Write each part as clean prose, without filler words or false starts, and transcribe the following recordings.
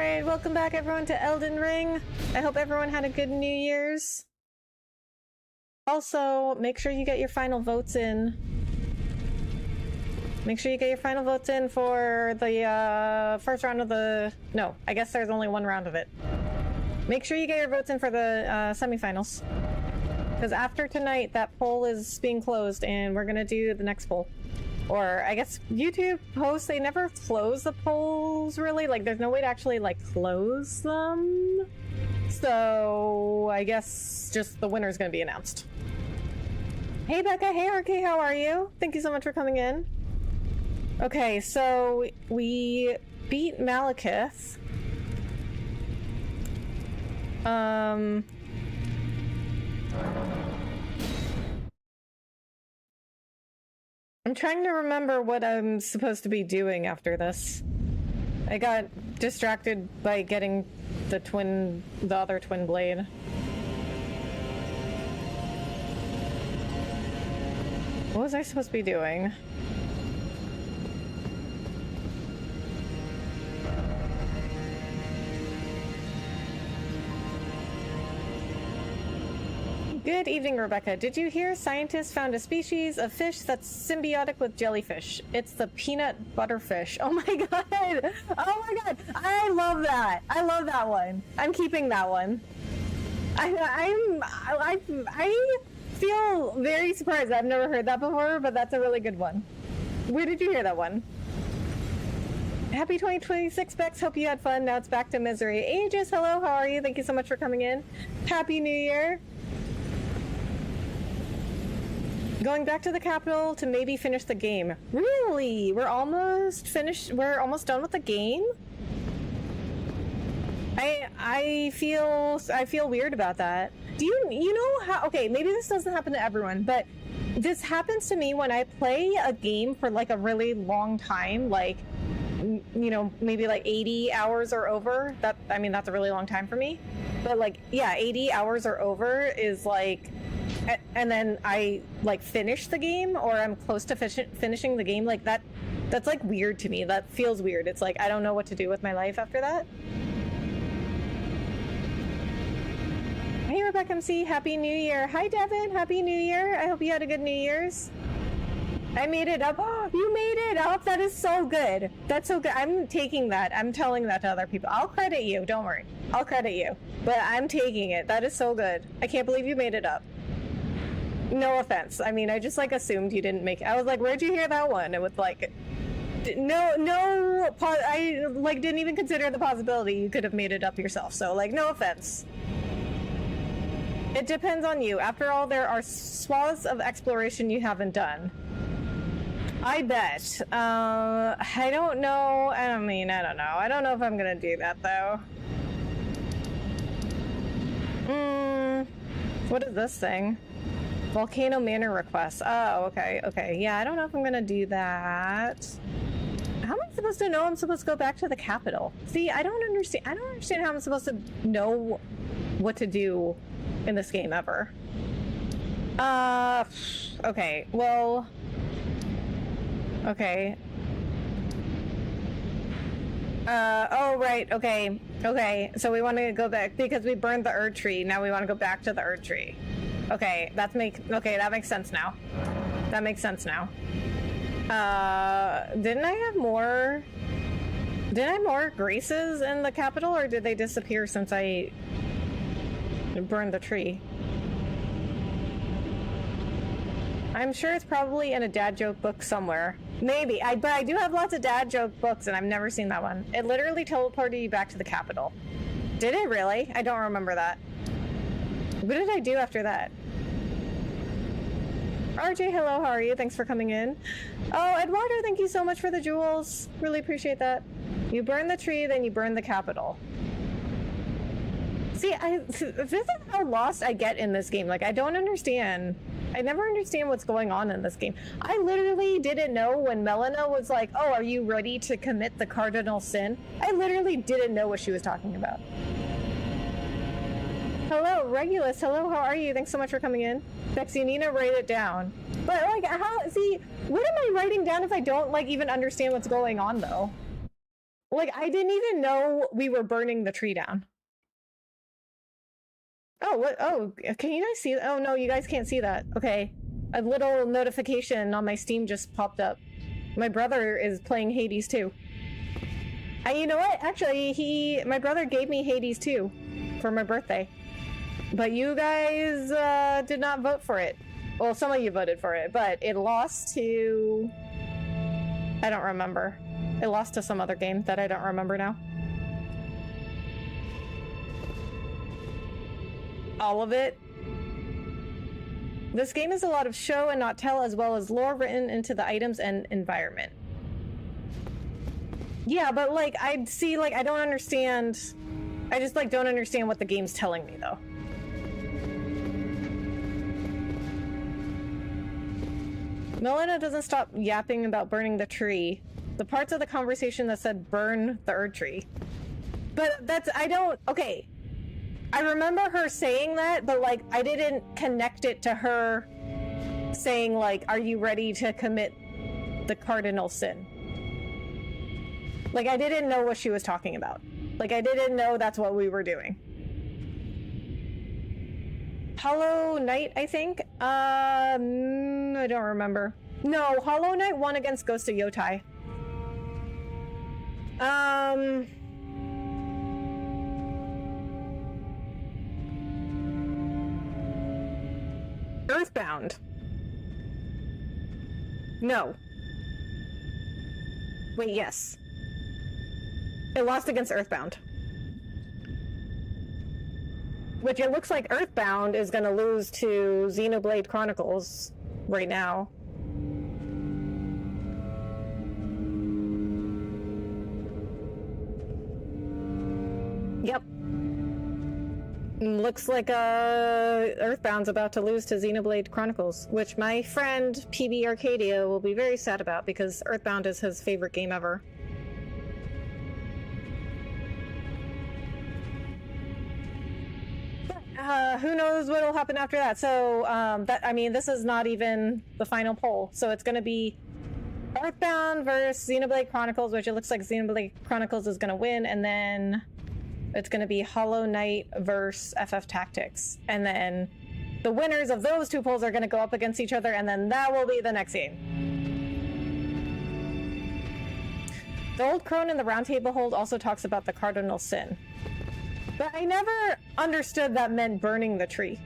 Alright, welcome back everyone to Elden Ring. I hope everyone had a good New Year's. Also, make sure you get your final votes in. Make sure you get your final votes in for the first round of the... No, I guess there's only one round of it. Make sure you get your votes in for the semifinals. Because after tonight, that poll is being closed and we're gonna do the next poll. Or, I guess, YouTube posts, they never close the polls, really. Like, there's no way to actually, like, close them. So, I guess just the winner's gonna be announced. Hey, Becca. Hey, RK. How are you? Thank you so much for coming in. Okay, so we beat Malekith. I'm trying to remember what I'm supposed to be doing after this. I got distracted by getting the other twin blade. What was I supposed to be doing? Good evening, Rebecca. Did you hear scientists found a species of fish that's symbiotic with jellyfish? It's the peanut butterfish. Oh my god! Oh my god! I love that! I love that one. I'm keeping that one. I feel very surprised. I've never heard that before, but that's a really good one. Where did you hear that one? Happy 2026, Bex. Hope you had fun. Now it's back to misery. Aegis, hello. How are you? Thank you so much for coming in. Happy New Year. Going back to the capital to maybe finish the game. Really? We're almost finished? We're almost done with the game? I feel weird about that. Do you know how... Okay, maybe this doesn't happen to everyone, but this happens to me when I play a game for like a really long time, like, you know, maybe like 80 hours or over. I mean, that's a really long time for me. But like, yeah, 80 hours or over is like... And then I like finish the game, or I'm close to finishing the game. Like that's like weird to me. That feels weird. It's like I don't know what to do with my life after that. Hey, Rebecca MC, Happy New Year. Hi, Devin. Happy New Year. I hope you had a good New Year's. I made it up. Oh, you made it up. That is so good. That's so good. I'm taking that. I'm telling that to other people. I'll credit you. Don't worry. I'll credit you. But I'm taking it. That is so good. I can't believe you made it up. No offense. I mean, I just like assumed you didn't make it. I was like, where'd you hear that one? It was like, I like didn't even consider the possibility you could have made it up yourself. So like, no offense. It depends on you. After all, there are swaths of exploration you haven't done. I bet. I don't know. I don't know. I don't know if I'm gonna do that though. What is this thing? Volcano Manor request. Oh, okay, okay. Yeah, I don't know if I'm gonna do that. How am I supposed to know I'm supposed to go back to the capital? See, I don't understand how I'm supposed to know what to do in this game ever. Okay, well... Okay. Oh, right, okay. Okay, so we want to go back because we burned the Erd tree. Now we want to go back to the Erd tree. Okay, that makes sense now. That makes sense now. Didn't I have more graces in the capital, or did they disappear since I burned the tree? I'm sure it's probably in a dad joke book somewhere. Maybe. But I do have lots of dad joke books, and I've never seen that one. It literally teleported you back to the capital. Did it really? I don't remember that. What did I do after that? RJ, hello, how are you? Thanks for coming in. Oh, Eduardo, thank you so much for the jewels. Really appreciate that. You burn the tree, then you burn the capital. See, this is how lost I get in this game. Like, I don't understand. I never understand what's going on in this game. I literally didn't know when Melina was like, oh, are you ready to commit the cardinal sin? I literally didn't know what she was talking about. Hello, Regulus. Hello, how are you? Thanks so much for coming in. Bex, you need to write it down. But, like, how... See, what am I writing down if I don't, like, even understand what's going on, though? Like, I didn't even know we were burning the tree down. Oh, what? Oh, can you guys see? Oh, no, you guys can't see that. Okay. A little notification on my Steam just popped up. My brother is playing Hades 2. You know what? Actually, my brother gave me Hades 2 for my birthday. But you guys did not vote for it. Well, some of you voted for it, but it lost to... I don't remember. It lost to some other game that I don't remember now. All of it. This game is a lot of show and not tell, as well as lore written into the items and environment. Yeah, but like, I see, like, I don't understand. I just like don't understand what the game's telling me, though. Melina doesn't stop yapping about burning the tree. The parts of the conversation that said burn the Erd tree. But that's, I don't, okay. I remember her saying that, but like, I didn't connect it to her saying like, are you ready to commit the cardinal sin? Like, I didn't know what she was talking about. Like, I didn't know that's what we were doing. Hollow Knight, I think? I don't remember. No, Hollow Knight won against Ghost of Yotai. Earthbound. No. Wait, yes. It lost against Earthbound. Which it looks like Earthbound is gonna lose to Xenoblade Chronicles right now. Yep. Looks like Earthbound's about to lose to Xenoblade Chronicles, which my friend PB Arcadia will be very sad about because Earthbound is his favorite game ever. Who knows what will happen after that? So, I mean, this is not even the final poll. So it's going to be Earthbound versus Xenoblade Chronicles, which it looks like Xenoblade Chronicles is going to win, and then it's going to be Hollow Knight versus FF Tactics. And then the winners of those two polls are going to go up against each other, and then that will be the next game. The old crone in the Roundtable Hold also talks about the cardinal sin. But I never understood that meant burning the tree.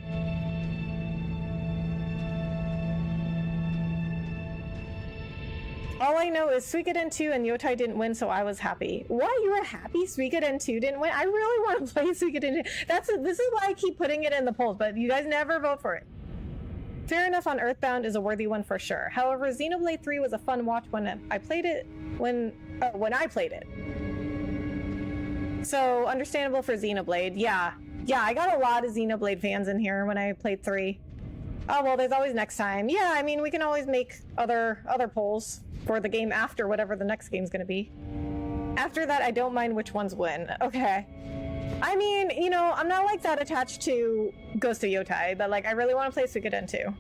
All I know is Suikoden 2 and Yotai didn't win, so I was happy. What? You were happy Suikoden 2 didn't win? I really want to play Suikoden 2. This is why I keep putting it in the polls, but you guys never vote for it. Fair enough on Earthbound is a worthy one for sure. However, Xenoblade 3 was a fun watch when I played it. When I played it. So, understandable for Xenoblade. Yeah, I got a lot of Xenoblade fans in here when I played 3. Oh, well, there's always next time. Yeah, I mean, we can always make other polls for the game after whatever the next game's gonna be. After that, I don't mind which ones win. Okay. I mean, you know, I'm not like that attached to Ghost of Yotai, but like, I really want to play Suikoden 2.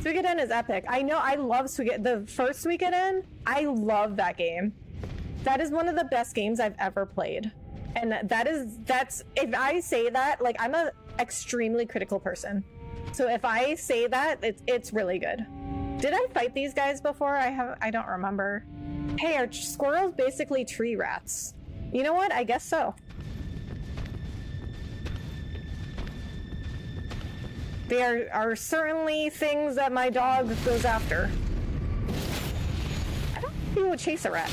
Suikoden is epic. I know, I love Suikoden. The first Suikoden, I love that game. That is one of the best games I've ever played. And that's, if I say that, like, I'm a extremely critical person. So if I say that, it's really good. Did I fight these guys before? I don't remember. Hey, are squirrels basically tree rats? You know what? I guess so. They are certainly things that my dog goes after. I don't think he would chase a rat.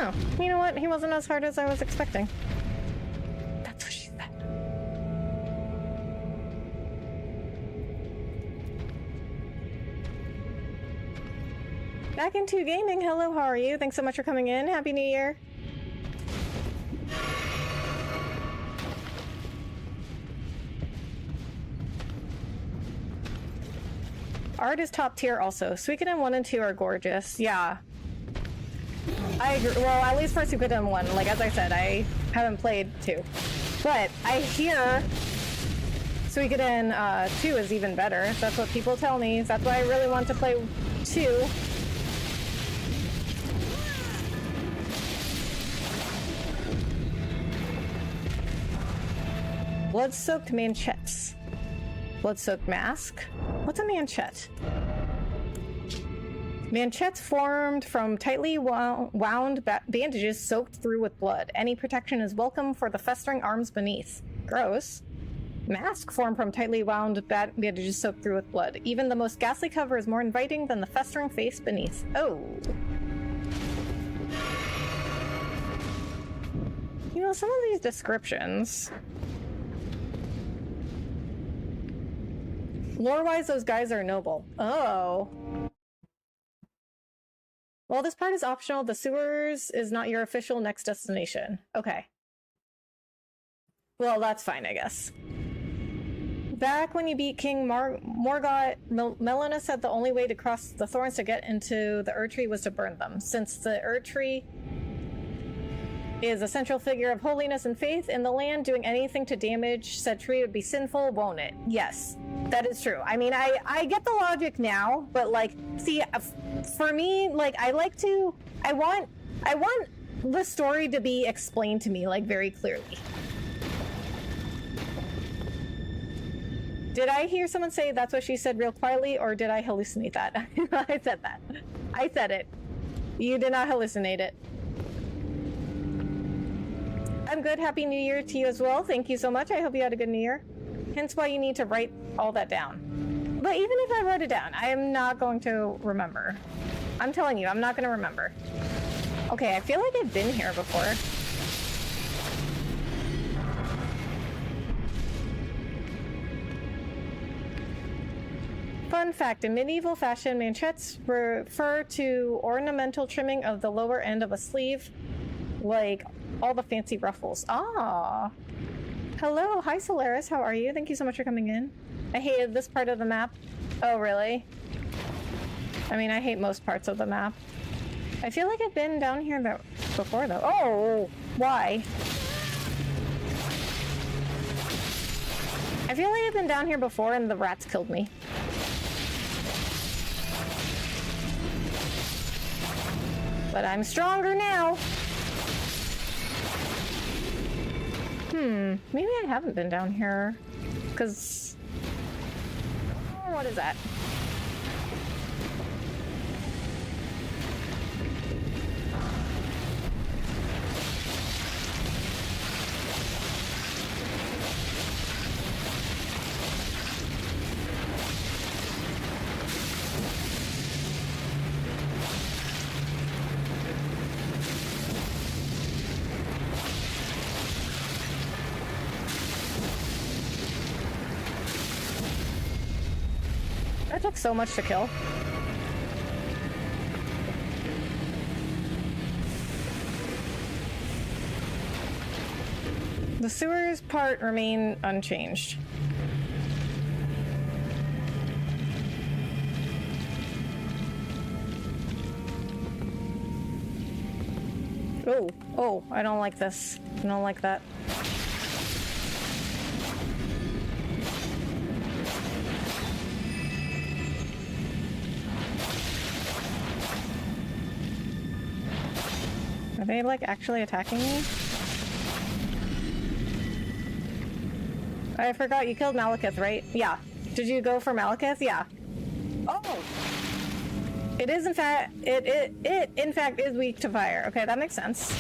Oh, you know what? He wasn't as hard as I was expecting. That's what she said. Back into gaming. Hello, how are you? Thanks so much for coming in. Happy New Year. Art is top tier also. Suikoden 1 and 2 are gorgeous. Yeah. I agree. Well, at least for Suikoden 1, like as I said, I haven't played 2. But I hear Suikoden 2 is even better. That's what people tell me. That's why I really want to play 2. Blood-soaked manchettes. Blood-soaked mask? What's a manchette? Manchettes formed from tightly wound bandages soaked through with blood. Any protection is welcome for the festering arms beneath. Gross. Mask formed from tightly wound bandages soaked through with blood. Even the most ghastly cover is more inviting than the festering face beneath. Oh. You know, some of these descriptions... Lore-wise, those guys are noble. Oh. Well, this part is optional. The sewers is not your official next destination. Okay. Well, that's fine, I guess. Back when you beat King Morgott, Melina said the only way to cross the thorns to get into the Erdtree was to burn them. Since the Erdtree is a central figure of holiness and faith in the land, doing anything to damage said tree would be sinful, won't it? Yes, that is true. I mean, I get the logic now, but like, see, for me, like, I want the story to be explained to me, like, very clearly. Did I hear someone say that's what she said real quietly, or did I hallucinate that? I said that. I said it. You did not hallucinate it. I'm good. Happy New Year to you as well. Thank you so much. I hope you had a good New Year. Hence why you need to write all that down. But even if I wrote it down, I am not going to remember. I'm telling you, I'm not going to remember. Okay, I feel like I've been here before. Fun fact, in medieval fashion, manchettes refer to ornamental trimming of the lower end of a sleeve, like all the fancy ruffles. Ah. Hello, hi Solaris, how are you? Thank you so much for coming in. I hated this part of the map. Oh, really? I mean, I hate most parts of the map. I feel like I've been down here before, though. Oh, why? I feel like I've been down here before and the rats killed me. But I'm stronger now. Maybe I haven't been down here, because... Oh, what is that? That took so much to kill. The sewers part remain unchanged. Oh, I don't like this. I don't like that. Are they, like, actually attacking me? I forgot you killed Malekith, right? Yeah. Did you go for Malekith? Yeah. Oh! It is, in fact, it in fact is weak to fire. Okay, that makes sense.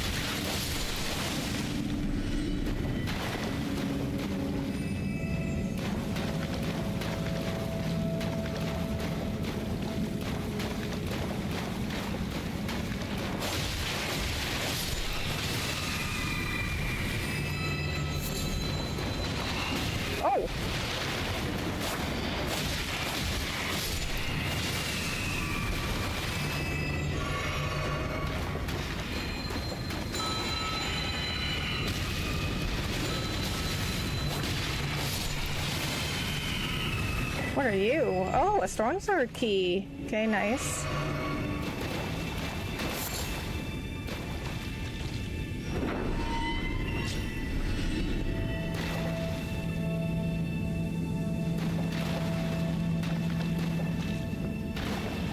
What are you? Oh, a strong sword key. Okay, nice.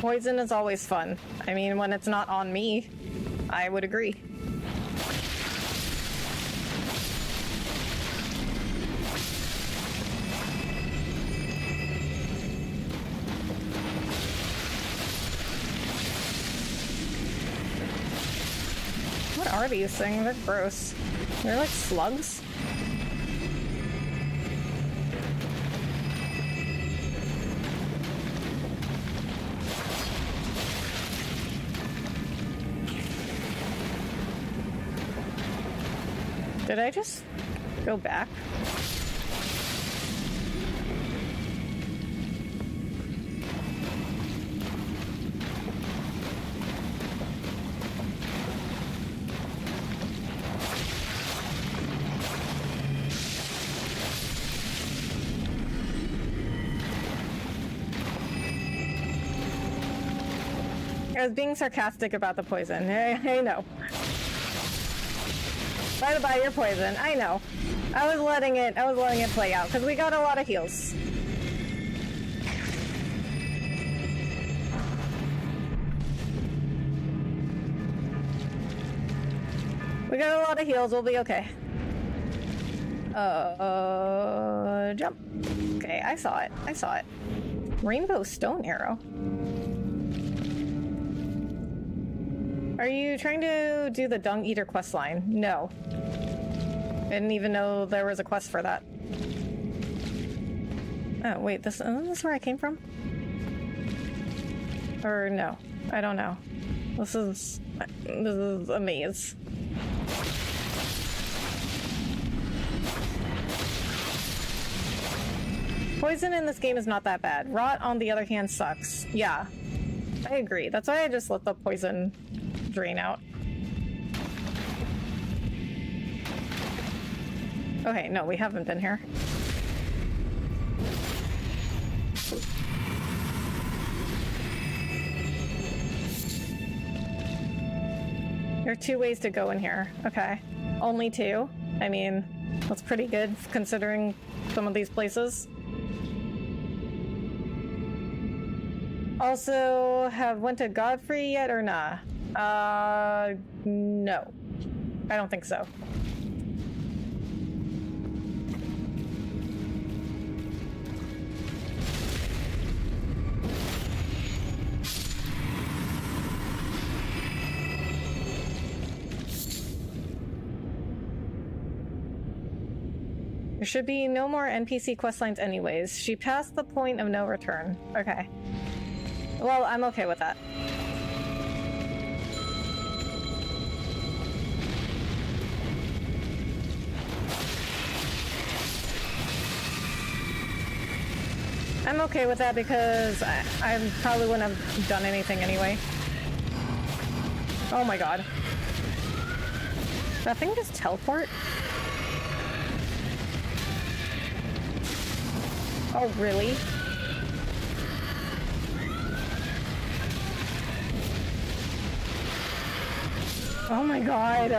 Poison is always fun. I mean, when it's not on me, I would agree. What are these things? They're gross. They're like slugs. Did I just go back? I was being sarcastic about the poison. I know. By your poison. I know. I was letting it play out because we got a lot of heals. We got a lot of heals. We'll be okay. Jump. Okay, I saw it. I saw it. Rainbow stone arrow. Are you trying to do the Dung Eater quest line? No. I didn't even know there was a quest for that. Oh, wait, this is where I came from? Or no, I don't know. This is a maze. Poison in this game is not that bad. Rot, on the other hand, sucks. Yeah, I agree. That's why I just let the poison drain out. Okay, no, we haven't been here. There are 2 ways to go in here. Okay. Only 2? I mean, that's pretty good considering some of these places. Also, went to Godfrey yet or nah? No. I don't think so. There should be no more NPC questlines anyways. She passed the point of no return. Okay. Well, I'm okay with that. I'm okay with that because I probably wouldn't have done anything anyway. Oh my god. Did that thing just teleport? Oh, really? Oh my god.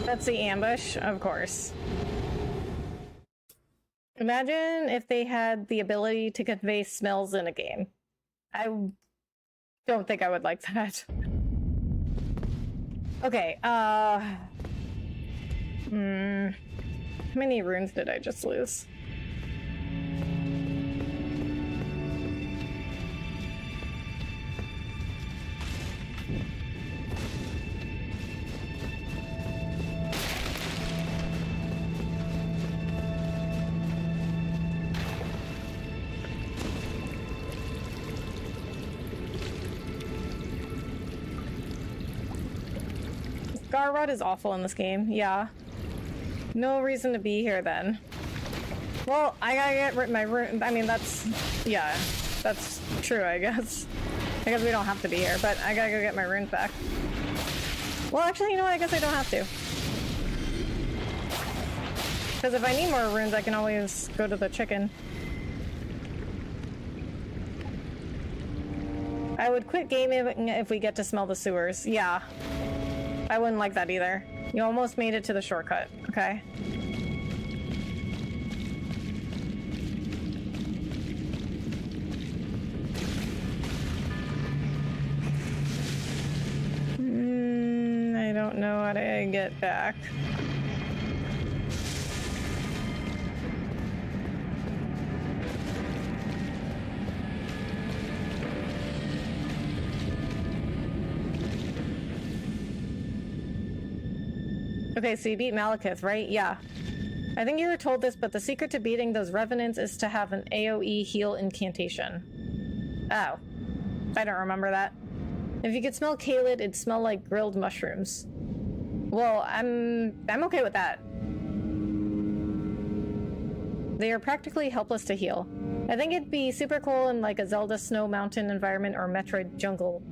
That's the ambush, of course. Imagine if they had the ability to convey smells in a game. I don't think I would like that. Okay, how many runes did I just lose? Garrod is awful in this game, yeah. No reason to be here then. Well, I gotta get my rune. I mean, that's... yeah, that's true, I guess. I guess we don't have to be here, but I gotta go get my runes back. Well, actually, you know what? I guess I don't have to. Because if I need more runes, I can always go to the chicken. I would quit gaming if we get to smell the sewers. Yeah. I wouldn't like that either. You almost made it to the shortcut, okay? know how to get back. Okay, so you beat Malekith, right? Yeah. I think you were told this, but the secret to beating those revenants is to have an AoE heal incantation. Oh. I don't remember that. If you could smell Khalid, it'd smell like grilled mushrooms. Well, I'm okay with that. They are practically helpless to heal. I think it'd be super cool in like a Zelda snow mountain environment or Metroid jungle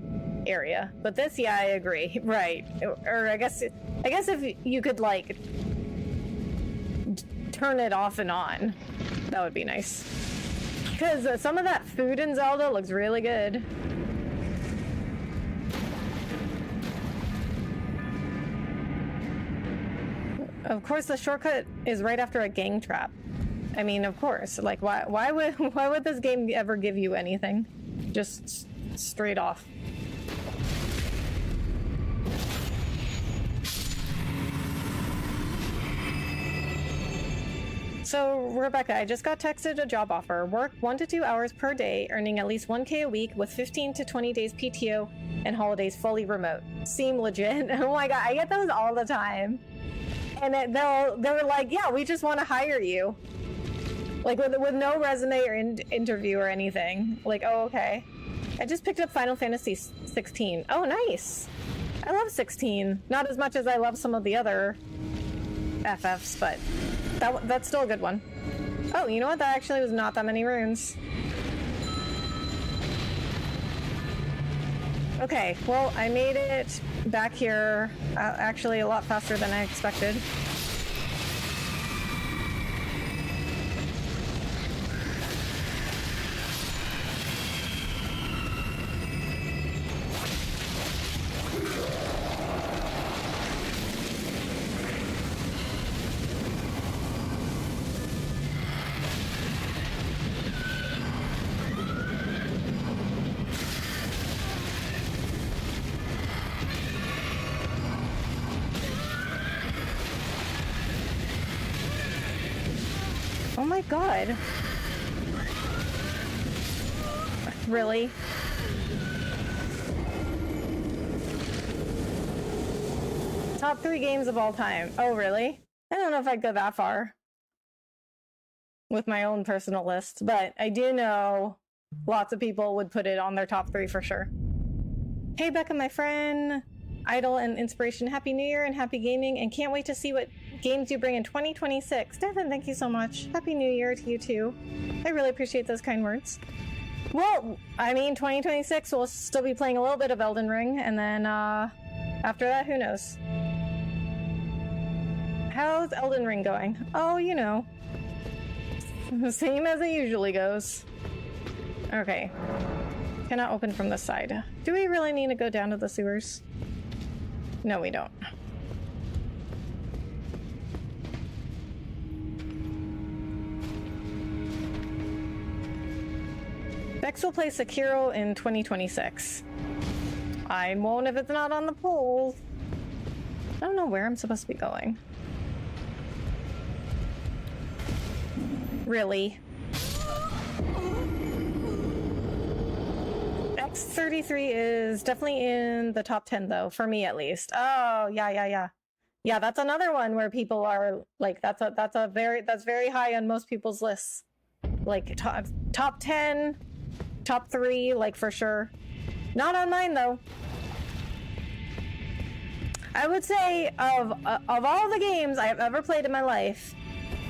area. But this, yeah, I agree. Right. Or I guess if you could like turn it off and on, that would be nice. Because some of that food in Zelda looks really good. Of course, the shortcut is right after a gang trap. I mean, of course. Like, why would this game ever give you anything? Just straight off. So, Rebecca, I just got texted a job offer. Work 1 to 2 hours per day, earning at least 1K a week with 15 to 20 days PTO and holidays fully remote. Seem legit. Oh my god, I get those all the time. And they're like, yeah, we just want to hire you. Like, with no resume or interview or anything. Like, oh, okay. I just picked up Final Fantasy 16. Oh, nice. I love 16. Not as much as I love some of the other FFs, but that's still a good one. Oh, you know what? That actually was not that many runes. Okay, well, I made it back here actually a lot faster than I expected. Oh my god. Really? Top 3 games of all time. Oh, really? I don't know if I'd go that far with my own personal list, but I do know lots of people would put it on their top 3 for sure. Hey, Becca, my friend. Idol and inspiration. Happy New Year and happy gaming, and can't wait to see what games you bring in 2026. Devin, thank you so much. Happy New Year to you too. I really appreciate those kind words. Well, I mean, 2026 we'll still be playing a little bit of Elden Ring, and then after that, who knows? How's Elden Ring going? Oh, you know, the same as it usually goes. Okay. Cannot open from this side. Do we really need to go down to the sewers? No, we don't. Bex will play Sekiro in 2026. I won't if it's not on the polls. I don't know where I'm supposed to be going. Really? X33 is definitely in the top 10 though, for me at least. Oh, yeah. Yeah, that's another one where people are like, that's very high on most people's lists. Like top 10, top 3, like for sure. Not on mine though. I would say of all the games I have ever played in my life,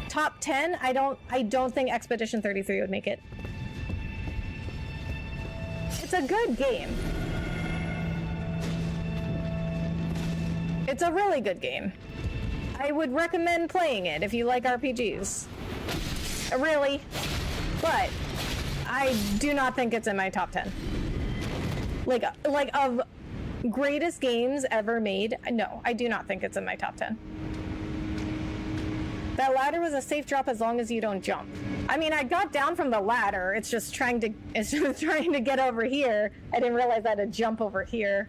top 10, I don't think Expedition 33 would make it. It's a good game. It's a really good game. I would recommend playing it if you like RPGs. Really. But I do not think it's in my top 10. Like of greatest games ever made, no, I do not think it's in my top 10. That ladder was a safe drop as long as you don't jump. I mean, I got down from the ladder. It's just trying to get over here. I didn't realize I had to jump over here.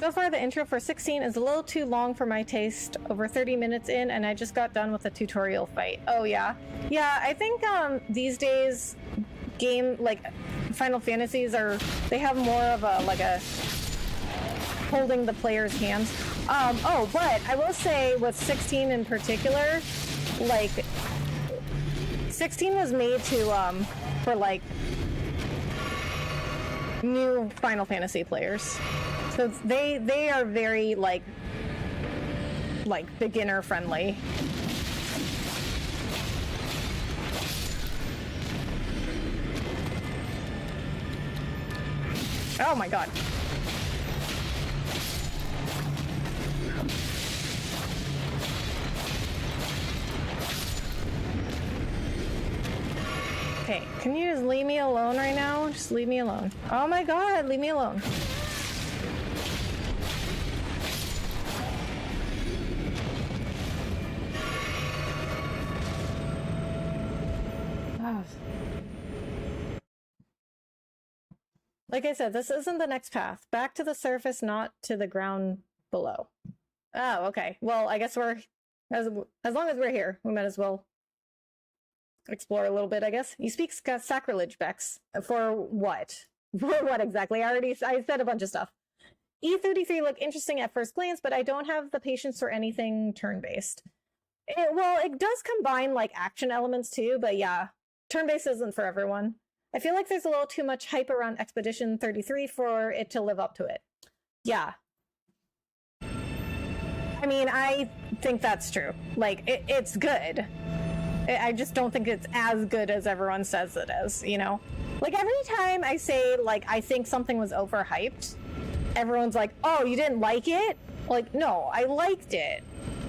So far, the intro for 16 is a little too long for my taste. Over 30 minutes in, and I just got done with a tutorial fight. Oh yeah, yeah. I think these days, like Final Fantasies they have more of a holding the player's hands. Oh, but I will say with 16 in particular, like 16 was made to for like new Final Fantasy players. So they are very like beginner friendly. Oh my god. Okay, can you just leave me alone right now? Just leave me alone. Oh my god, leave me alone. Like I said, this isn't the next path. Back to the surface, not to the ground below. Oh, okay. Well, I guess as long as we're here, we might as well explore a little bit, I guess. You speak sacrilege, Bex. For what? For what exactly? I said a bunch of stuff. E33 look interesting at first glance, but I don't have the patience for anything turn-based. Well, it does combine like action elements too, but yeah, turn-based isn't for everyone. I feel like there's a little too much hype around Expedition 33 for it to live up to it. Yeah. I mean, I think that's true. Like, it's good. I just don't think it's as good as everyone says it is, you know? Like, every time I say, like, I think something was overhyped, everyone's like, oh, you didn't like it? Like, no, I liked it.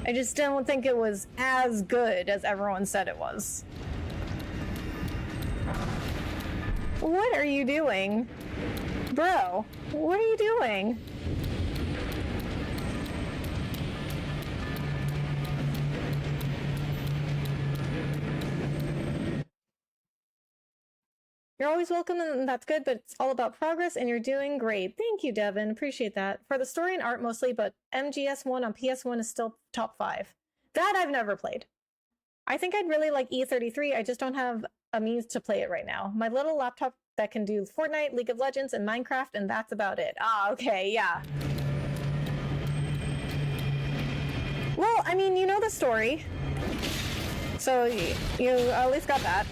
I just don't think it was as good as everyone said it was. What are you doing? Bro, what are you doing? You're always welcome, and that's good, but it's all about progress, and you're doing great. Thank you, Devin. Appreciate that. For the story and art mostly, but MGS1 on PS1 is still top 5. That I've never played. I think I'd really like E33. I just don't have a means to play it right now. My little laptop that can do Fortnite, League of Legends, and Minecraft, and that's about it. Ah, okay, yeah. Well, I mean, you know the story. So you at least got that.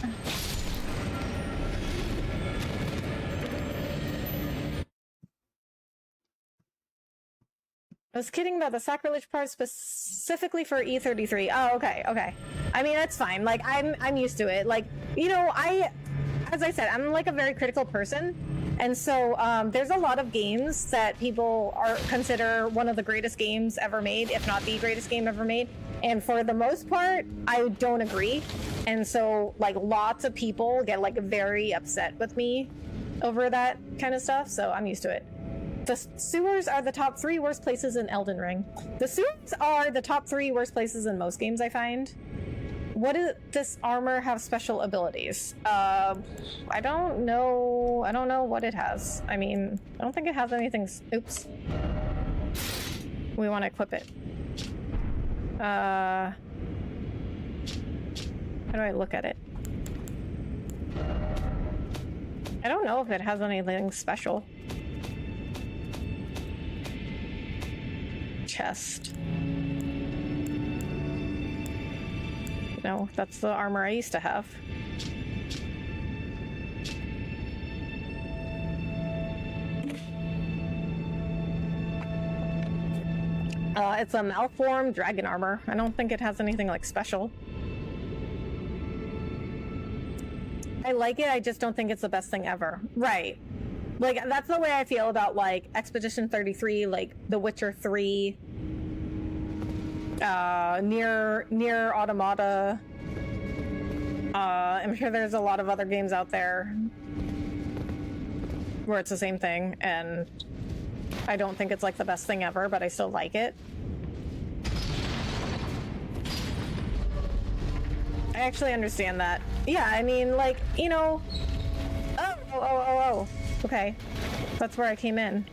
I was kidding about the sacrilege part specifically for E33. Oh, okay, okay. I mean, that's fine. Like, I'm used to it. Like, you know, as I said, I'm like a very critical person. And so there's a lot of games that people consider one of the greatest games ever made, if not the greatest game ever made. And for the most part, I don't agree. And so, like, lots of people get, like, very upset with me over that kind of stuff. So I'm used to it. The sewers are the top 3 worst places in Elden Ring. The sewers are the top 3 worst places in most games, I find. What does this armor have special abilities? I don't know. I don't know what it has. I mean, I don't think it has anything. Oops. We want to equip it. How do I look at it? I don't know if it has anything special. Chest. No, that's the armor I used to have. It's a malformed dragon armor. I don't think it has anything like special. I like it, I just don't think it's the best thing ever. Right. Like, that's the way I feel about, like, Expedition 33, like, The Witcher 3, Nier Automata. I'm sure there's a lot of other games out there where it's the same thing, and I don't think it's, like, the best thing ever, but I still like it. I actually understand that. Yeah, I mean, like, you know... Oh. Okay. That's where I came in.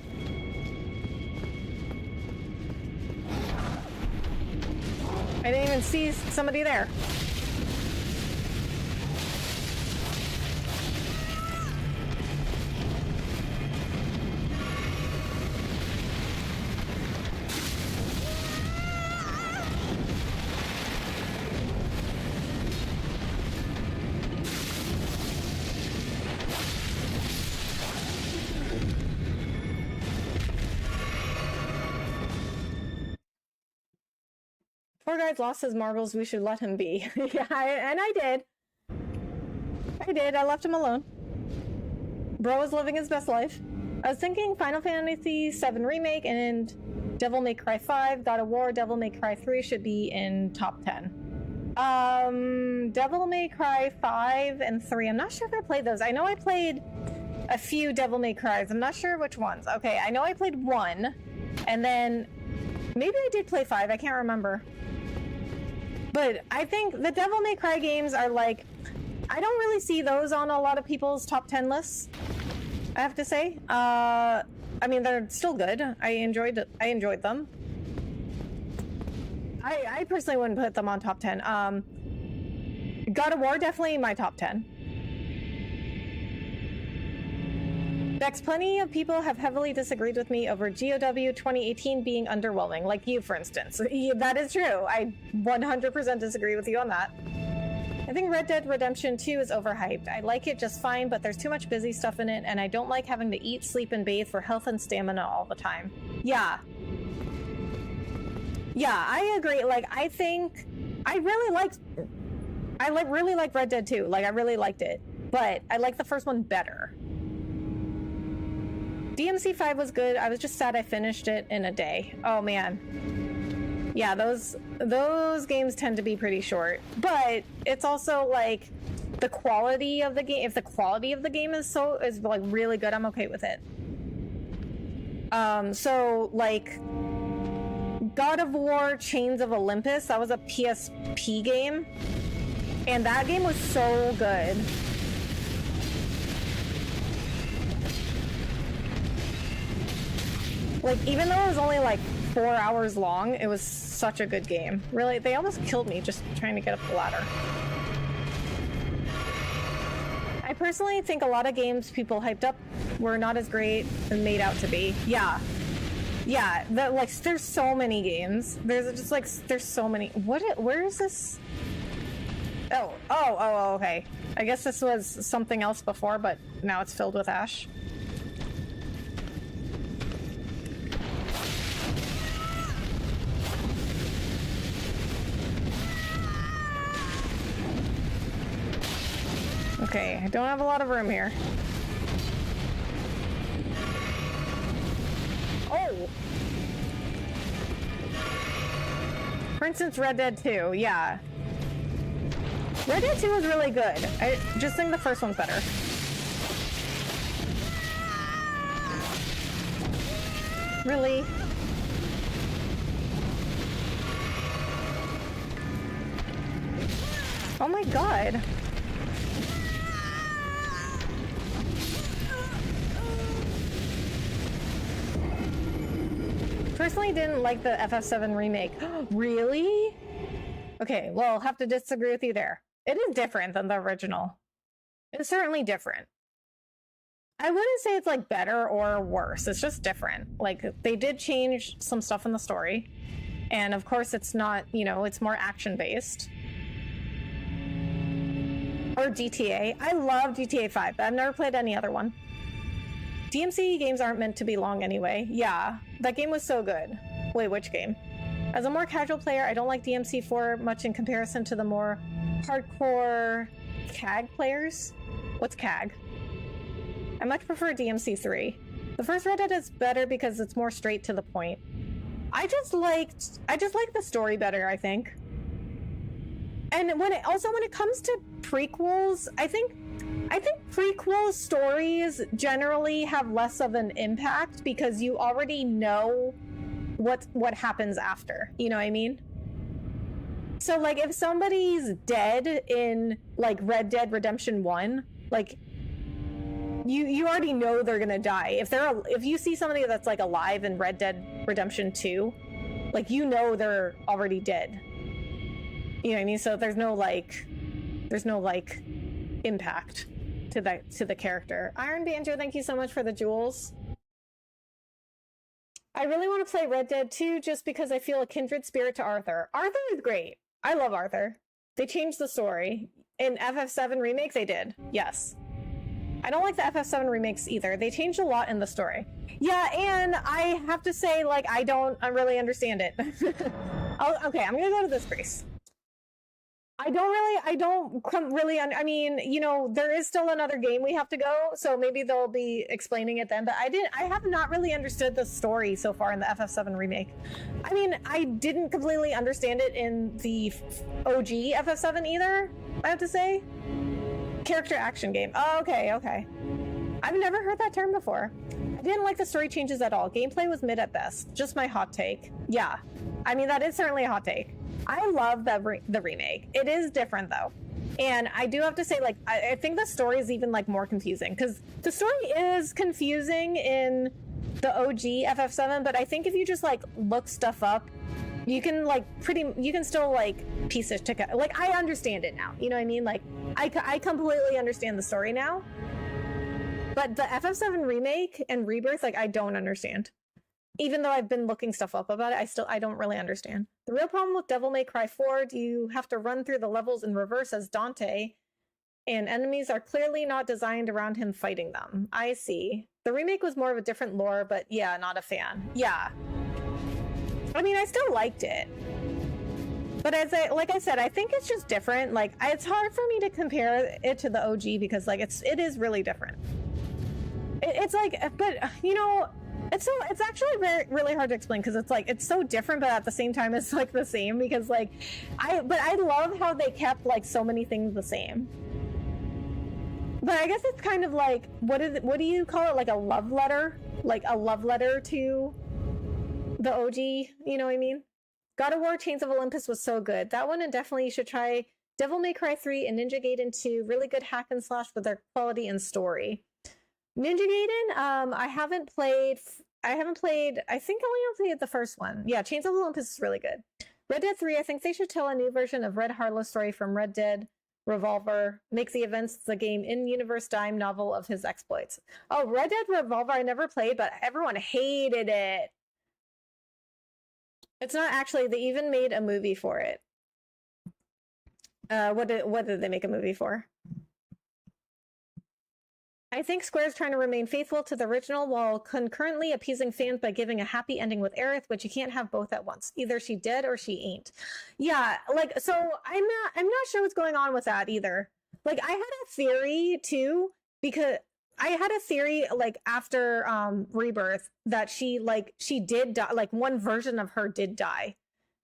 I didn't even see somebody there. Poor guy's lost his marbles, we should let him be. Yeah, and I did. I left him alone. Bro was living his best life. I was thinking Final Fantasy VII Remake and Devil May Cry 5, God of War, Devil May Cry 3 should be in top 10. Devil May Cry 5 and 3, I'm not sure if I played those. I know I played a few Devil May Cries, I'm not sure which ones. Okay, I know I played 1, and then maybe I did play 5, I can't remember. But I think the Devil May Cry games are like, I don't really see those on a lot of people's top 10 lists, I have to say. I mean, they're still good. I enjoyed them. I personally wouldn't put them on top 10. God of War, definitely my top 10. Dex, plenty of people have heavily disagreed with me over GOW 2018 being underwhelming, like you, for instance. That is true. I 100% disagree with you on that. I think Red Dead Redemption 2 is overhyped. I like it just fine, but there's too much busy stuff in it, and I don't like having to eat, sleep, and bathe for health and stamina all the time. Yeah. Yeah, I agree. Like, I think I really liked Red Dead 2. Like, I really liked it, but I like the first one better. DMC 5 was good. I was just sad I finished it in a day. Oh man. Yeah, those games tend to be pretty short. But it's also like the quality of the game. If the quality of the game is like really good, I'm okay with it. So like God of War Chains of Olympus, that was a PSP game. And that game was so good. Like, even though it was only like 4 hours long, it was such a good game. Really, they almost killed me just trying to get up the ladder. I personally think a lot of games people hyped up were not as great and made out to be. Yeah. Yeah, like, there's so many games. There's just like, there's so many. Where is this? Oh, okay. I guess this was something else before, but now it's filled with ash. Okay, I don't have a lot of room here. Oh! For instance, Red Dead 2, yeah. Red Dead 2 was really good. I just think the first one's better. Really? Oh my god. Personally didn't like the FF7 remake. Really? Okay, well, I'll have to disagree with you there. It is different than the original. It's certainly different. I wouldn't say it's like better or worse. It's just different. Like, they did change some stuff in the story. And of course it's not, you know, it's more action-based. Or GTA. I love GTA 5, but I've never played any other one. DMC games aren't meant to be long anyway. Yeah, that game was so good. Wait, which game? As a more casual player, I don't like DMC 4 much in comparison to the more hardcore CAG players. What's CAG? I much prefer DMC 3. The first Red Dead is better because it's more straight to the point. I just like the story better, I think. And when it comes to prequels, I think prequel stories generally have less of an impact because you already know what happens after. You know what I mean? So like if somebody's dead in like Red Dead Redemption 1, like you already know they're gonna die. If you see somebody that's like alive in Red Dead Redemption 2, like you know they're already dead. You know what I mean? So there's no like impact to the character. Iron Banjo, thank you so much for the jewels. I really want to play Red Dead 2 just because I feel a kindred spirit to Arthur. Arthur is great. I love Arthur. They changed the story. In FF7 Remake, they did. Yes. I don't like the FF7 remakes either. They changed a lot in the story. Yeah, and I have to say, like, I really understand it. Okay, I'm gonna go to this Grace. I mean, you know, there is still another game we have to go, so maybe they'll be explaining it then, but I have not really understood the story so far in the FF7 remake. I mean, I didn't completely understand it in the OG FF7 either, I have to say. Character action game. Oh, okay. I've never heard that term before. I didn't like the story changes at all. Gameplay was mid at best. Just my hot take. Yeah. I mean, that is certainly a hot take. I love the remake. It is different though. And I do have to say, like, I think the story is even like more confusing because the story is confusing in the OG FF7, but I think if you just like look stuff up, you can still like piece it together. Like, I understand it now. You know what I mean? Like, I completely understand the story now. But the FF7 remake and Rebirth, like, I don't understand. Even though I've been looking stuff up about it, I don't really understand. The real problem with Devil May Cry 4, do you have to run through the levels in reverse as Dante, and enemies are clearly not designed around him fighting them. I see. The remake was more of a different lore, but yeah, not a fan. Yeah. I mean, I still liked it. But like I said, I think it's just different. Like, it's hard for me to compare it to the OG because, like, it is really different. It's like, but, you know, it's actually really hard to explain because it's like, it's so different, but at the same time, it's like the same because, like, I love how they kept, like, so many things the same. But I guess it's kind of like, what do you call it? Like a love letter? Like a love letter to the OG, you know what I mean? God of War Chains of Olympus was so good. That one, and definitely you should try Devil May Cry 3 and Ninja Gaiden 2. Really good hack and slash with their quality and story. Ninja Gaiden, I haven't played, I think I only played the first one. Yeah, Chains of Olympus is really good. Red Dead 3, I think they should tell a new version of Red Harlow's story from Red Dead Revolver, make the events the game in-universe dime novel of his exploits. Oh, Red Dead Revolver I never played, but everyone hated it. It's not actually, they even made a movie for it. What did they make a movie for? I think Square's trying to remain faithful to the original while concurrently appeasing fans by giving a happy ending with Aerith, but you can't have both at once. Either she dead or she ain't. Yeah, like, so I'm not sure what's going on with that either. Like, I had a theory too, because I had a theory like after Rebirth that she did die, like one version of her did die.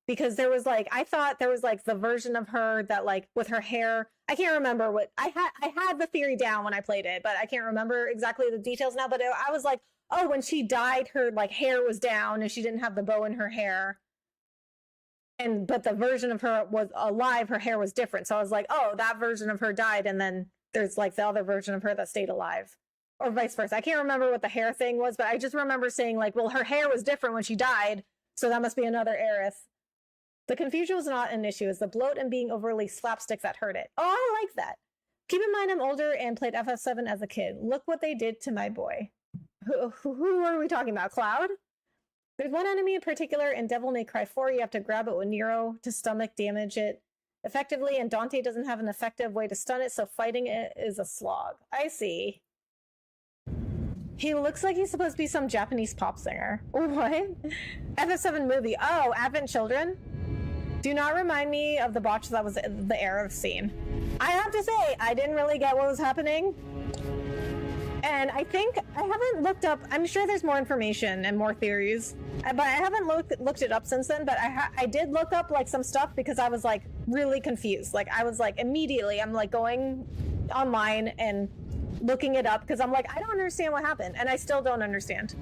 Because there was like, I thought there was like the version of her that like with her hair, I can't remember what, I had the theory down when I played it, but I can't remember exactly the details now, but I was like, oh, when she died, her like hair was down and she didn't have the bow in her hair. But the version of her was alive, her hair was different. So I was like, oh, that version of her died. And then there's like the other version of her that stayed alive. Or vice versa. I can't remember what the hair thing was, but I just remember saying like, well, her hair was different when she died. So that must be another Aerith. The confusion was not an issue, as the bloat and being overly slapstick that hurt it. Oh, I like that. Keep in mind I'm older and played FF7 as a kid. Look what they did to my boy. Who are we talking about? Cloud? There's one enemy in particular in Devil May Cry 4. You have to grab it with Nero to stomach damage it effectively, and Dante doesn't have an effective way to stun it, so fighting it is a slog. I see. He looks like he's supposed to be some Japanese pop singer. What? FF7 movie. Oh, Advent Children? Do not remind me of the botch that was the Aerith scene. I have to say, I didn't really get what was happening. And I think, I haven't looked up, I'm sure there's more information and more theories, but I haven't looked it up since then, but I did look up like some stuff because I was like really confused. Like I was like immediately, I'm like going online and looking it up because I'm like, I don't understand what happened. And I still don't understand.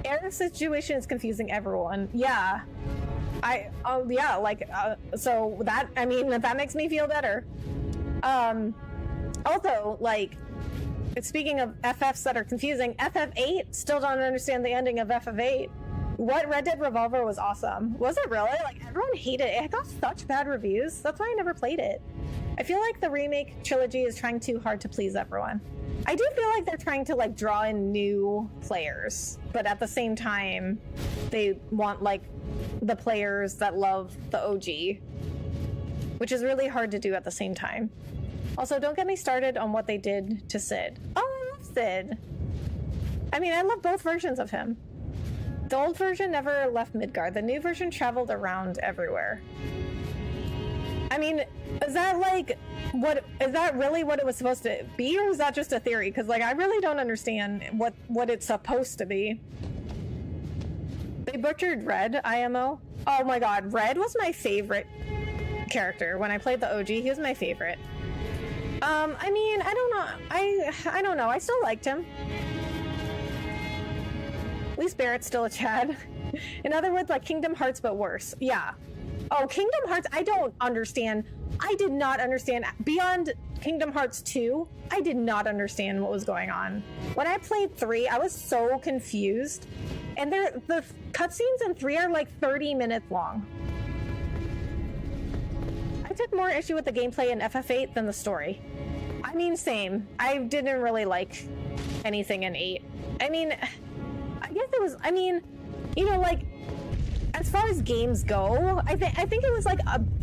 Aerith's situation is confusing everyone. Yeah. So that, I mean, that makes me feel better. Also, like, speaking of FFs that are confusing, FF8, still don't understand the ending of FF8. What? Red Dead Revolver was awesome. Was it really? Like, everyone hated it. It got such bad reviews. That's why I never played it. I feel like the remake trilogy is trying too hard to please everyone. I do feel like they're trying to like draw in new players, but at the same time, they want like the players that love the OG, which is really hard to do at the same time. Also, don't get me started on what they did to Sid. Oh, I love Sid. I mean, I love both versions of him. The old version never left Midgard. The new version traveled around everywhere. I mean, is that like is that really what it was supposed to be, or is that just a theory? Because like I really don't understand what it's supposed to be. They butchered Red, IMO. Oh my god, Red was my favorite character when I played the OG. He was my favorite. I mean, I don't know. I don't know. I still liked him. At least Barrett's still a Chad. In other words, like Kingdom Hearts, but worse. Yeah. Oh, Kingdom Hearts, I don't understand. I did not understand. Beyond Kingdom Hearts 2, I did not understand what was going on. When I played 3, I was so confused. And the cutscenes in 3 are like 30 minutes long. I took more issue with the gameplay in FF8 than the story. I mean, same. I didn't really like anything in 8. I mean, I guess it was, I mean, you know, like, as far as games go, I think it was like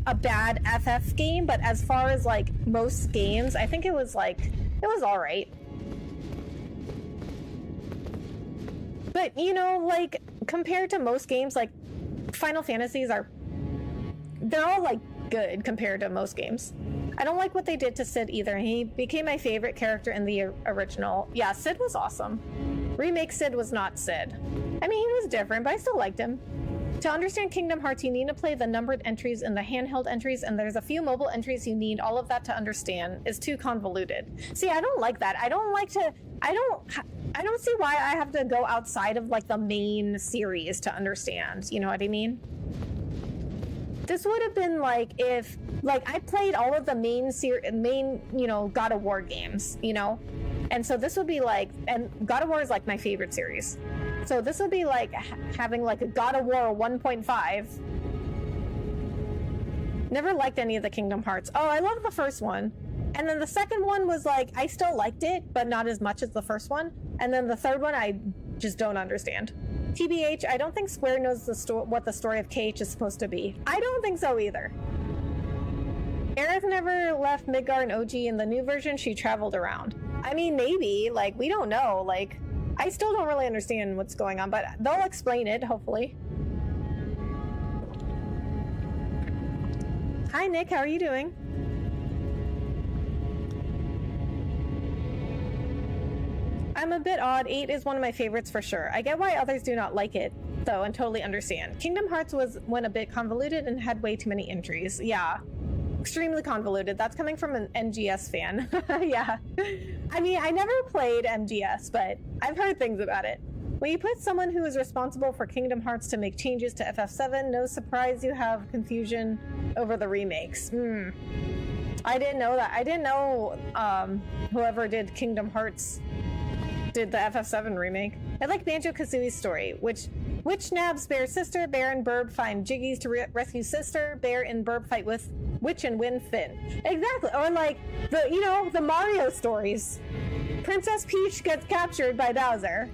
a bad FF game, but as far as like most games, I think it was all right. But you know, like compared to most games, like Final Fantasies they're all like good compared to most games. I don't like what they did to Sid either. He became my favorite character in the original. Yeah, Sid was awesome. Remake Sid was not Sid. I mean, he was different, but I still liked him. To understand Kingdom Hearts, you need to play the numbered entries and the handheld entries, and there's a few mobile entries you need. All of that to understand is too convoluted. See, I don't like that. I don't see why I have to go outside of like the main series to understand. You know what I mean? This would have been like if like I played all of the main you know, God of War games, you know? And so this would be like, and God of War is like my favorite series. So this would be like having like a God of War 1.5. Never liked any of the Kingdom Hearts. Oh, I love the first one. And then the second one was like, I still liked it, but not as much as the first one. And then the third one, I just don't understand. TBH, I don't think Square knows what the story of KH is supposed to be. I don't think so either. Aerith never left Midgard and OG. In the new version, she traveled around. I mean, maybe, like, we don't know, like, I still don't really understand what's going on, but they'll explain it, hopefully. Hi, Nick, how are you doing? I'm a bit odd. 8 is one of my favorites for sure. I get why others do not like it, though, and totally understand. Kingdom Hearts went a bit convoluted and had way too many entries. Yeah. Extremely convoluted. That's coming from an MGS fan. Yeah. I mean, I never played MGS, but I've heard things about it. When you put someone who is responsible for Kingdom Hearts to make changes to FF7, no surprise you have confusion over the remakes. I didn't know that. I didn't know whoever did Kingdom Hearts did the FF7 remake. I like Banjo-Kazooie's story, which nabs Bear's sister. Bear and Burb find Jiggies to rescue sister. Bear and Burb fight with Witch and win Finn. Exactly. Or like the Mario stories. Princess Peach gets captured by Bowser.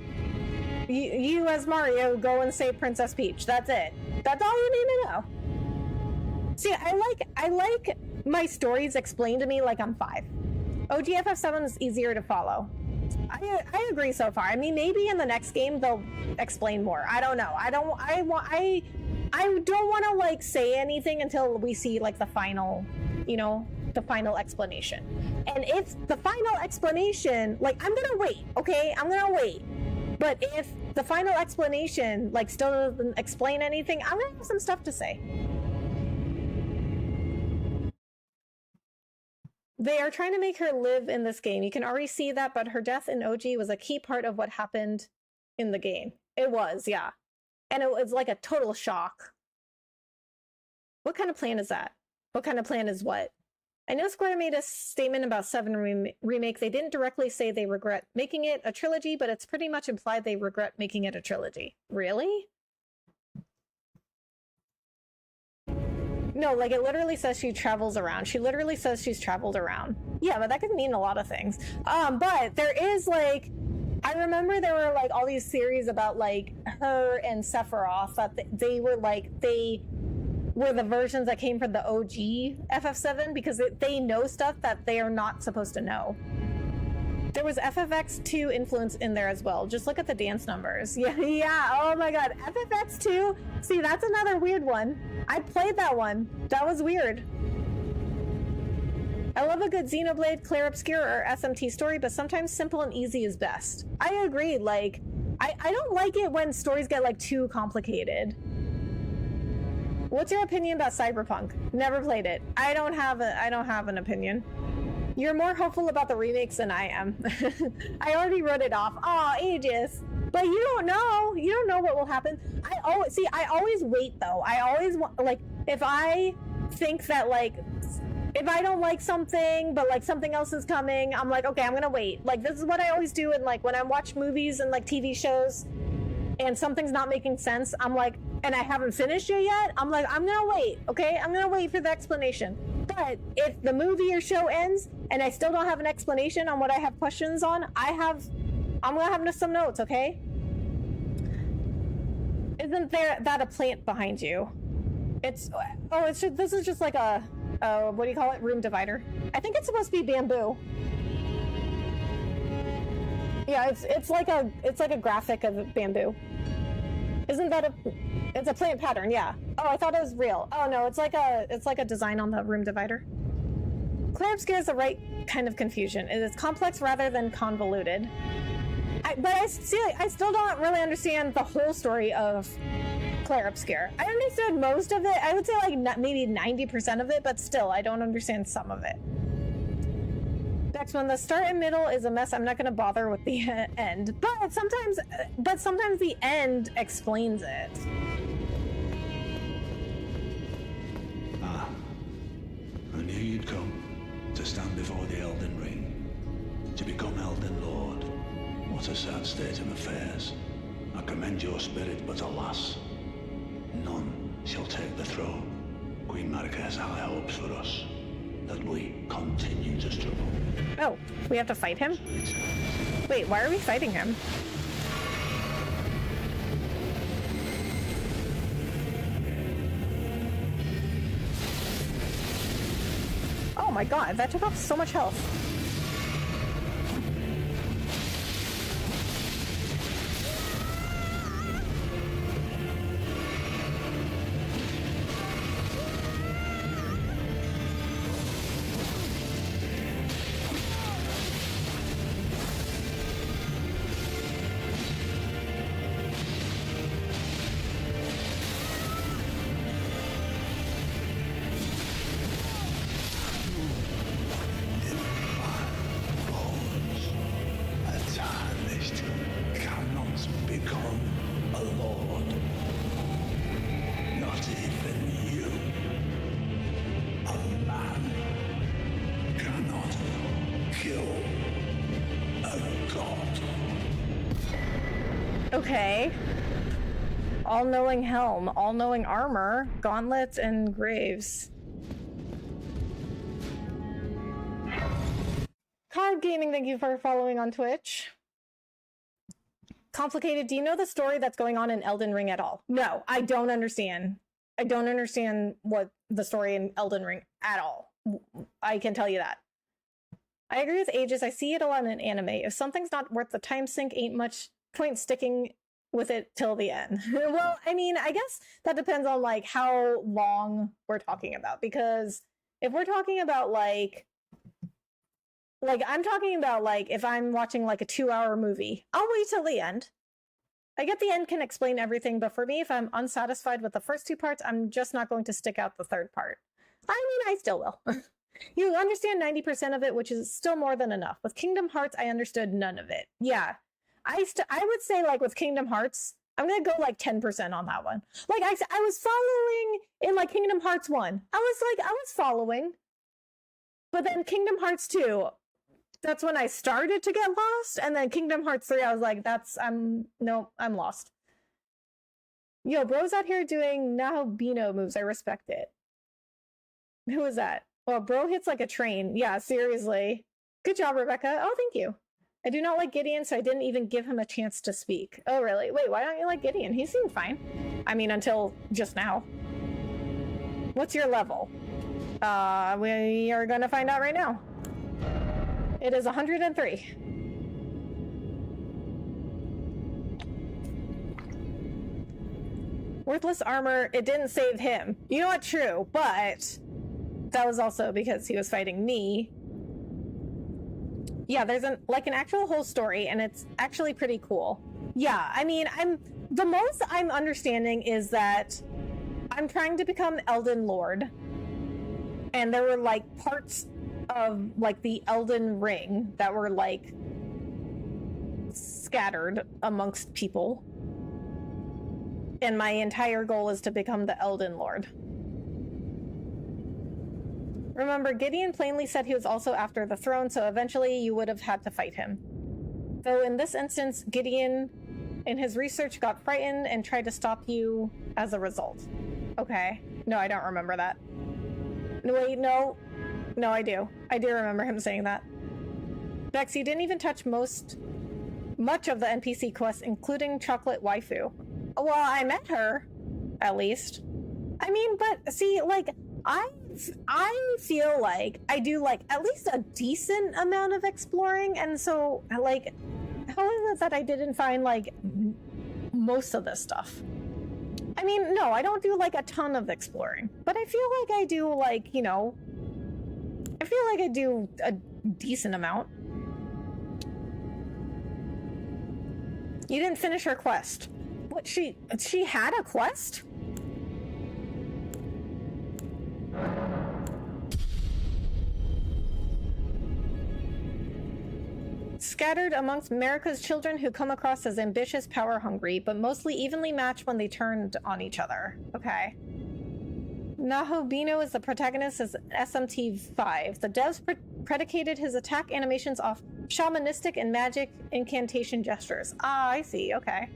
You as Mario go and save Princess Peach. That's it. That's all you need to know. See, I like my stories explained to me like I'm 5. OG FF7 is easier to follow. I agree so far. I mean, maybe in the next game they'll explain more. I don't know. I don't want to like say anything until we see like the final, the final explanation. And if the final explanation, like I'm gonna wait, okay? I'm gonna wait. But if the final explanation like still doesn't explain anything, I'm gonna have some stuff to say. They are trying to make her live in this game. You can already see that, but her death in OG was a key part of what happened in the game. It was, yeah. And it was like a total shock. What kind of plan is that? What kind of plan is what? I know Square made a statement about 7 remake. They didn't directly say they regret making it a trilogy, but it's pretty much implied they regret making it a trilogy. Really? No, like it literally says she travels around. She literally says she's traveled around. Yeah, but that could mean a lot of things. But there is like, I remember there were like all these theories about like her and Sephiroth that they were the versions that came from the OG FF7 because they know stuff that they are not supposed to know. There was FFX2 influence in there as well. Just look at the dance numbers. Yeah. Oh my god. FFX2? See, that's another weird one. I played that one. That was weird. I love a good Xenoblade, Clair Obscure, or SMT story, but sometimes simple and easy is best. I agree. Like, I don't like it when stories get like too complicated. What's your opinion about Cyberpunk? Never played it. I don't have an opinion. You're more hopeful about the remakes than I am. I already wrote it off. Aw, Aegis. But you don't know. You don't know what will happen. I always wait though. I always want, like, if I think that like, if I don't like something, but like something else is coming, I'm like, okay, I'm gonna wait. Like, this is what I always do. And like, when I watch movies and like TV shows and something's not making sense, I'm like, and I haven't finished it yet, I'm like, I'm gonna wait, okay? I'm gonna wait for the explanation. But if the movie or show ends and I still don't have an explanation on what I have questions on, I'm gonna have some notes, okay? Isn't there that a plant behind you? This is just like a, what do you call it? Room divider. I think it's supposed to be bamboo. Yeah, it's like a graphic of bamboo. Isn't that it's a plant pattern, yeah. Oh, I thought it was real. Oh no, it's like a design on the room divider. Clair Obscure is the right kind of confusion. It is complex rather than convoluted. But I still don't really understand the whole story of Clair Obscure. I understood most of it. I would say like maybe 90% of it, but still, I don't understand some of it. Next one, the start and middle is a mess. I'm not going to bother with the end, but sometimes the end explains it. Ah, I knew you'd come to stand before the Elden Ring, to become Elden Lord. What a sad state of affairs. I commend your spirit, but alas, none shall take the throne. Queen Marika has high hopes for us, that we continue to struggle. Oh, we have to fight him? Wait, why are we fighting him? Oh my god, that took off so much health. Okay. All-knowing helm, all-knowing armor, gauntlets, and graves. Card Gaming, thank you for following on Twitch. Complicated, do you know the story that's going on in Elden Ring at all? No, I don't understand. I don't understand what the story in Elden Ring at all. I can tell you that. I agree with Aegis. I see it a lot in anime. If something's not worth the time sink, ain't much point sticking with it till the end. Well, I mean, I guess that depends on like how long we're talking about, because if we're talking about like I'm talking about like if I'm watching like a 2-hour movie, I'll wait till the end. I get the end can explain everything, but for me, if I'm unsatisfied with the first 2 parts, I'm just not going to stick out the 3rd part. I mean, I still will. You understand 90% of it, which is still more than enough. With Kingdom Hearts, I understood none of it. Yeah. I would say like with Kingdom Hearts, I'm gonna go like 10% on that one. Like I was following in like Kingdom Hearts 1. I was following. But then Kingdom Hearts 2, that's when I started to get lost. And then Kingdom Hearts 3, I was like, I'm lost. Yo, bro's out here doing Naobino moves. I respect it. Who is that? Well, bro hits like a train. Yeah, seriously. Good job, Rebecca. Oh, thank you. I do not like Gideon, so I didn't even give him a chance to speak. Oh, really? Wait, why don't you like Gideon? He seemed fine. I mean, until just now. What's your level? We are gonna find out right now. It is 103. Worthless armor, it didn't save him. You know what? True, but that was also because he was fighting me. Yeah, there's an actual whole story, and it's actually pretty cool. Yeah, I mean, the most I'm understanding is that I'm trying to become Elden Lord, and there were like parts of like the Elden Ring that were like scattered amongst people, and my entire goal is to become the Elden Lord. Remember, Gideon plainly said he was also after the throne, so eventually you would have had to fight him. Though in this instance, Gideon, in his research, got frightened and tried to stop you as a result. Okay. No, I don't remember that. Wait, no. No, I do. I do remember him saying that. Bex, you didn't even touch much of the NPC quests, including Chocolate Waifu. Well, I met her, at least. I mean, but see, like, I feel like I do like at least a decent amount of exploring, and so like how is it that I didn't find like most of this stuff? I mean, no, I don't do like a ton of exploring, but I feel like I do like, you know, I feel like I do a decent amount. You didn't finish her quest. What, she had a quest? Scattered amongst America's children who come across as ambitious, power-hungry, but mostly evenly matched when they turned on each other. Okay. Nahobino is the protagonist as SMT5. The devs predicated his attack animations off shamanistic and magic incantation gestures. Ah, I see. Okay.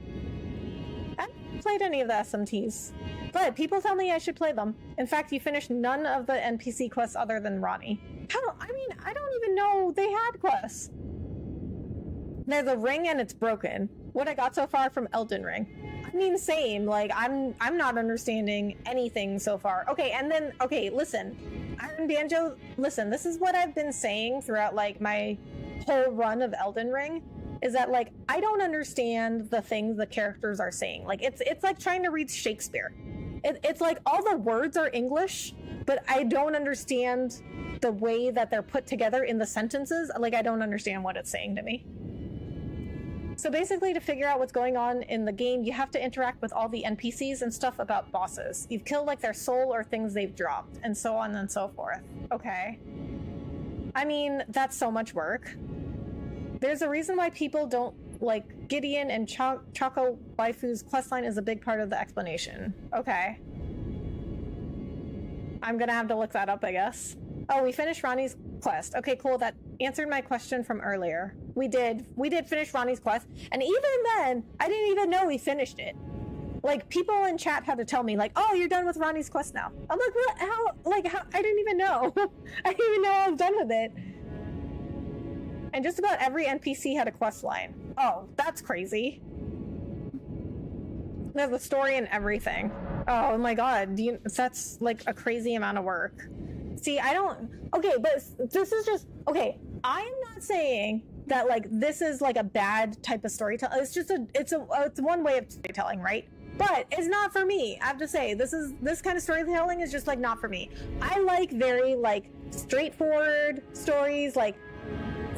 I haven't played any of the SMTs, but people tell me I should play them. In fact, you finished none of the NPC quests other than Ronnie. How? I mean, I don't even know they had quests. There's a ring and it's broken. What I got so far from Elden Ring. I mean, same. Like, I'm not understanding anything so far. Okay, and then, okay, listen. Iron Banjo, listen, this is what I've been saying throughout, like, my whole run of Elden Ring, is that, like, I don't understand the things the characters are saying. Like, it's like trying to read Shakespeare. It's like all the words are English, but I don't understand the way that they're put together in the sentences. Like, I don't understand what it's saying to me. So basically, to figure out what's going on in the game, you have to interact with all the NPCs and stuff about bosses. You've killed like their soul or things they've dropped, and so on and so forth. Okay. I mean, that's so much work. There's a reason why people don't like Gideon, and Choco Waifu's questline is a big part of the explanation. Okay. I'm gonna have to look that up, I guess. Oh, we finished Ronnie's quest. Okay, cool. That answered my question from earlier. We did finish Ronnie's quest, and even then, I didn't even know we finished it. Like, people in chat had to tell me, like, oh, you're done with Ronnie's quest now. I'm like, what? How? Like, how? I didn't even know. I didn't even know I was done with it. And just about every NPC had a quest line. Oh, that's crazy. There's a story and everything. Oh my god, that's like a crazy amount of work. See, I don't... Okay, but this is just... Okay, I'm not saying that, like, this is, like, a bad type of storytelling. It's just it's one way of storytelling, right? But it's not for me. I have to say, this kind of storytelling is just, like, not for me. I like very, like, straightforward stories, like,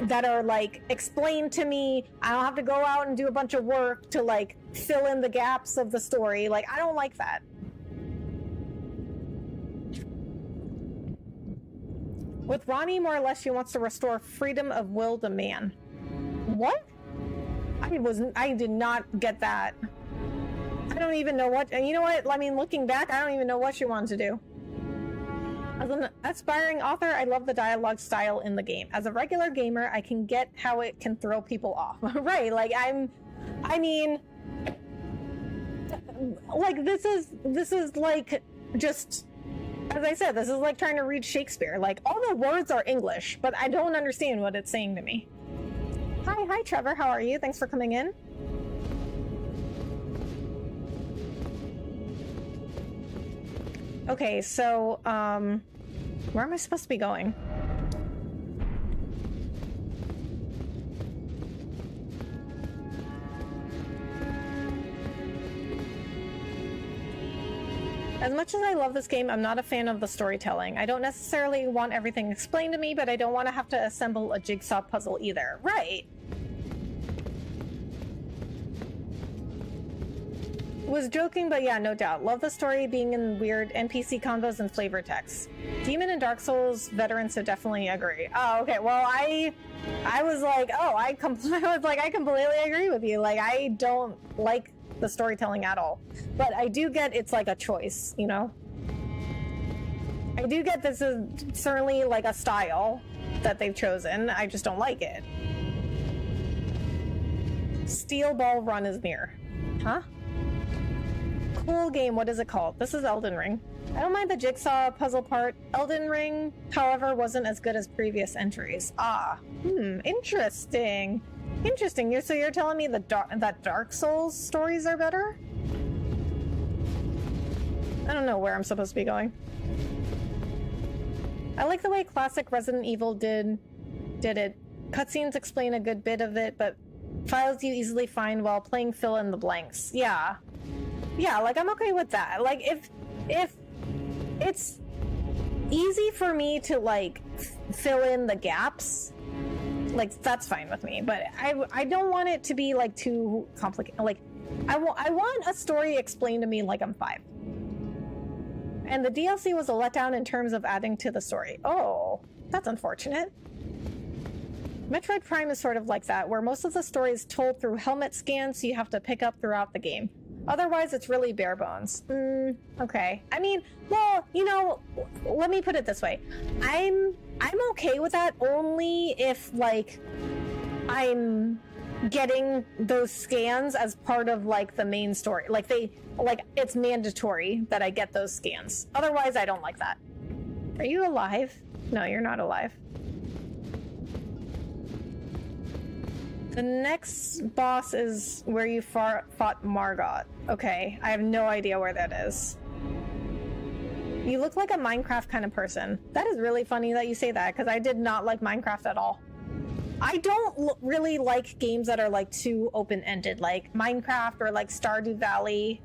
that are, like, explained to me. I don't have to go out and do a bunch of work to, like, fill in the gaps of the story. Like, I don't like that. With Ronnie, more or less, she wants to restore freedom of will to man. What? I did not get that. I don't even know what, and you know what? I mean, looking back, I don't even know what she wanted to do. As an aspiring author, I love the dialogue style in the game. As a regular gamer, I can get how it can throw people off. Right, like, I mean, like, this is like, just As I said, this is like trying to read Shakespeare. Like, all the words are English, but I don't understand what it's saying to me. Hi, Trevor. How are you? Thanks for coming in. Okay, so, where am I supposed to be going? As much as I love this game, I'm not a fan of the storytelling. I don't necessarily want everything explained to me, but I don't want to have to assemble a jigsaw puzzle either. Right. Was joking, but yeah, no doubt. Love the story being in weird NPC convos and flavor text. Demon and Dark Souls veterans so definitely agree. Oh, okay. Well, I was like, oh, I completely agree with you. Like, I don't like the storytelling at all, but I do get it's like a choice, you know. I do get this is certainly like a style that they've chosen. I just don't like it. Steel Ball Run is near. Huh? Cool game. What is it called? This is Elden Ring. I don't mind the jigsaw puzzle part. Elden Ring, however, wasn't as good as previous entries. Interesting. Interesting. So you're telling me that Dark Souls stories are better? I don't know where I'm supposed to be going. I like the way classic Resident Evil did it. Cutscenes explain a good bit of it, but files you easily find while playing fill in the blanks. Yeah, like I'm okay with that. Like if it's easy for me to like fill in the gaps, like that's fine with me, but I don't want it to be like too complicated. Like I want a story explained to me like I'm 5. And the DLC was a letdown in terms of adding to the story. Oh, that's unfortunate. Metroid Prime is sort of like that, where most of the story is told through helmet scans, so you have to pick up throughout the game. Otherwise, it's really bare bones. Okay. I mean, well, you know, let me put it this way. I'm okay with that only if, like, I'm getting those scans as part of, like, the main story. Like, it's mandatory that I get those scans. Otherwise, I don't like that. Are you alive? No, you're not alive. The next boss is where you fought Margot. Okay, I have no idea where that is. You look like a Minecraft kind of person. That is really funny that you say that, because I did not like Minecraft at all. I don't really like games that are like too open-ended, like Minecraft or like Stardew Valley.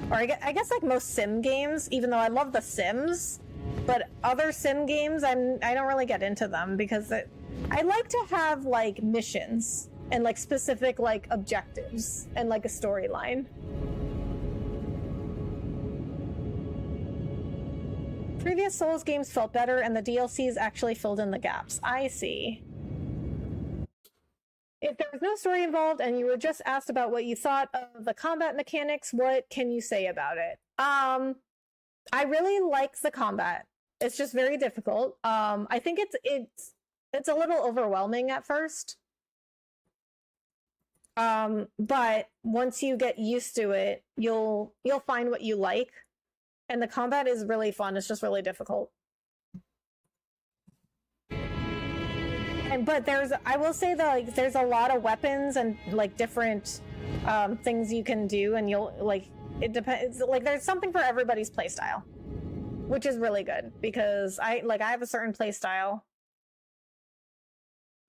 Or I guess like most sim games, even though I love the Sims. But other sim games, I don't really get into them because I like to have like missions and like specific like objectives and like a storyline. Previous Souls games felt better and the DLCs actually filled in the gaps. I see. If there was no story involved and you were just asked about what you thought of the combat mechanics, what can you say about it? I really like the combat. It's just very difficult. I think it's a little overwhelming at first. But once you get used to it, you'll find what you like. And the combat is really fun. It's just really difficult. But I will say that like there's a lot of weapons and like different things you can do, and you'll like it depends. Like there's something for everybody's playstyle, which is really good because I have a certain playstyle.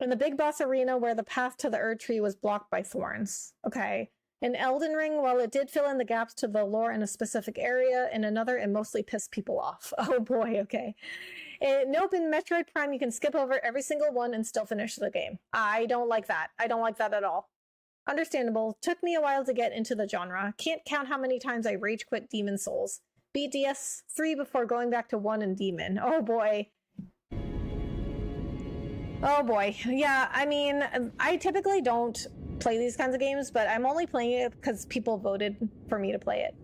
In the big boss arena where the path to the Erd Tree was blocked by thorns. Okay. In Elden Ring, while it did fill in the gaps to the lore in a specific area, in another it mostly pissed people off. Oh boy, okay. Nope, in Metroid Prime you can skip over every single one and still finish the game. I don't like that. I don't like that at all. Understandable. Took me a while to get into the genre. Can't count how many times I rage quit Demon Souls. Beat DS3 before going back to 1 and Demon. Oh boy. Oh boy. Yeah, I mean, I typically don't play these kinds of games, but I'm only playing it because people voted for me to play it.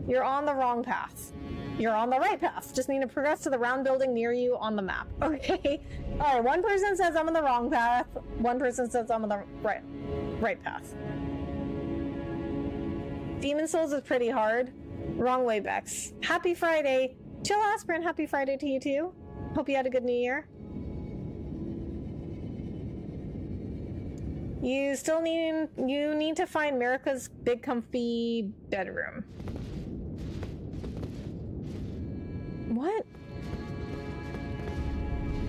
You're on the wrong path. You're on the right path. Just need to progress to the round building near you on the map. Okay? Alright, one person says I'm on the wrong path. One person says I'm on the right path. Demon Souls is pretty hard. Wrong way, Bex. Happy Friday. Chill Aspirin, happy Friday to you too. Hope you had a good New Year. You need to find Merica's big comfy bedroom. What?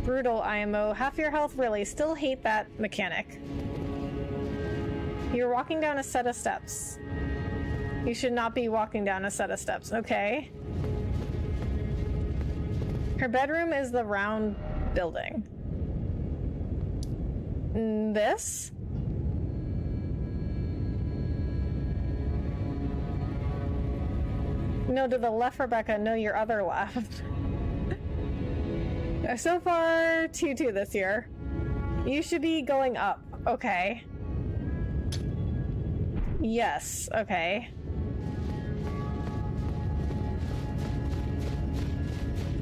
Brutal IMO. Half your health, really. Still hate that mechanic. You're walking down a set of steps. You should not be walking down a set of steps. Okay. Her bedroom is the round building. This? No, to the left, Rebecca. No, your other left. So far, 2-2 this year. You should be going up. Okay. Yes, okay.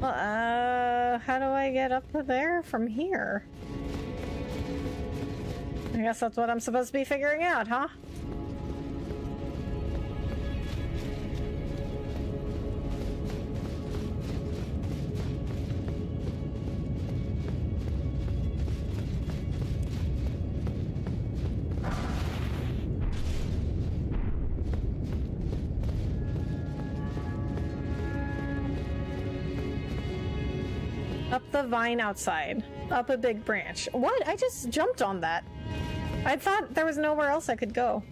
How do I get up to there from here? I guess that's what I'm supposed to be figuring out, huh? Up the vine outside. Up a big branch. What? I just jumped on that. I thought there was nowhere else I could go.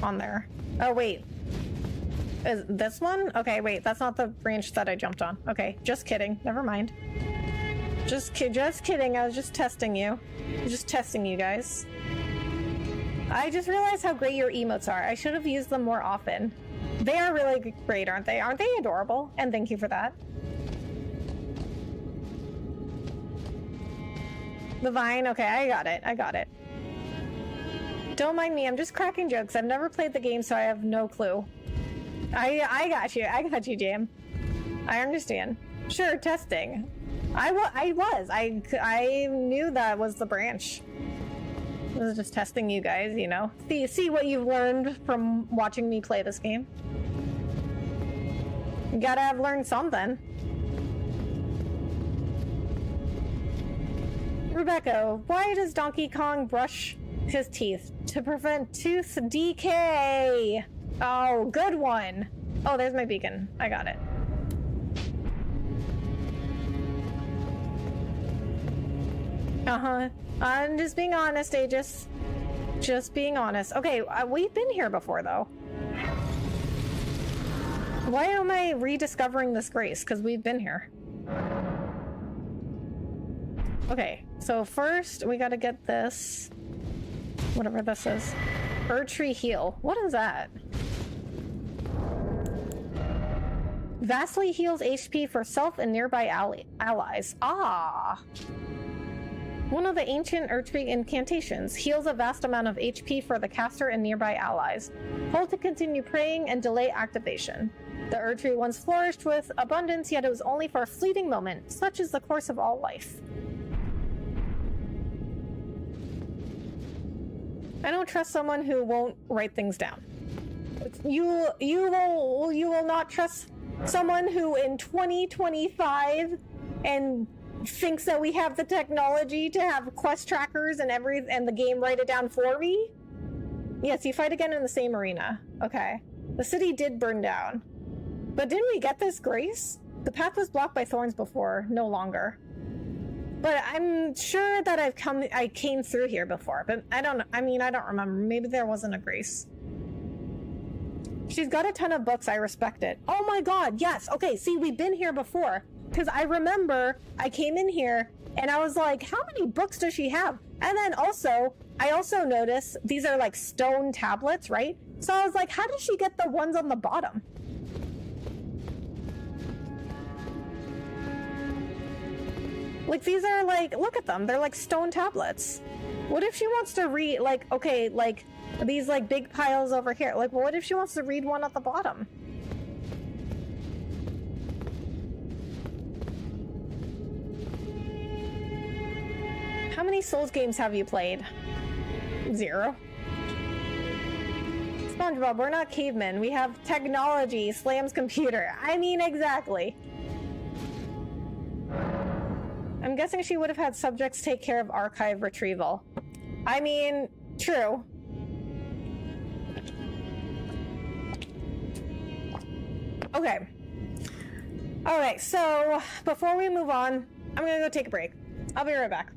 On there. Oh, wait. Is this one? Okay, wait. That's not the branch that I jumped on. Okay, just kidding. Never mind. Just kidding. I was just testing you. Just testing you guys. I just realized how great your emotes are. I should have used them more often. They are really great, aren't they? Aren't they adorable? And thank you for that. The vine? Okay, I got it. I got it. Don't mind me, I'm just cracking jokes. I've never played the game, so I have no clue. I got you. I got you, Jam. I understand. Sure, testing. I knew that was the branch. I was just testing you guys, you know. See what you've learned from watching me play this game. You gotta have learned something. Rebecca, why does Donkey Kong brush his teeth? To prevent tooth decay! Oh, good one! Oh, there's my beacon. I got it. Uh-huh. I'm just being honest, Aegis. Just being honest. Okay, we've been here before, though. Why am I rediscovering this grace? Because we've been here. Okay, so first we gotta get this, whatever this is. Erdtree Heal. What is that? Vastly heals HP for self and nearby allies. Ah! One of the ancient Erdtree incantations heals a vast amount of HP for the caster and nearby allies. Hold to continue praying and delay activation. The Erdtree once flourished with abundance, yet it was only for a fleeting moment. Such is the course of all life. I don't trust someone who won't write things down. You will not trust someone who in 2025 and thinks that we have the technology to have quest trackers and the game write it down for me? Yes, you fight again in the same arena. Okay. The city did burn down. But didn't we get this grace? The path was blocked by thorns before, no longer. But I'm sure that I came through here before, but I don't remember. Maybe there wasn't a grace. She's got a ton of books. I respect it. Oh my god, yes. Okay, see, we've been here before. Because I remember I came in here and I was like, how many books does she have? And then I also noticed these are like stone tablets, right? So I was like, how did she get the ones on the bottom? Like, these are like, look at them. They're like stone tablets. What if she wants to read, like, okay, like, these like big piles over here? Like, what if she wants to read one at the bottom? How many Souls games have you played? 0. SpongeBob, we're not cavemen. We have technology. Slam's computer. I mean, exactly. guessing she would have had subjects take care of archive retrieval. I mean, true. Okay. Alright, so before we move on, I'm gonna go take a break. I'll be right back.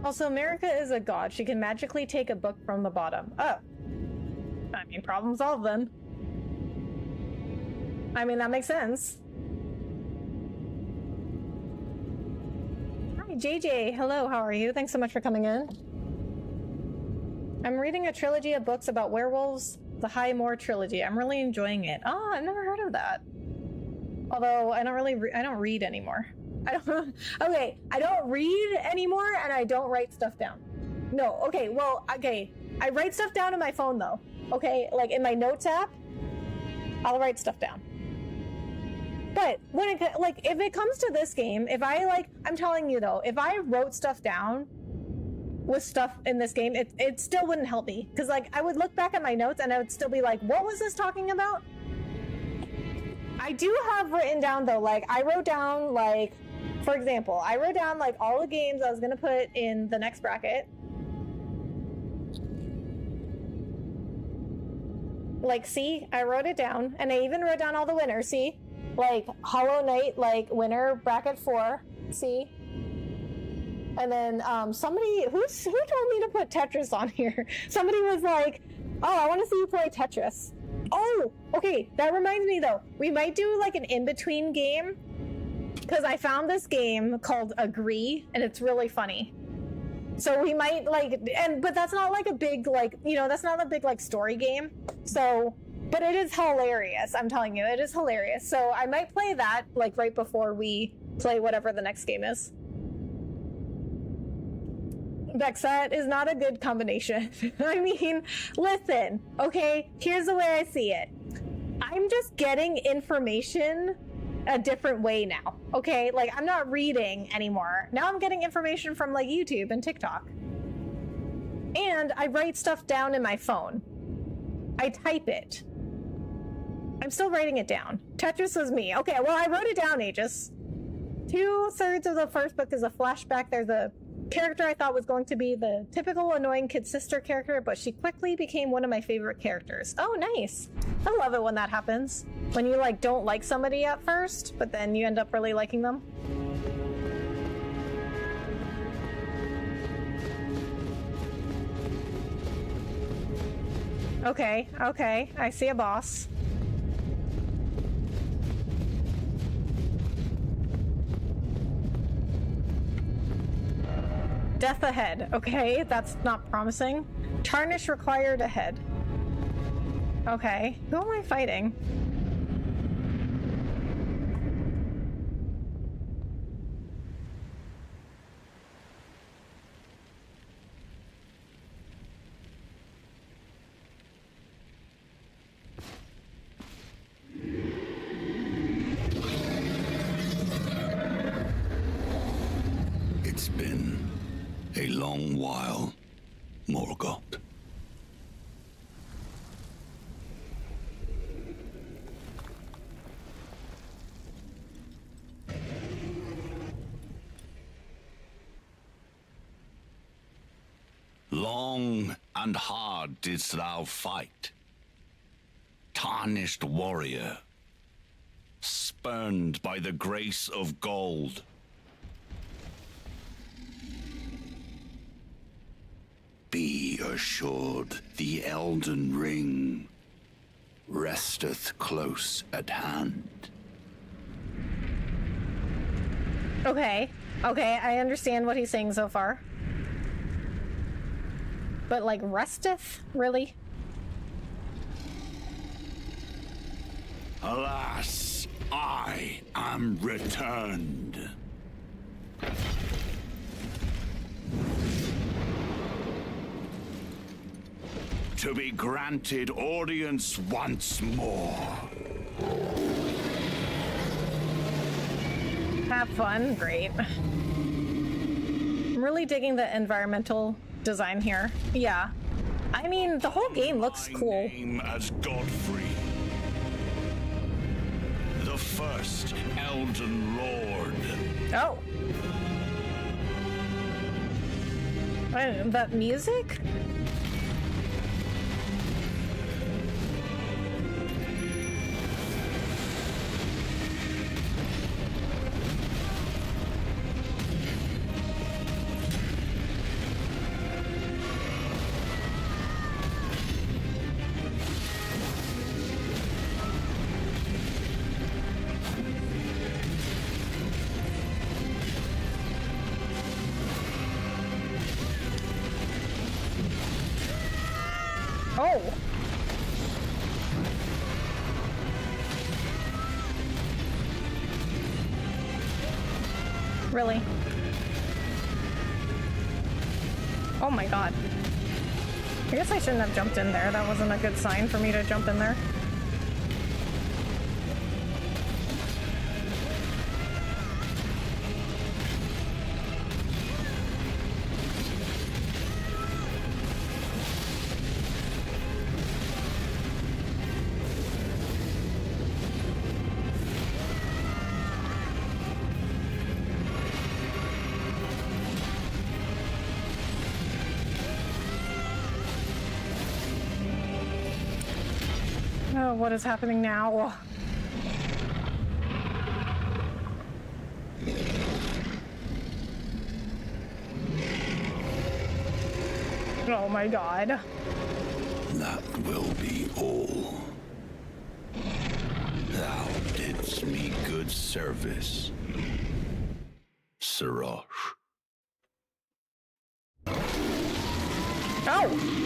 Also, America is a god. She can magically take a book from the bottom. Oh. I mean, problem solved then. I mean, that makes sense. Hi, JJ. Hello, how are you? Thanks so much for coming in. I'm reading a trilogy of books about werewolves, the High Moor trilogy. I'm really enjoying it. Oh, I've never heard of that. Although I don't really, I don't read anymore. I don't. Okay, I don't read anymore, and I don't write stuff down. No. Okay. Well. Okay. I write stuff down in my phone though. Okay, like in my notes app, I'll write stuff down. But when it if it comes to this game, if I I'm telling you though, if I wrote stuff down with stuff in this game, it still wouldn't help me, because I would look back at my notes and I would still be like, what was this talking about? I do have written down though, I wrote down for example, I wrote down all the games I was gonna put in the next bracket. See, I wrote it down, and I even wrote down all the winners. See, Hollow Knight, winner bracket 4. See. And then somebody who told me to put Tetris on here. Somebody was like, "Oh, I want to see you play Tetris." Oh, okay. That reminds me though. We might do an in-between game, because I found this game called Agree, and it's really funny. So we might but that's not a big that's not a big story game. So, but it is hilarious. I'm telling you, it is hilarious. So I might play that right before we play whatever the next game is. Vexat is not a good combination. I mean, listen, okay, here's the way I see it. I'm just getting information a different way now, okay? I'm not reading anymore. Now I'm getting information from YouTube and TikTok. And I write stuff down in my phone. I type it. I'm still writing it down. Tetris was me. Okay, well, I wrote it down, Aegis. 2/3 of the first book is a flashback. There's a character I thought was going to be the typical annoying kid sister character, but she quickly became one of my favorite characters. Oh, nice. I love it when that happens. When you don't like somebody at first, but then you end up really liking them. Okay, I see a boss. Death ahead. Okay, that's not promising. Tarnish required ahead. Okay, who am I fighting? It's been a long while, Morgoth. Long and hard didst thou fight, tarnished warrior, spurned by the grace of gold. Be assured, the Elden Ring resteth close at hand. Okay, I understand what he's saying so far. But resteth? Really? Alas, I am returned. To be granted audience once more. Have fun, great. I'm really digging the environmental design here. Yeah. I mean, the whole game looks cool. My name as Godfrey, the first Elden Lord. Oh. That music? Oh! Really? Oh my god. I guess I shouldn't have jumped in there. That wasn't a good sign for me to jump in there. Oh, what is happening now? Oh my god. That will be all. Thou didst me good service, Sirosh. Oh!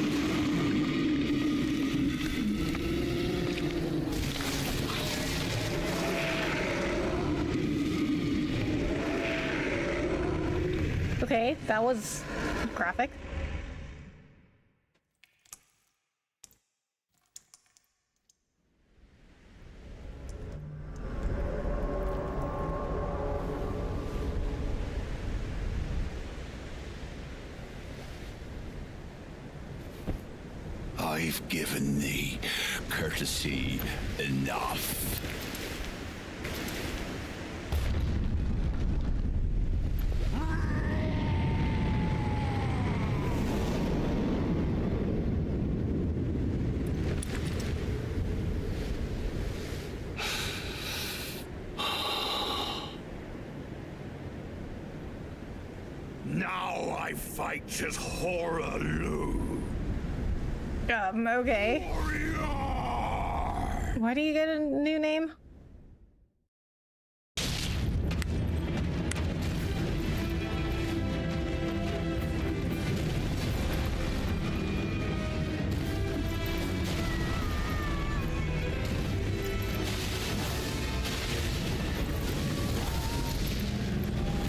Okay, that was graphic. I've given thee courtesy enough. Now I fight as Horalu. Okay. Warrior! Why do you get a new name?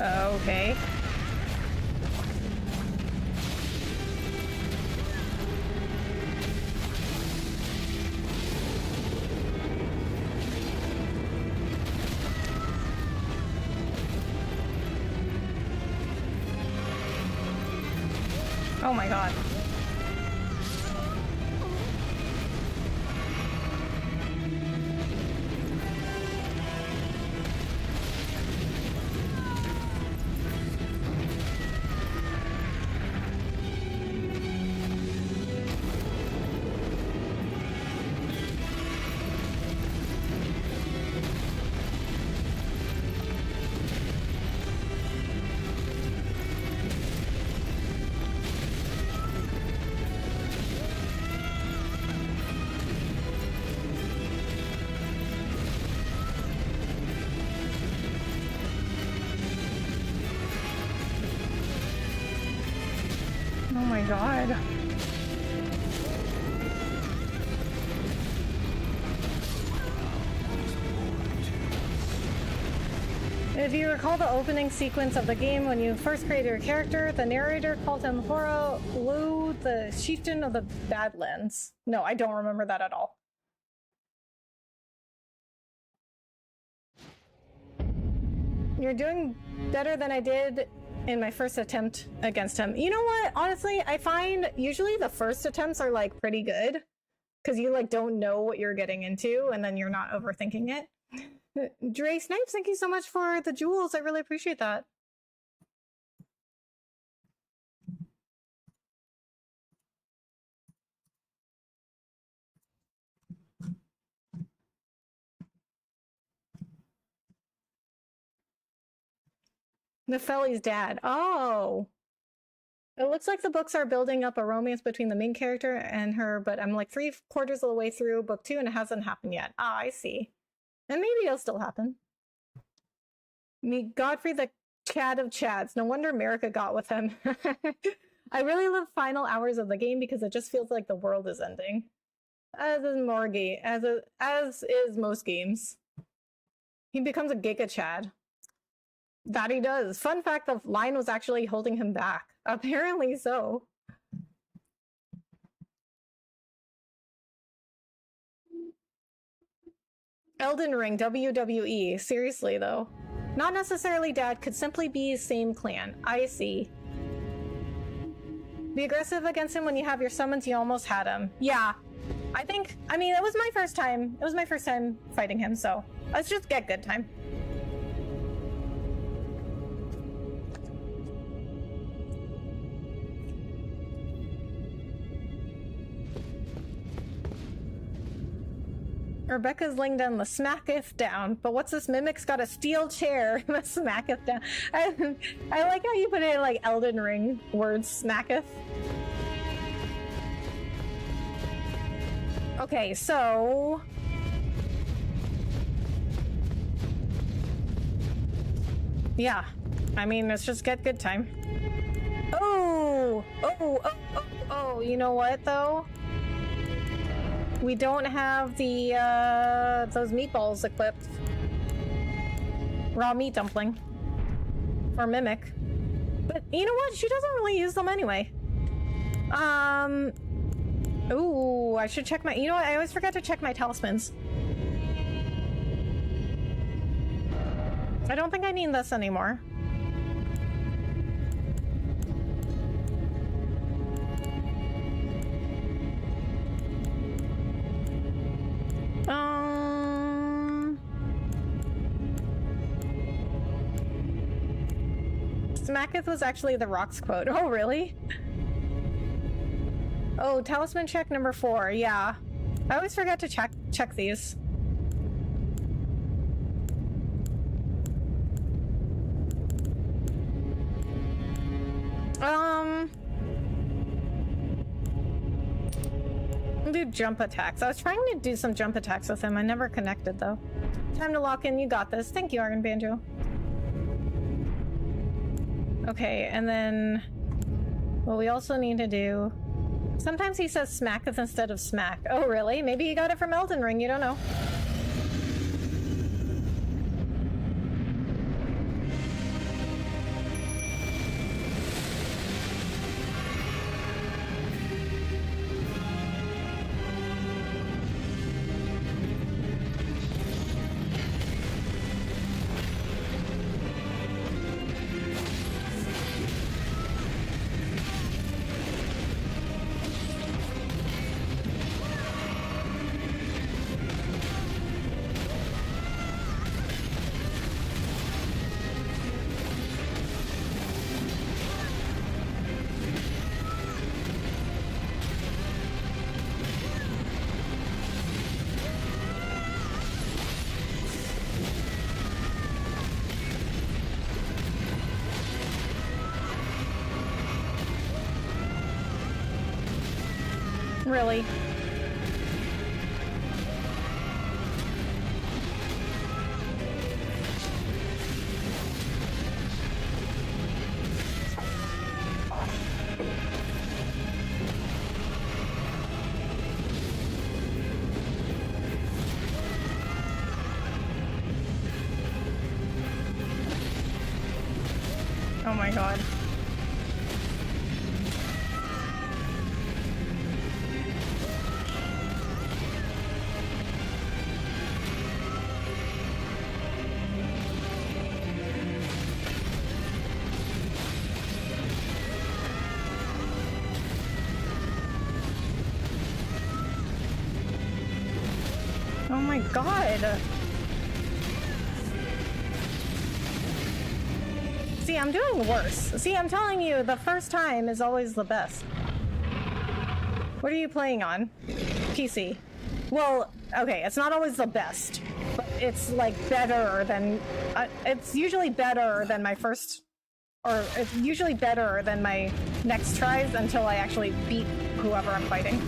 Okay. Oh my god. Oh my god. If you recall the opening sequence of the game when you first created your character, the narrator called him Hora Lu, the chieftain of the Badlands. No, I don't remember that at all. You're doing better than I did in my first attempt against him. You know what? Honestly, I find usually the first attempts are like pretty good because you like don't know what you're getting into and then you're not overthinking it. Dre Snipes, thank you so much for the jewels. I really appreciate that. Nepheli's dad. Oh. It looks like the books are building up a romance between the main character and her, but I'm like 3/4 of the way through book 2 and it hasn't happened yet. Ah, I see. And maybe it'll still happen. Meet Godfrey, the Chad of Chads. No wonder America got with him. I really love final hours of the game because it just feels like the world is ending. As is as is most games. He becomes a Giga Chad. That he does. Fun fact, the line was actually holding him back. Apparently so. Elden Ring, WWE. Seriously, though. Not necessarily dad, could simply be same clan. I see. Be aggressive against him when you have your summons, you almost had him. Yeah. I mean, it was my first time. It was my first time fighting him, so let's just get good time. Rebecca's laying down the smacketh down, but what's this mimic's got a steel chair the smacketh down. I like how you put it in like Elden Ring words, smacketh. Okay, so yeah, I mean, let's just get good time. Oh, you know what though? We don't have the, those meatballs equipped. Raw meat dumpling. Or mimic. But you know what? She doesn't really use them anyway. Ooh, I should check my, you know what? I always forget to check my talismans. I don't think I need this anymore. Smacketh was actually the Rocks quote. Oh, really? Oh, talisman check number 4. Yeah. I always forget to check these. I'll do jump attacks. I was trying to do some jump attacks with him. I never connected, though. Time to lock in. You got this. Thank you, Argon Banjo. Okay, and then what we also need to do... Sometimes he says smacketh instead of smack. Oh, really? Maybe he got it from Elden Ring. You don't know. Really? Oh my god. Oh my god. See, I'm doing worse. See, I'm telling you, the first time is always the best. What are you playing on? PC. Well, okay, it's not always the best, but it's like better than... it's usually better than my first... Or it's usually better than my next tries until I actually beat whoever I'm fighting.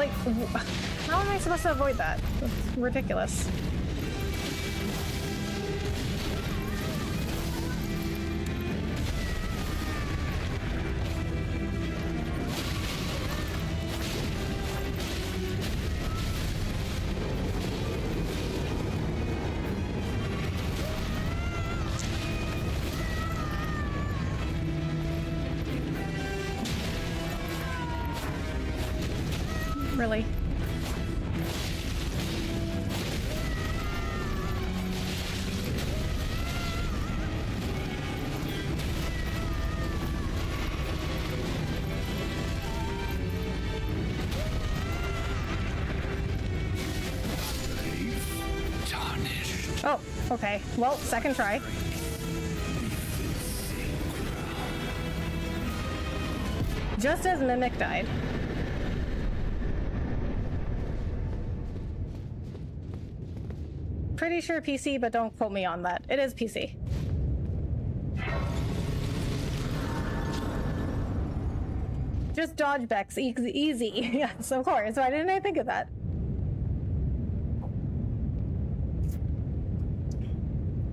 Like, how am I supposed to avoid that? That's ridiculous. Really? Oh, okay. Well, second try. Just as Mimic died. Pretty sure PC, but don't quote me on that. It is PC. Just dodge Bex, easy. Yes, of course. Why didn't I think of that?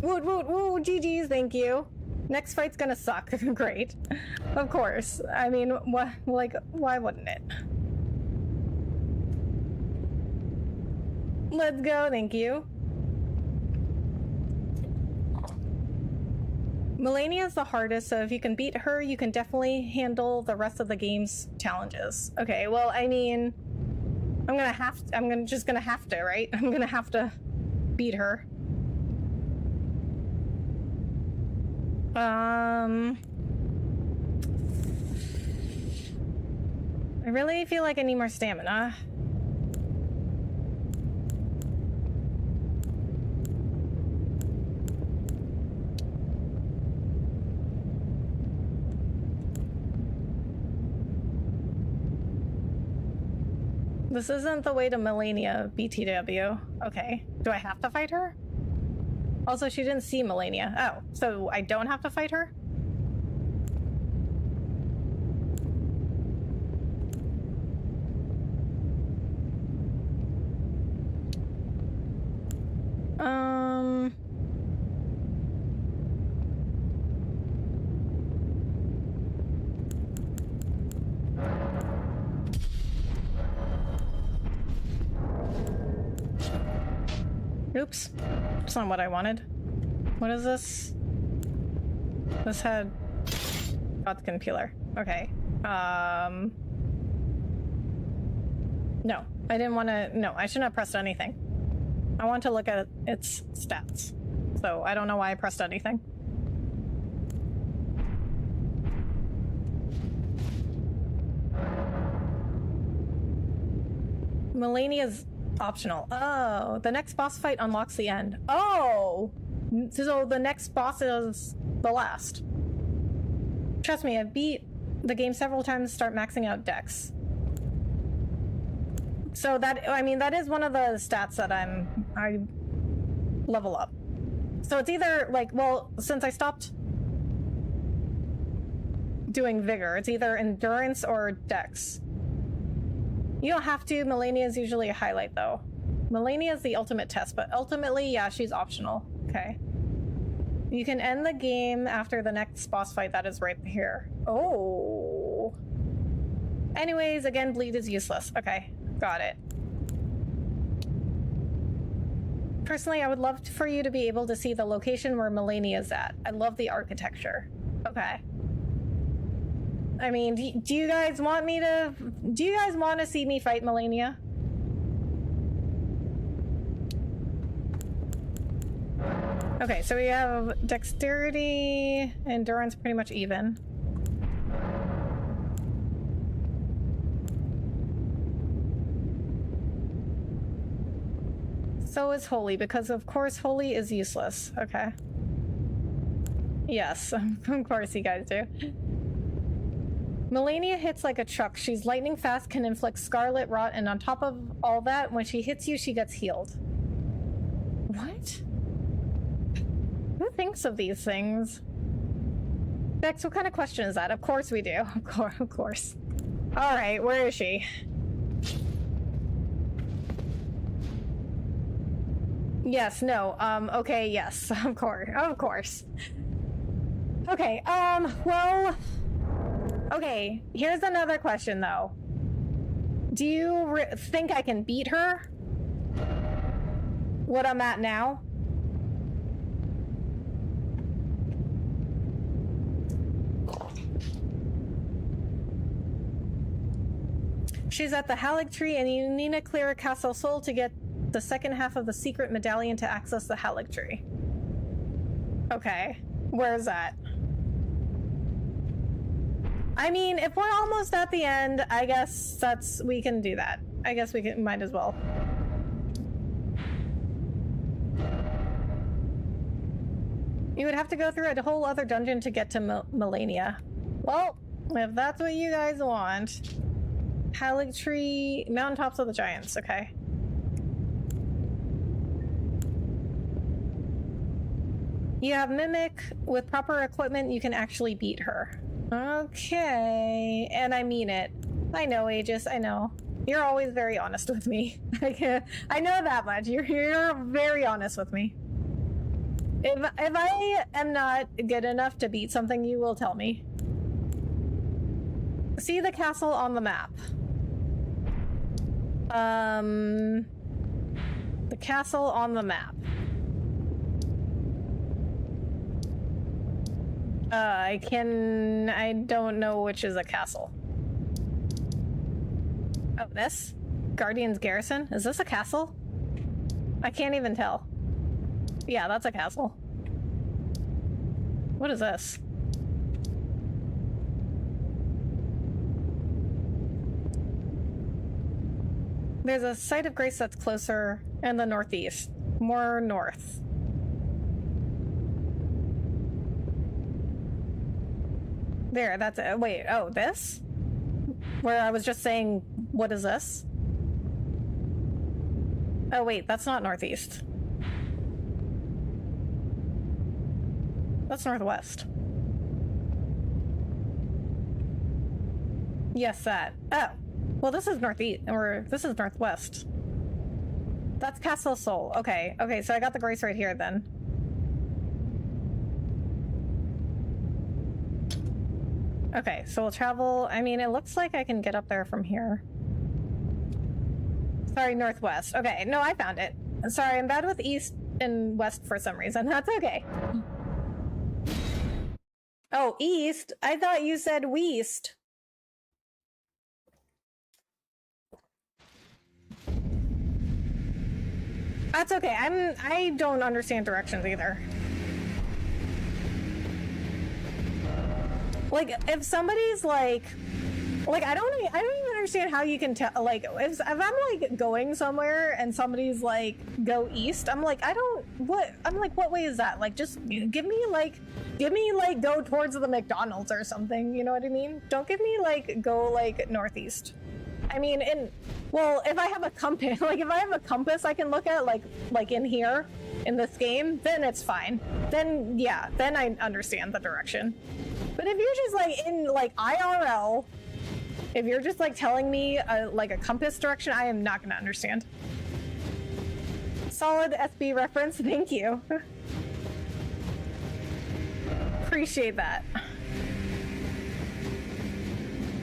Woot woot woo, GG's, thank you. Next fight's gonna suck. Great. Of course. I mean, what? Like, why wouldn't it? Let's go, thank you. Melania is the hardest, so if you can beat her, you can definitely handle the rest of the game's challenges. Okay, well, I mean, just gonna have to, right? I'm gonna have to beat her. I really feel like I need more stamina. This isn't the way to Melania, BTW. Okay. Do I have to fight her? Also, she didn't see Melania. Oh, so I don't have to fight her? Oops. That's not what I wanted. What is this? This had Godkin Peeler. Okay. No. I didn't want to... No, I shouldn't have pressed anything. I want to look at its stats. So I don't know why I pressed anything. Melania's optional. Oh, the next boss fight unlocks the end. Oh! So the next boss is the last. Trust me, I've beat the game several times to start maxing out dex. So that, I mean, that is one of the stats that I level up. So it's either like, well, since I stopped doing vigor, it's either endurance or dex. You don't have to. Melania is usually a highlight, though. Melania is the ultimate test, but ultimately, yeah, she's optional. Okay. You can end the game after the next boss fight. That is right here. Oh. Anyways, again, bleed is useless. Okay, got it. Personally, I would love for you to be able to see the location where Melania is at. I love the architecture. Okay. I mean, do you guys want me to... Do you guys want to see me fight Melania? Okay, so we have dexterity, endurance pretty much even. So is holy, because of course holy is useless. Okay. Yes, of course you guys do. Melania hits like a truck. She's lightning fast, can inflict scarlet rot, and on top of all that, when she hits you, she gets healed. What? Who thinks of these things? Bex, what kind of question is that? Of course we do. Of course. Alright, where is she? Yes, no, okay, yes, of course. Okay, well... Okay, here's another question, though. Do you think I can beat her? What I'm at now? She's at the Halleck Tree, and you need to clear a Castle Soul to get the second half of the secret medallion to access the Halleck Tree. Okay, where's that? I mean, if we're almost at the end, I guess we can do that. I guess we might as well. You would have to go through a whole other dungeon to get to Melania. Well, if that's what you guys want. Halleck Tree, Mountaintops of the Giants, okay. You have Mimic. With proper equipment, you can actually beat her. Okay, and I mean it. I know, Aegis, I know. You're always very honest with me. I know that much. You're very honest with me. If I am not good enough to beat something, you will tell me. See the castle on the map. The castle on the map. I don't know which is a castle. Oh, this? Guardian's Garrison? Is this a castle? I can't even tell. Yeah, that's a castle. What is this? There's a site of grace that's closer in the northeast. More north. There, that's it. Wait, oh, this? Where I was just saying, what is this? Oh, wait, that's not northeast. That's northwest. Yes, that. Oh. Well, this is northeast, or this is northwest. That's Castle Soul. Okay, okay, so I got the grace right here then. Okay, so we'll travel. I mean, it looks like I can get up there from here. Sorry, northwest. Okay, no, I found it. Sorry, I'm bad with east and west for some reason. That's okay. Oh, east? I thought you said west. That's okay. I don't understand directions either. Like, if somebody's like I don't even understand how you can tell. Like, if I'm like going somewhere and somebody's like go east, I'm like, what way is that? Like, just give me like go towards the McDonald's or something. You know what I mean? Don't give me like go like northeast. I mean, if I have a compass, like if I have a compass I can look at like in here in this game, then it's fine. Then yeah, then I understand the direction. But if you're just like in like IRL, if you're just like telling me like a compass direction, I am not going to understand. Solid SB reference, thank you. Appreciate that.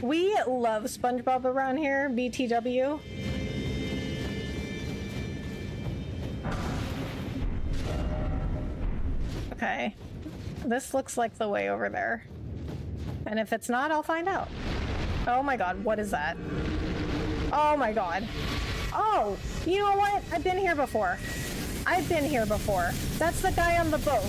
We love SpongeBob around here, BTW. Okay. This looks like the way over there. And if it's not, I'll find out. Oh my god, what is that? Oh my god. Oh, you know what? I've been here before. I've been here before. That's the guy on the boat.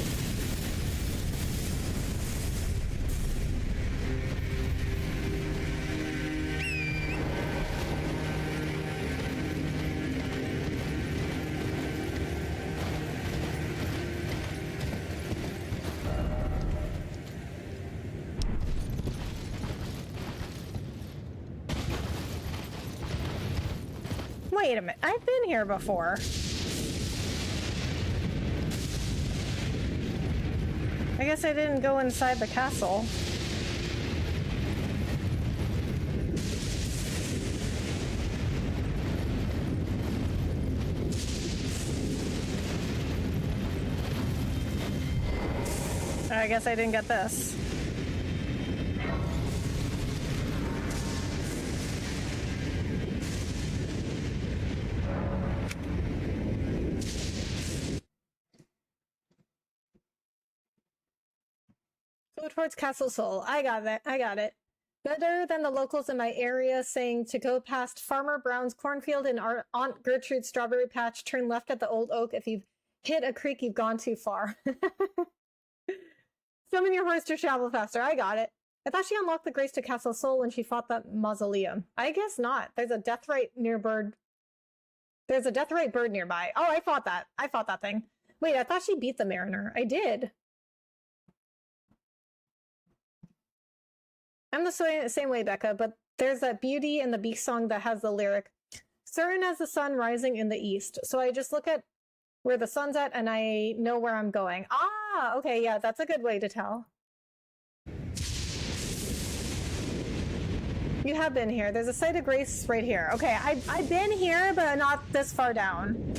Wait a minute, I've been here before. I guess I didn't go inside the castle. I guess I didn't get this. Go towards Castle Soul. I got it. I got it. Better than the locals in my area saying to go past Farmer Brown's cornfield and our Aunt Gertrude's strawberry patch, turn left at the old oak. If you've hit a creek, you've gone too far. Summon your horse to travel faster. I got it. I thought she unlocked the grace to Castle Soul when she fought that mausoleum. I guess not. There's a deathrite near bird. There's a deathrite bird nearby. Oh, I fought that. I fought that thing. Wait, I thought she beat the Mariner. I did. I'm the same way, Becca, but there's that Beauty and the Beast song that has the lyric, certain as the sun rising in the east. So I just look at where the sun's at and I know where I'm going. Ah, okay, yeah, that's a good way to tell. You have been here. There's a site of grace right here. Okay, I've been here, but not this far down.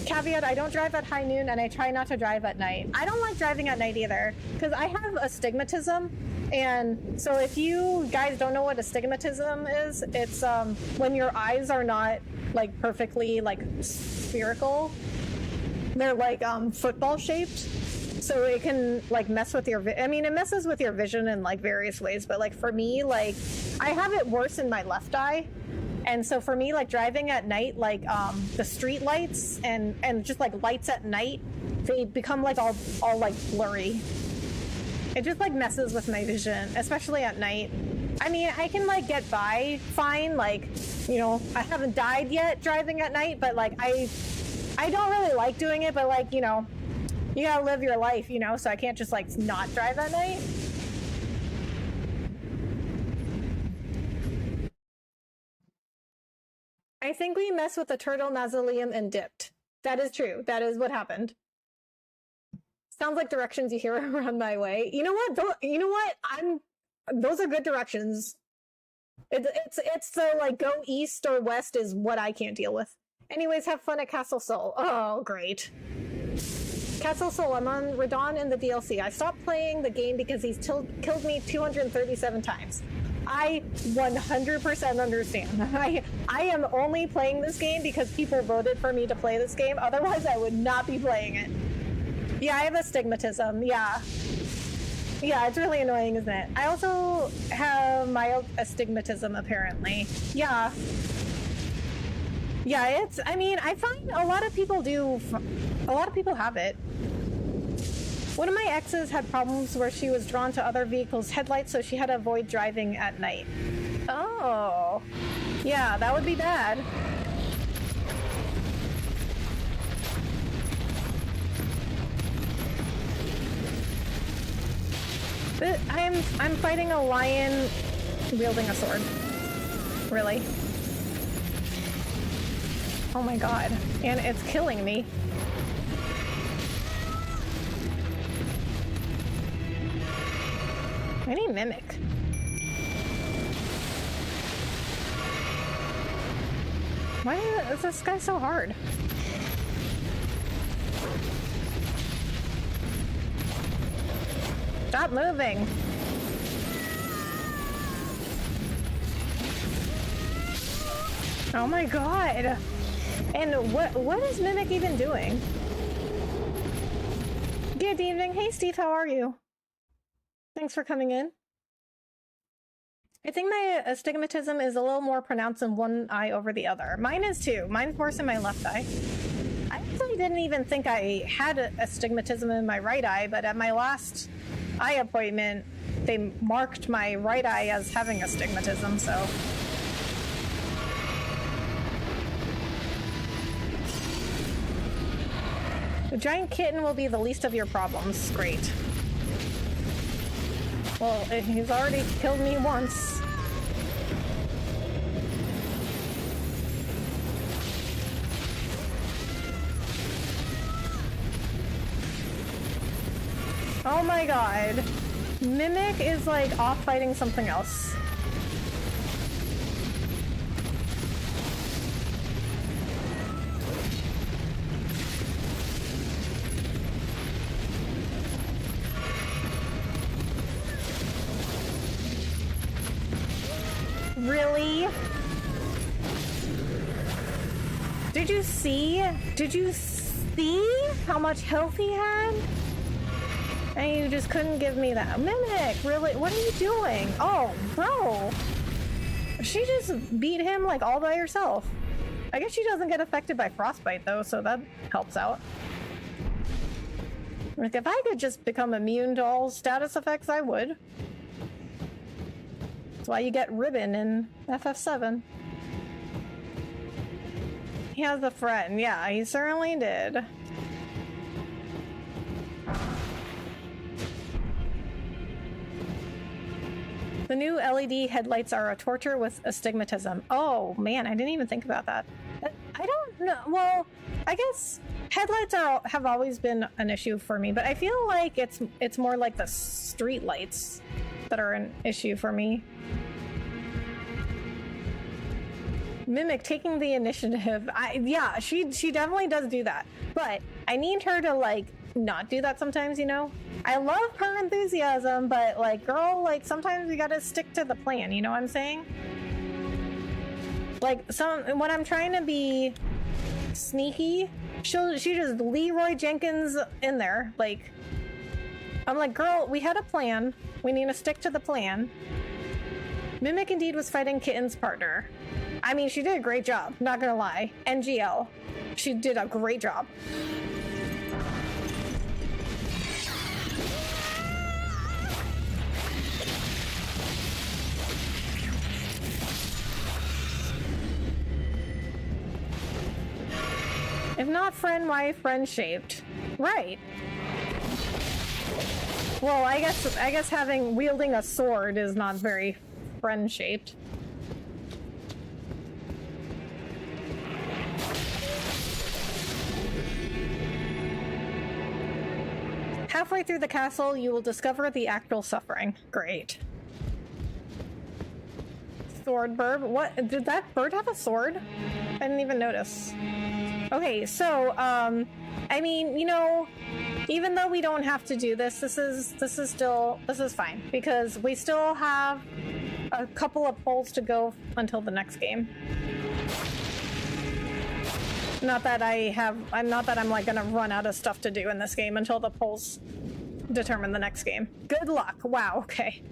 Caveat, I don't drive at high noon and I try not to drive at night. I don't like driving at night either because I have astigmatism. And so if you guys don't know what astigmatism is, it's when your eyes are not like perfectly like spherical. They're like football shaped. So it can like mess with your I mean, it messes with your vision in like various ways, but like for me, like I have it worse in my left eye. And so for me, like driving at night, like the street lights and just like lights at night, they become like all like blurry. It just like messes with my vision, especially at night. I mean, I can like get by fine, like, you know, I haven't died yet driving at night, but like I don't really like doing it, but like, you know, you gotta live your life, you know, so I can't just like not drive at night. I think we messed with the turtle mausoleum and dipped. That is true. That is what happened. Sounds like directions you hear around my way. You know what? Those are good directions. It's the like go east or west is what I can't deal with. Anyways, have fun at Castle Soul. Oh, great. Castle Soul, I'm on Radon in the DLC. I stopped playing the game because he's killed me 237 times. I 100% understand. I am only playing this game because people voted for me to play this game. Otherwise, I would not be playing it. Yeah, I have astigmatism. Yeah. Yeah, it's really annoying, isn't it? I also have mild astigmatism, apparently. Yeah. Yeah, I mean, I find a lot of people have it. One of my exes had problems where she was drawn to other vehicles' headlights, so she had to avoid driving at night. Oh. Yeah, that would be bad. But I'm fighting a lion wielding a sword. Really? Oh my god. And it's killing me. I need Mimic. Why is this guy so hard? Stop moving. Oh my god. And what is Mimic even doing? Good evening. Hey Steve, how are you? Thanks for coming in. I think my astigmatism is a little more pronounced in one eye over the other. Mine is too. Mine's worse in my left eye. I actually didn't even think I had astigmatism in my right eye, but at my last eye appointment, they marked my right eye as having astigmatism, so. The giant kitten will be the least of your problems. Great. Well, he's already killed me once. Oh my god. Mimic is like off fighting something else. Did you see? Did you see how much health he had? And you just couldn't give me that. Mimic, really? What are you doing? Oh, bro. She just beat him like all by herself. I guess she doesn't get affected by frostbite though, so that helps out. Like if I could just become immune to all status effects, I would. That's why you get ribbon in FF7. He has a friend. Yeah, he certainly did. The new LED headlights are a torture with astigmatism. Oh man, I didn't even think about that. I don't know. Well, I guess headlights have always been an issue for me, but I feel like it's more like the street lights that are an issue for me. Mimic taking the initiative. Yeah, she definitely does do that, but I need her to like not do that sometimes, you know? I love her enthusiasm, but like, girl, like sometimes we gotta stick to the plan, you know what I'm saying? Like when I'm trying to be sneaky, she just Leroy Jenkins in there. Like, I'm like, girl, we had a plan. We need to stick to the plan. Mimic indeed was fighting Kitten's partner. I mean, she did a great job, not gonna lie. NGL, she did a great job. If not friend, why friend-shaped? Right. Well, I guess wielding a sword is not very friend-shaped. Halfway through the castle, you will discover the actual suffering. Great. Sword bird. What? Did that bird have a sword? I didn't even notice. Okay, so, I mean, you know, even though we don't have to do this, this is fine, because we still have a couple of polls to go until the next game. Not that I'm like gonna run out of stuff to do in this game until the polls determine the next game. Good luck. Wow, okay.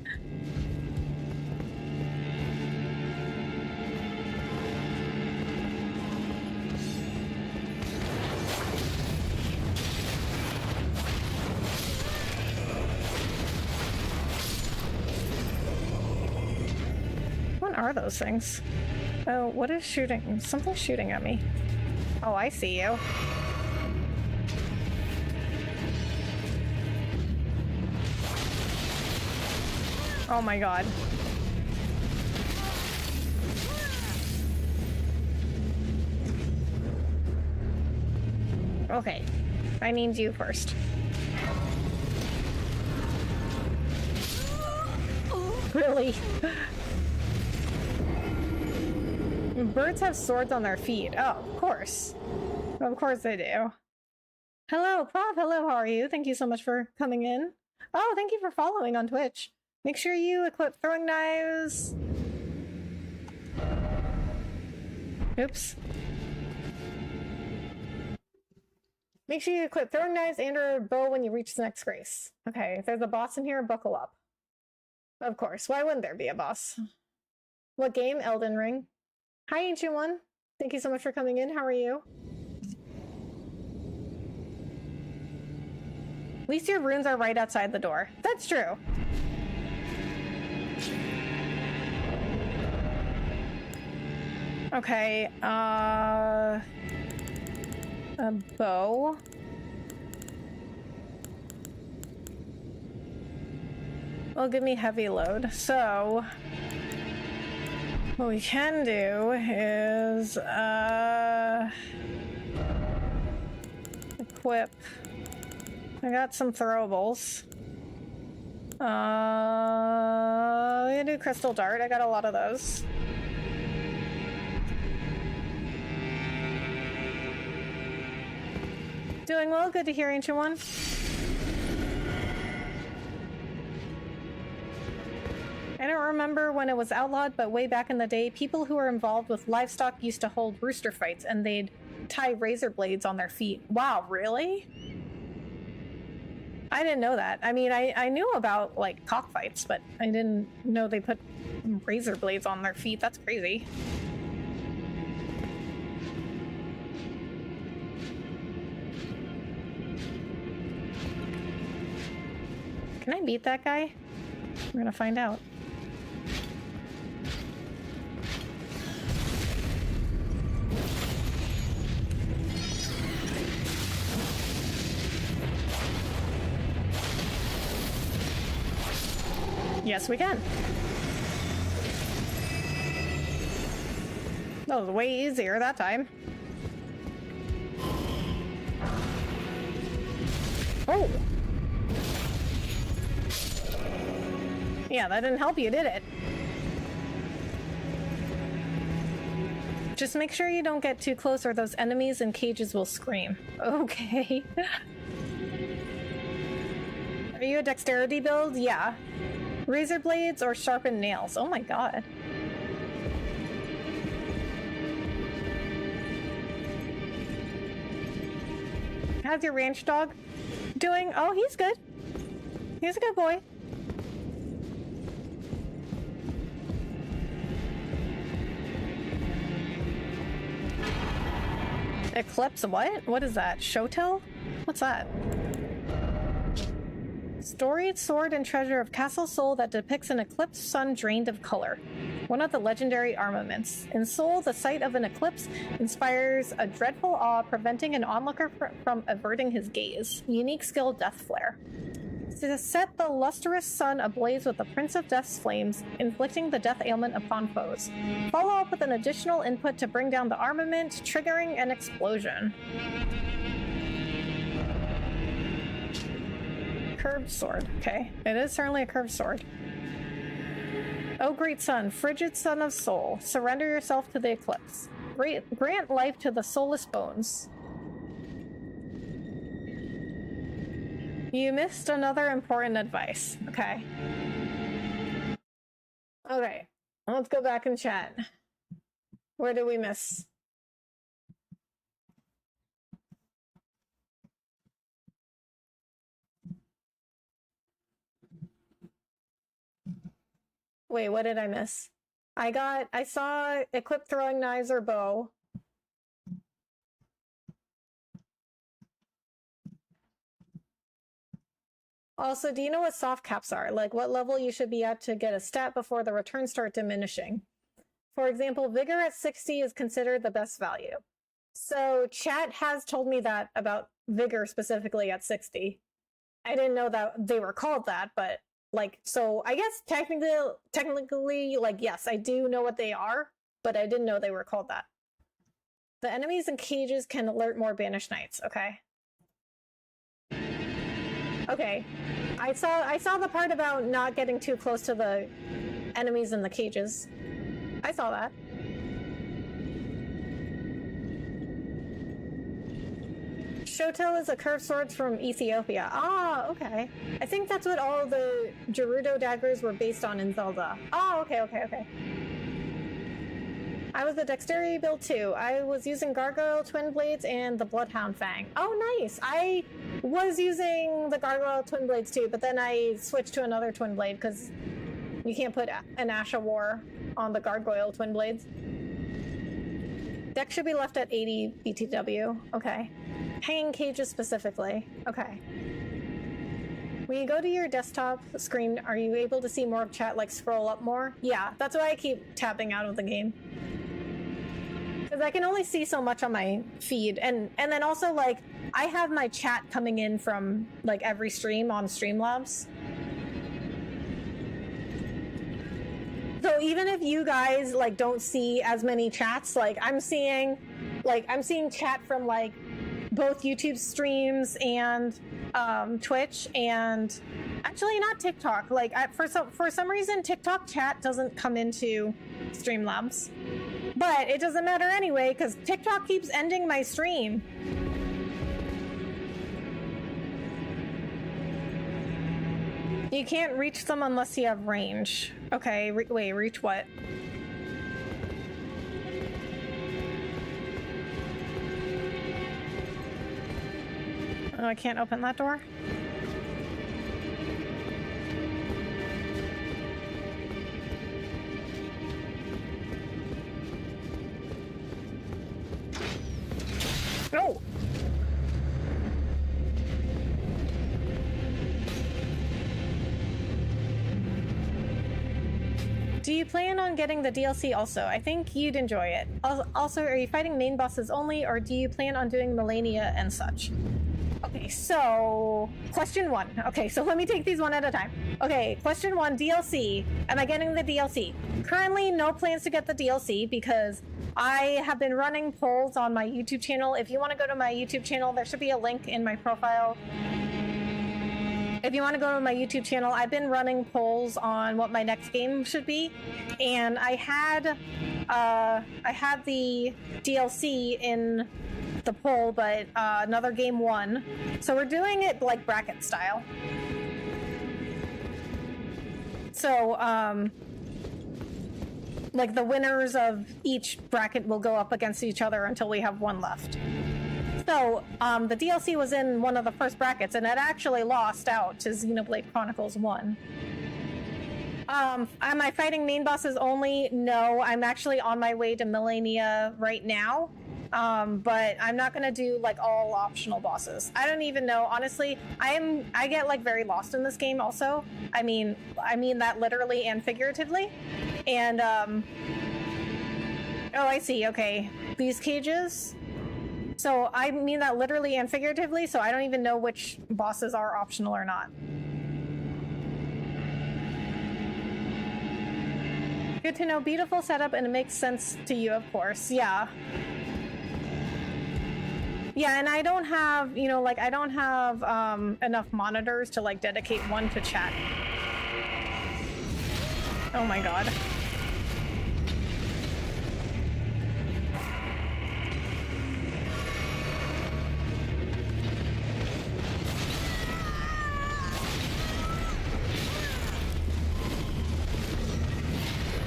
What are those things? Oh, what is shooting? Something's shooting at me. Oh, I see you. Oh my god. Okay, I need you first. Really? Birds have swords on their feet. Oh, of course. Of course they do. Hello, Prov. Hello, how are you? Thank you so much for coming in. Oh, thank you for following on Twitch. Make sure you equip throwing knives. Oops. Make sure you equip throwing knives and or bow when you reach the next grace. Okay, if there's a boss in here, buckle up. Of course. Why wouldn't there be a boss? What game? Elden Ring. Hi, Ancient One. Thank you so much for coming in. How are you? At least your runes are right outside the door. That's true. Okay, a bow. Will give me heavy load, so what we can do is equip. I got some throwables. We can do crystal dart. I got a lot of those. Doing well. Good to hear, Ancient One. I don't remember when it was outlawed, but way back in the day, people who were involved with livestock used to hold rooster fights, and they'd tie razor blades on their feet. Wow, really? I didn't know that. I mean, I knew about, like, cockfights, but I didn't know they put razor blades on their feet. That's crazy. Can I beat that guy? We're gonna find out. Yes, we can. That was way easier that time. Oh! Yeah, that didn't help you, did it? Just make sure you don't get too close or those enemies in cages will scream. Okay. Are you a dexterity build? Yeah. Razor blades or sharpened nails? Oh my god. How's your ranch dog doing? Oh, he's good. He's a good boy. Eclipse what? What is that? Shotel? What's that? Storied sword and treasure of Castle Sol that depicts an eclipsed sun drained of color. One of the legendary armaments. In Sol, the sight of an eclipse inspires a dreadful awe, preventing an onlooker from averting his gaze. Unique skill, Death Flare. To set the lustrous sun ablaze with the Prince of Death's flames, inflicting the death ailment upon foes. Follow up with an additional input to bring down the armament, triggering an explosion. Curved sword. Okay. It is certainly a curved sword. O great sun, frigid son of Sol, surrender yourself to the eclipse. Grant life to the soulless bones. You missed another important advice. Okay. Okay. Let's go back and chat. Where did we miss? Wait, what did I miss? I saw equip throwing knives or bow. Also, do you know what soft caps are? Like what level you should be at to get a stat before the returns start diminishing? For example, Vigor at 60 is considered the best value. So chat has told me that about Vigor specifically at 60. I didn't know that they were called that, but like, so I guess technically, like, yes, I do know what they are, but I didn't know they were called that. The enemies in cages can alert more banished knights, okay? Okay. I saw the part about not getting too close to the enemies in the cages. I saw that. Shotel is a curved sword from Ethiopia. Ah, okay. I think that's what all the Gerudo daggers were based on in Zelda. Oh, okay. I was a dexterity build too. I was using Gargoyle Twin Blades and the Bloodhound Fang. Oh, nice. I was using the Gargoyle Twin Blades too, but then I switched to another Twin Blade because you can't put an Ash of War on the Gargoyle Twin Blades. Deck should be left at 80 BTW. Okay. Hanging cages specifically. Okay. When you go to your desktop screen, are you able to see more of chat, like scroll up more? Yeah, that's why I keep tapping out of the game. Because I can only see so much on my feed. And then also, like, I have my chat coming in from, like, every stream on Streamlabs. So even if you guys, like, don't see as many chats, like, I'm seeing chat from, like, both YouTube streams and Twitch, and actually not TikTok. Like, for some reason, TikTok chat doesn't come into Streamlabs. But it doesn't matter anyway, because TikTok keeps ending my stream. You can't reach them unless you have range. Okay, wait, reach what? Oh, I can't open that door? No! Do you plan on getting the DLC also? I think you'd enjoy it. Also, are you fighting main bosses only, or do you plan on doing Melania and such? Okay, so question 1. Okay, so let me take these one at a time. Okay, question 1, DLC. Am I getting the DLC? Currently, no plans to get the DLC because I have been running polls on my YouTube channel. If you want to go to my YouTube channel, there should be a link in my profile. If you want to go to my YouTube channel, I've been running polls on what my next game should be, and I had the DLC in the poll, but another game won. So we're doing it like bracket style. So like the winners of each bracket will go up against each other until we have one left. So, the DLC was in one of the first brackets, and it actually lost out to Xenoblade Chronicles 1. Am I fighting main bosses only? No, I'm actually on my way to Melania right now. But I'm not gonna do like all optional bosses. I don't even know, honestly. I get like very lost in this game also. I mean that literally and figuratively. And oh, I see, okay. These cages. So I mean that literally and figuratively, so I don't even know which bosses are optional or not. Good to know. Beautiful setup, and it makes sense to you, of course. Yeah. Yeah, and I don't have, you know, like, I don't have enough monitors to, like, dedicate one to chat. Oh my god.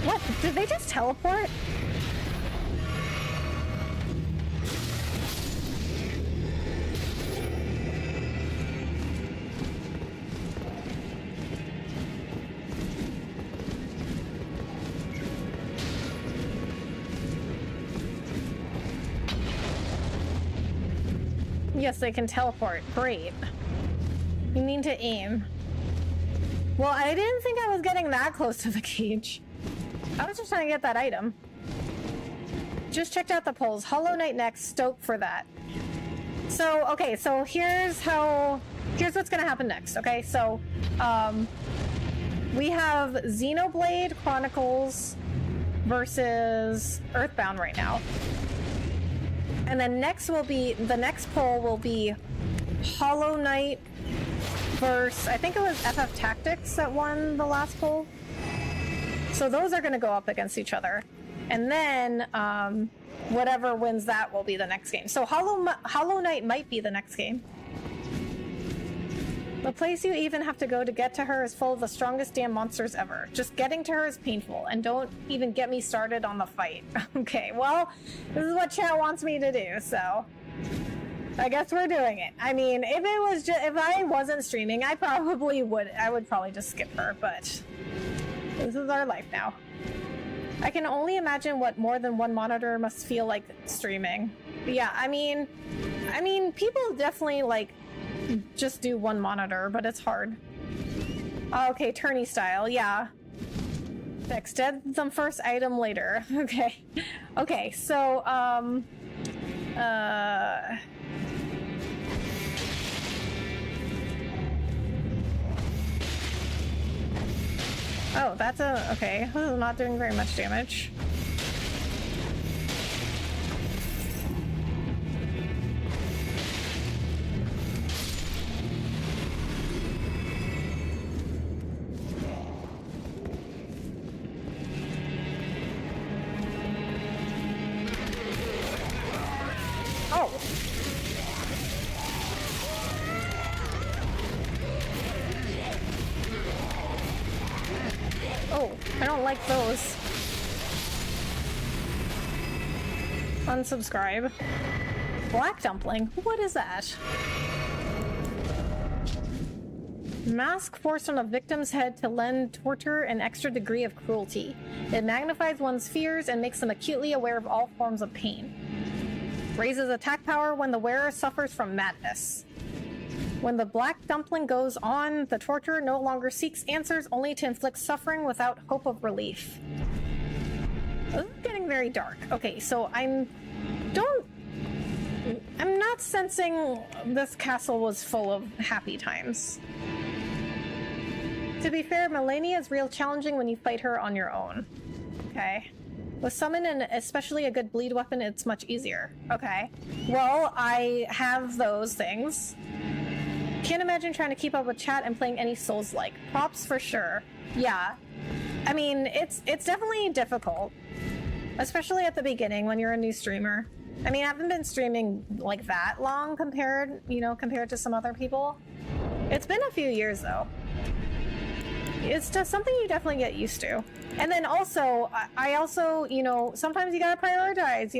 What? Did they just teleport? Yes, they can teleport. Great. You need to aim. Well, I didn't think I was getting that close to the cage. I was just trying to get that item. Just checked out the polls. Hollow Knight next. Stoked for that. So, okay, so here's what's gonna happen next, okay? So, we have Xenoblade Chronicles versus Earthbound right now. And then next the next poll will be Hollow Knight versus, I think it was FF Tactics that won the last poll. So those are going to go up against each other. And then whatever wins that will be the next game. So Hollow Knight might be the next game. The place you even have to go to get to her is full of the strongest damn monsters ever. Just getting to her is painful, and don't even get me started on the fight. Okay, well, this is what chat wants me to do, so I guess we're doing it. I mean, if I wasn't streaming, I would probably just skip her, but this is our life now. I can only imagine what more than one monitor must feel like streaming. But yeah, I mean, people definitely like just do one monitor, but it's hard. Okay, tourney style, yeah. Fix them first, item later. Okay. Okay, so, oh, that's okay. This is not doing very much damage. I don't like those. Unsubscribe. Black dumpling? What is that? Mask forced on a victim's head to lend torture an extra degree of cruelty. It magnifies one's fears and makes them acutely aware of all forms of pain. Raises attack power when the wearer suffers from madness. When the black dumpling goes on, the torturer no longer seeks answers, only to inflict suffering without hope of relief. This is getting very dark. Okay, so I'm not sensing this castle was full of happy times. To be fair, Melania is real challenging when you fight her on your own. Okay. With summon and especially a good bleed weapon, it's much easier. Okay. Well, I have those things. Can't imagine trying to keep up with chat and playing any Souls-like. Props for sure. Yeah. I mean, it's definitely difficult. Especially at the beginning when you're a new streamer. I mean, I haven't been streaming like that long compared to some other people. It's been a few years though. It's just something you definitely get used to. And then also, I also, sometimes you gotta prioritize,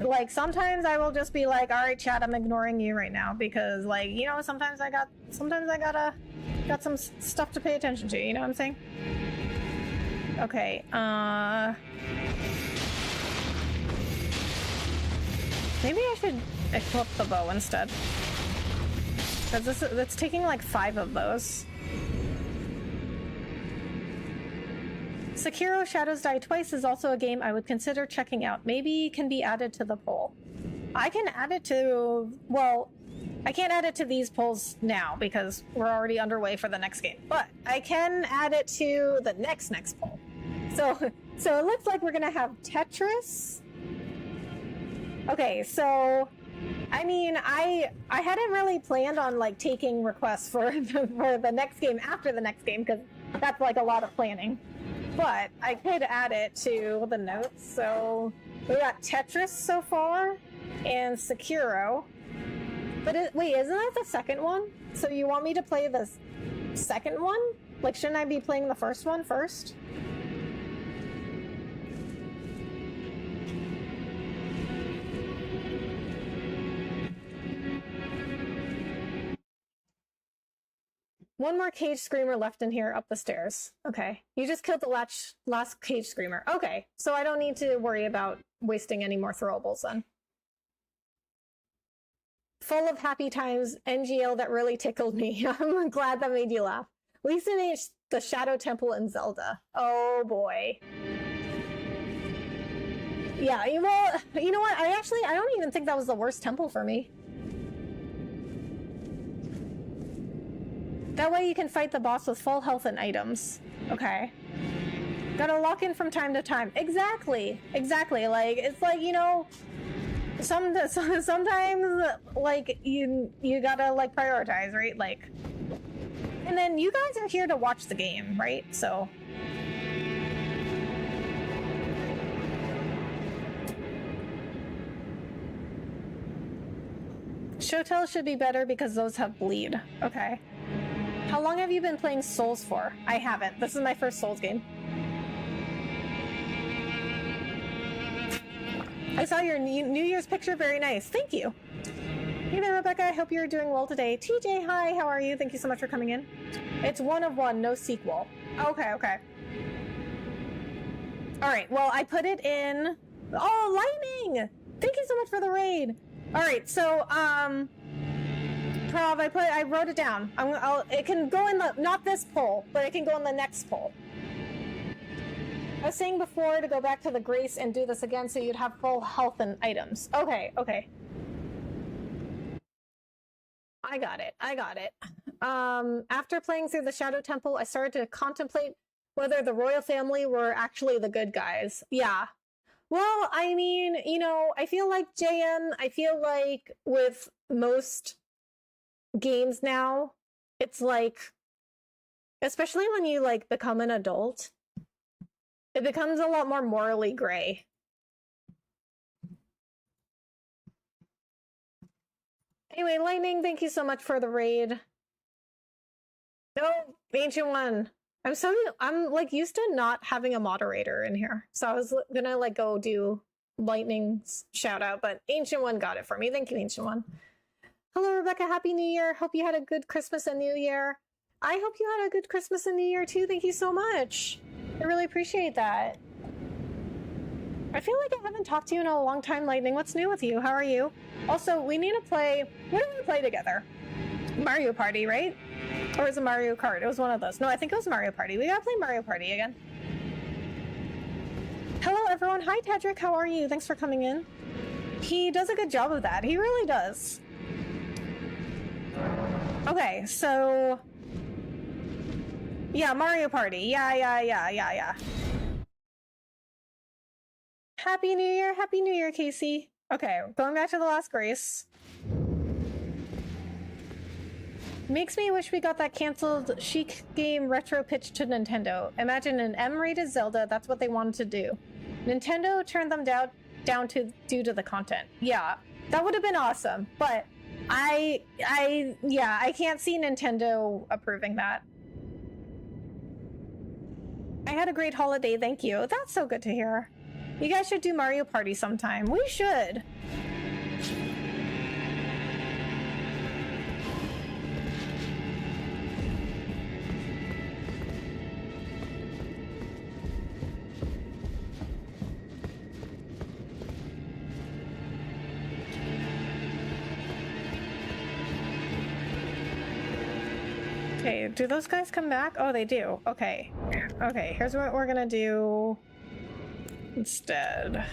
Like, sometimes I will just be like, alright, chat, I'm ignoring you right now because, like, sometimes I got some stuff to pay attention to, you know what I'm saying? Okay, maybe I should equip the bow instead. Because it's taking like 5 of those. Sekiro Shadows Die Twice is also a game I would consider checking out. Maybe can be added to the poll. I can add it to... Well, I can't add it to these polls now because we're already underway for the next game. But I can add it to the next poll. So it looks like we're gonna have Tetris. Okay, so... I mean, I hadn't really planned on, like, taking requests for the next game after the next game because that's, like, a lot of planning. But I could add it to the notes. So we got Tetris so far and Sekiro. But wait, isn't that the second one? So you want me to play the second one? Like, shouldn't I be playing the first one first? One more cage screamer left in here up the stairs. Okay. You just killed the last cage screamer. Okay. So I don't need to worry about wasting any more throwables then. Full of happy times, NGL that really tickled me. I'm glad that made you laugh. Lisa H, the Shadow Temple in Zelda. Oh boy. Yeah, well, you know what? I don't even think that was the worst temple for me. That way you can fight the boss with full health and items. Okay. Gotta lock in from time to time. Exactly. Like, it's like, sometimes, like, you gotta, like, prioritize, right? Like, and then you guys are here to watch the game, right? So... Shotel should be better because those have bleed. Okay. How long have you been playing Souls for? I haven't. This is my first Souls game. I saw your New Year's picture. Very nice. Thank you. Hey there, Rebecca. I hope you're doing well today. TJ, hi. How are you? Thank you so much for coming in. It's 1 of 1, no sequel. Okay. All right. Well, I put it in... Oh, Lightning! Thank you so much for the raid. All right. So, Prav, I wrote it down. It can go in the, not this poll, but it can go in the next poll. I was saying before to go back to the Grace and do this again so you'd have full health and items. Okay. I got it. After playing through the Shadow Temple, I started to contemplate whether the royal family were actually the good guys. Yeah. Well, I mean, I feel like I feel like with most games now, it's like, especially when you like become an adult, it becomes a lot more morally gray. Anyway, Lightning, thank you so much for the raid. No, Ancient One. I'm like used to not having a moderator in here, so I was gonna like go do Lightning's shout out, but Ancient One got it for me. Thank you, Ancient One. Hello, Rebecca. Happy New Year. Hope you had a good Christmas and New Year. I hope you had a good Christmas and New Year too. Thank you so much. I really appreciate that. I feel like I haven't talked to you in a long time, Lightning. What's new with you? How are you? Also, we need to play... What do we play together? Mario Party, right? Or is it Mario Kart? It was one of those. No, I think it was Mario Party. We gotta play Mario Party again. Hello, everyone. Hi, Tedrick. How are you? Thanks for coming in. He does a good job of that. He really does. Okay, so... Yeah, Mario Party. Yeah. Happy New Year. Happy New Year, Casey. Okay, going back to The Last Grace. Makes me wish we got that canceled Chic game retro pitch to Nintendo. Imagine an M-rated Zelda, that's what they wanted to do. Nintendo turned them down due to the content. Yeah, that would have been awesome, but I can't see Nintendo approving that. I had a great holiday, thank you. That's so good to hear. You guys should do Mario Party sometime. We should. Okay, do those guys come back? Oh, they do. Okay. Okay, here's what we're gonna do instead.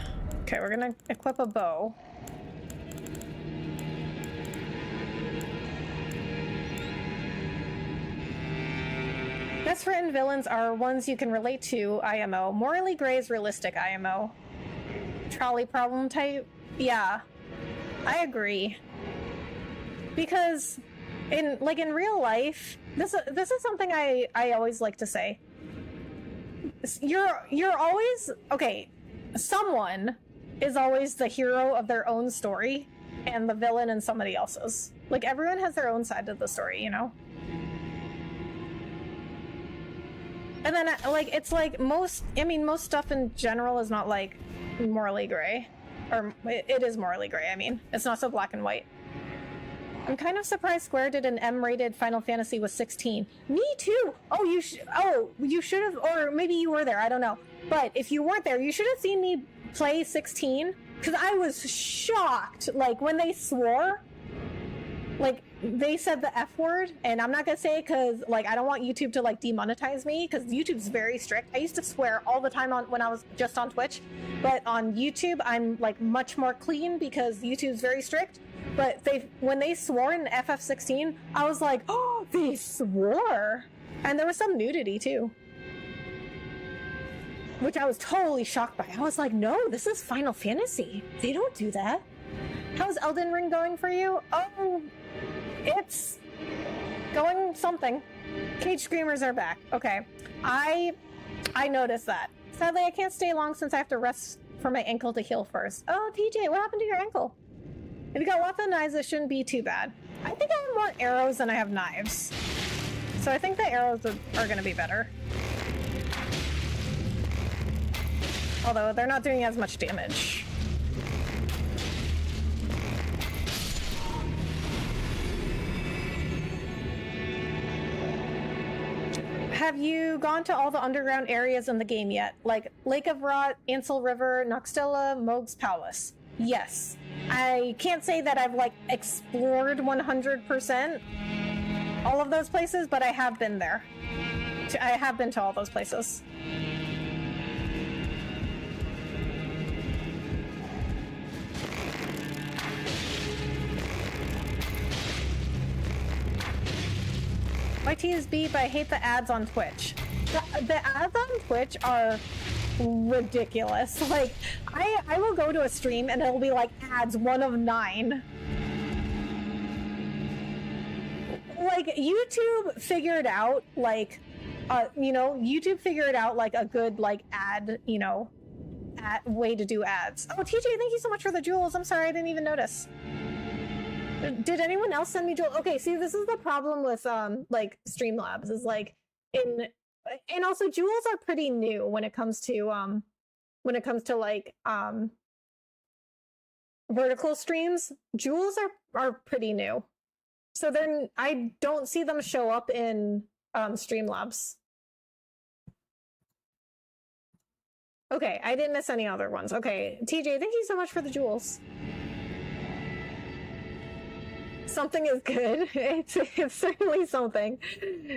Okay, we're gonna equip a bow. Best written villains are ones you can relate to, IMO. Morally gray is realistic, IMO. Trolley problem type? Yeah. I agree. Because in real life, this is something I always like to say. You're always okay. Someone is always the hero of their own story, and the villain in somebody else's. Like everyone has their own side of the story, you know. And then like it's like most stuff in general is not like morally gray, or it is morally gray. I mean, it's not so black and white. I'm kind of surprised Square did an M-rated Final Fantasy with 16. Me too. Oh, you should have, or maybe you were there. I don't know. But if you weren't there, you should have seen me play 16, because I was shocked. Like when they swore, like they said the F word, and I'm not gonna say it because like I don't want YouTube to like demonetize me, because YouTube's very strict. I used to swear all the time when I was just on Twitch, but on YouTube I'm like much more clean because YouTube's very strict. But when they swore in FF16, I was like, oh, they swore. And there was some nudity too, which I was totally shocked by. I was like, no, this is Final Fantasy. They don't do that. How's Elden Ring going for you? Oh, it's going something. Cage Screamers are back. Okay. I noticed that. Sadly, I can't stay long since I have to rest for my ankle to heal first. Oh, TJ, what happened to your ankle? If you got lots of knives, it shouldn't be too bad. I think I have more arrows than I have knives. So I think the arrows are going to be better. Although they're not doing as much damage. Have you gone to all the underground areas in the game yet? Like Lake of Rot, Ansel River, Noxtella, Moog's Palace? Yes. I can't say that I've like explored 100% all of those places, but I have been there. I have been to all those places. YT is beat, but I hate the ads on Twitch. The ads on Twitch are ridiculous. Like, I will go to a stream and it'll be like ads 1 of 9. Like, YouTube figured out, like, YouTube figured out, like, a good, like, ad way to do ads. Oh, TJ, thank you so much for the jewels. I'm sorry, I didn't even notice. Did anyone else send me jewels? Okay, see, this is the problem with, like, Streamlabs, is, like, and also jewels are pretty new when it comes to, like, vertical streams. Jewels are pretty new. So I don't see them show up in Streamlabs. Okay, I didn't miss any other ones. Okay, TJ, thank you so much for the jewels. Something is good. It's certainly something.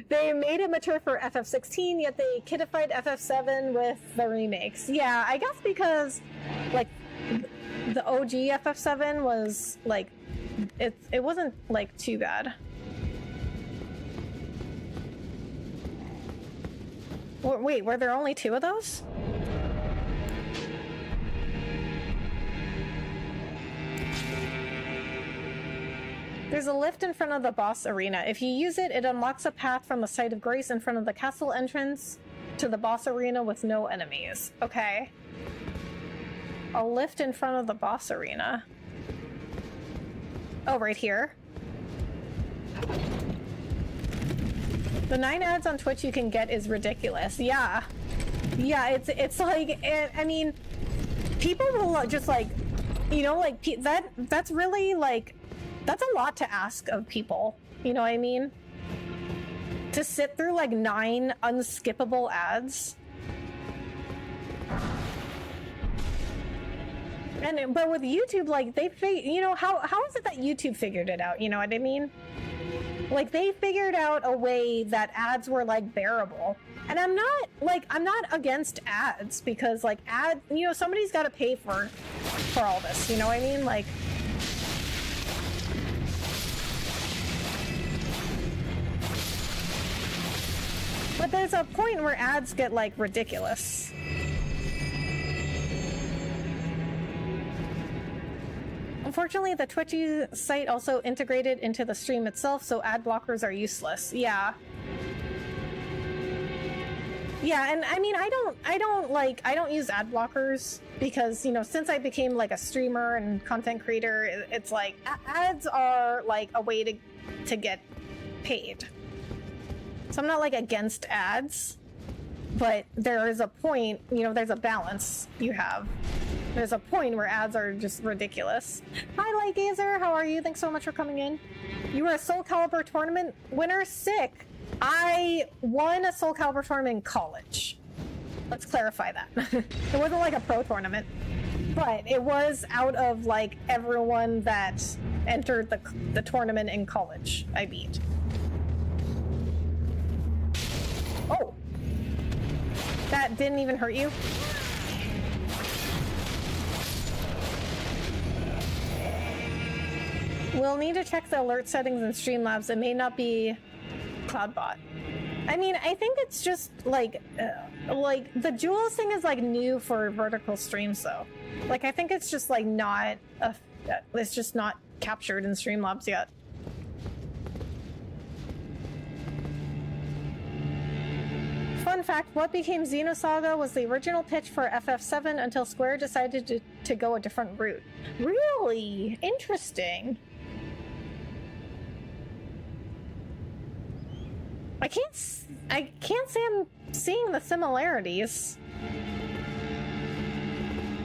They made it mature for FF16, yet they kiddified FF7 with the remakes. Yeah, I guess because, like, the OG FF7 was, like, it wasn't, like, too bad. Wait, were there only 2 of those? There's a lift in front of the boss arena. If you use it, it unlocks a path from the site of grace in front of the castle entrance to the boss arena with no enemies. Okay. A lift in front of the boss arena. Oh, right here. The 9 ads on Twitch you can get is ridiculous. Yeah. Yeah, it's like, I mean, people will just like, you know, like, that's really like, that's a lot to ask of people, you know what I mean? To sit through like 9 unskippable ads. But with YouTube, like you know, how is it that YouTube figured it out? You know what I mean? Like they figured out a way that ads were like bearable. And I'm not against ads because like you know, somebody's got to pay for all this, you know what I mean? Like, but there's a point where ads get, like, ridiculous. Unfortunately, the Twitchy site also integrated into the stream itself, so ad blockers are useless. Yeah. Yeah, and I mean, I don't use ad blockers because, you know, since I became, like, a streamer and content creator, it's like, ads are, like, a way to get paid. So I'm not like against ads, but there is a point, you know, there's a balance you have. There's a point where ads are just ridiculous. Hi, Light Gazer, how are you? Thanks so much for coming in. You were a Soul Calibur tournament winner? Sick. I won a Soul Calibur tournament in college. Let's clarify that. It wasn't like a pro tournament, but it was out of like everyone that entered the tournament in college I beat. Oh, that didn't even hurt you? We'll need to check the alert settings in Streamlabs. It may not be CloudBot. I mean, I think it's just like the jewels thing is like new for vertical streams though. Like I think it's just like not it's just not captured in Streamlabs yet. Fun fact, what became Xenosaga was the original pitch for FF7 until Square decided to go a different route. Really? Interesting. I can't say I'm seeing the similarities.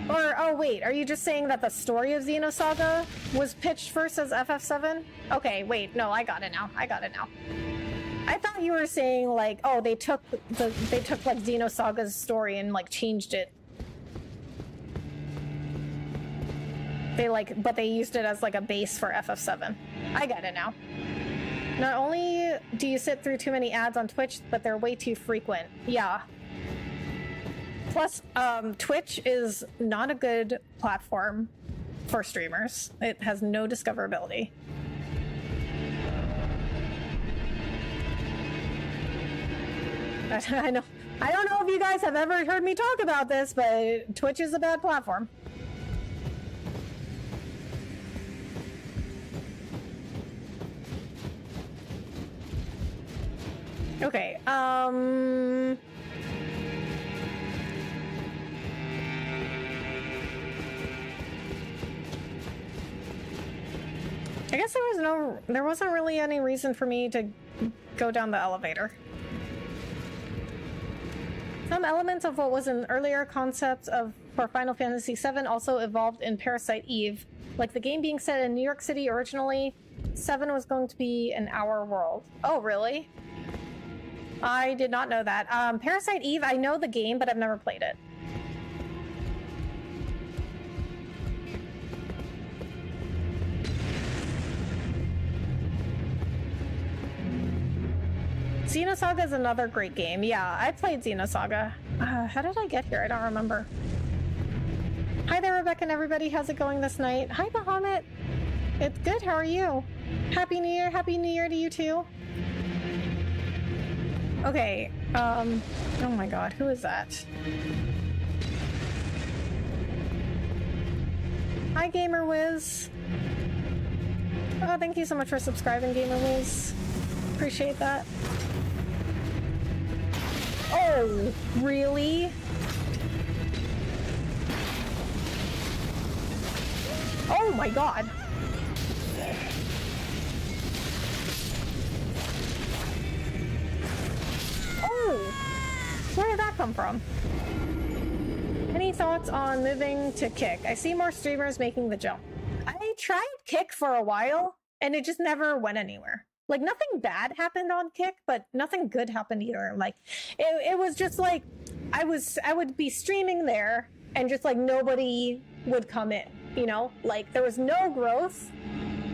Or, oh wait, are you just saying that the story of Xenosaga was pitched first as FF7? Okay, wait, no, I got it now. I thought you were saying like, oh, they took like Xenosaga's story and like changed it. But they used it as like a base for FF7. I get it now. Not only do you sit through too many ads on Twitch, but they're way too frequent. Yeah. Plus, Twitch is not a good platform for streamers. It has no discoverability. I know. I don't know if you guys have ever heard me talk about this, but Twitch is a bad platform. Okay, I guess there wasn't really any reason for me to go down the elevator. Some elements of what was an earlier concept for Final Fantasy VII also evolved in Parasite Eve. Like the game being set in New York City originally, 7 was going to be an our world. Oh, really? I did not know that. Parasite Eve, I know the game, but I've never played it. Xenosaga is another great game. Yeah, I played Xenosaga. How did I get here? I don't remember. Hi there, Rebecca and everybody. How's it going this night? Hi, Bahamut. It's good. How are you? Happy New Year. Happy New Year to you too. Okay. Oh my god. Who is that? Hi, Gamer Wiz. Oh, thank you so much for subscribing, Gamer Wiz. Appreciate that. Oh, really? Oh my god. Oh, where did that come from? Any thoughts on moving to Kick? I see more streamers making the jump. I tried Kick for a while and it just never went anywhere. Like, nothing bad happened on Kick, but nothing good happened either. Like, it was just like, I would be streaming there, and just like nobody would come in, you know? Like, there was no growth.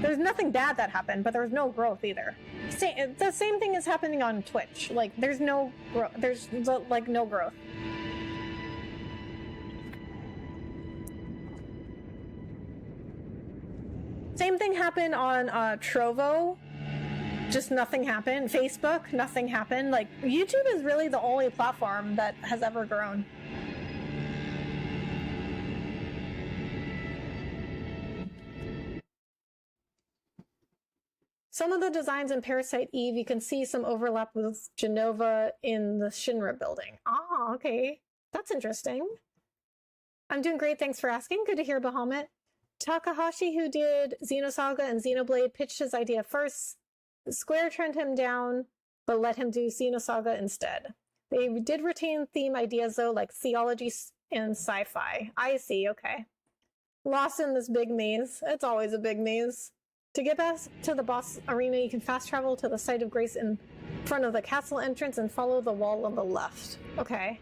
There's nothing bad that happened, but there was no growth either. The same thing is happening on Twitch. Like, there's no growth. There's like no growth. Same thing happened on Trovo. Just nothing happened. Facebook, nothing happened. Like, YouTube is really the only platform that has ever grown. Some of the designs in Parasite Eve, you can see some overlap with Genova in the Shinra building. Ah, okay. That's interesting. I'm doing great, thanks for asking. Good to hear, Bahamut. Takahashi, who did Xenosaga and Xenoblade, pitched his idea first. Square turned him down, but let him do Xenosaga instead. They did retain theme ideas, though, like theology and sci-fi. I see, okay. Lost in this big maze. It's always a big maze. To get back to the boss arena, you can fast travel to the site of grace in front of the castle entrance and follow the wall on the left. Okay.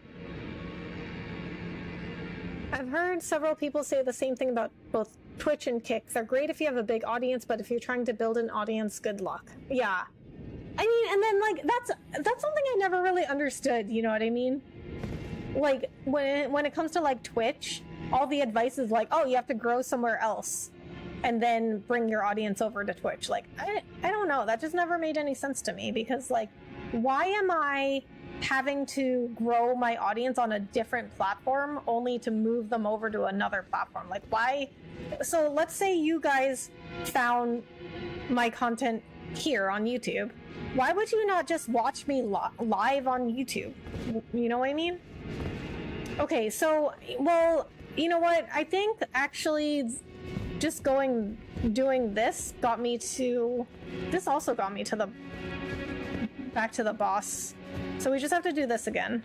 I've heard several people say the same thing about both Twitch and Kick. They're great if you have a big audience, but if you're trying to build an audience, good luck. Yeah. I mean, and then, like, that's something I never really understood, you know what I mean? Like, when it comes to, like, Twitch, all the advice is like, oh, you have to grow somewhere else and then bring your audience over to Twitch. Like, I don't know. That just never made any sense to me, because, like, why am I having to grow my audience on a different platform only to move them over to another platform? Like, why? So let's say you guys found my content here on YouTube. Why would you not just watch me live on YouTube? You know what I mean? Okay, so, well, you know what? I think actually just doing this got me to, this also got me to the, back to the boss. So we just have to do this again.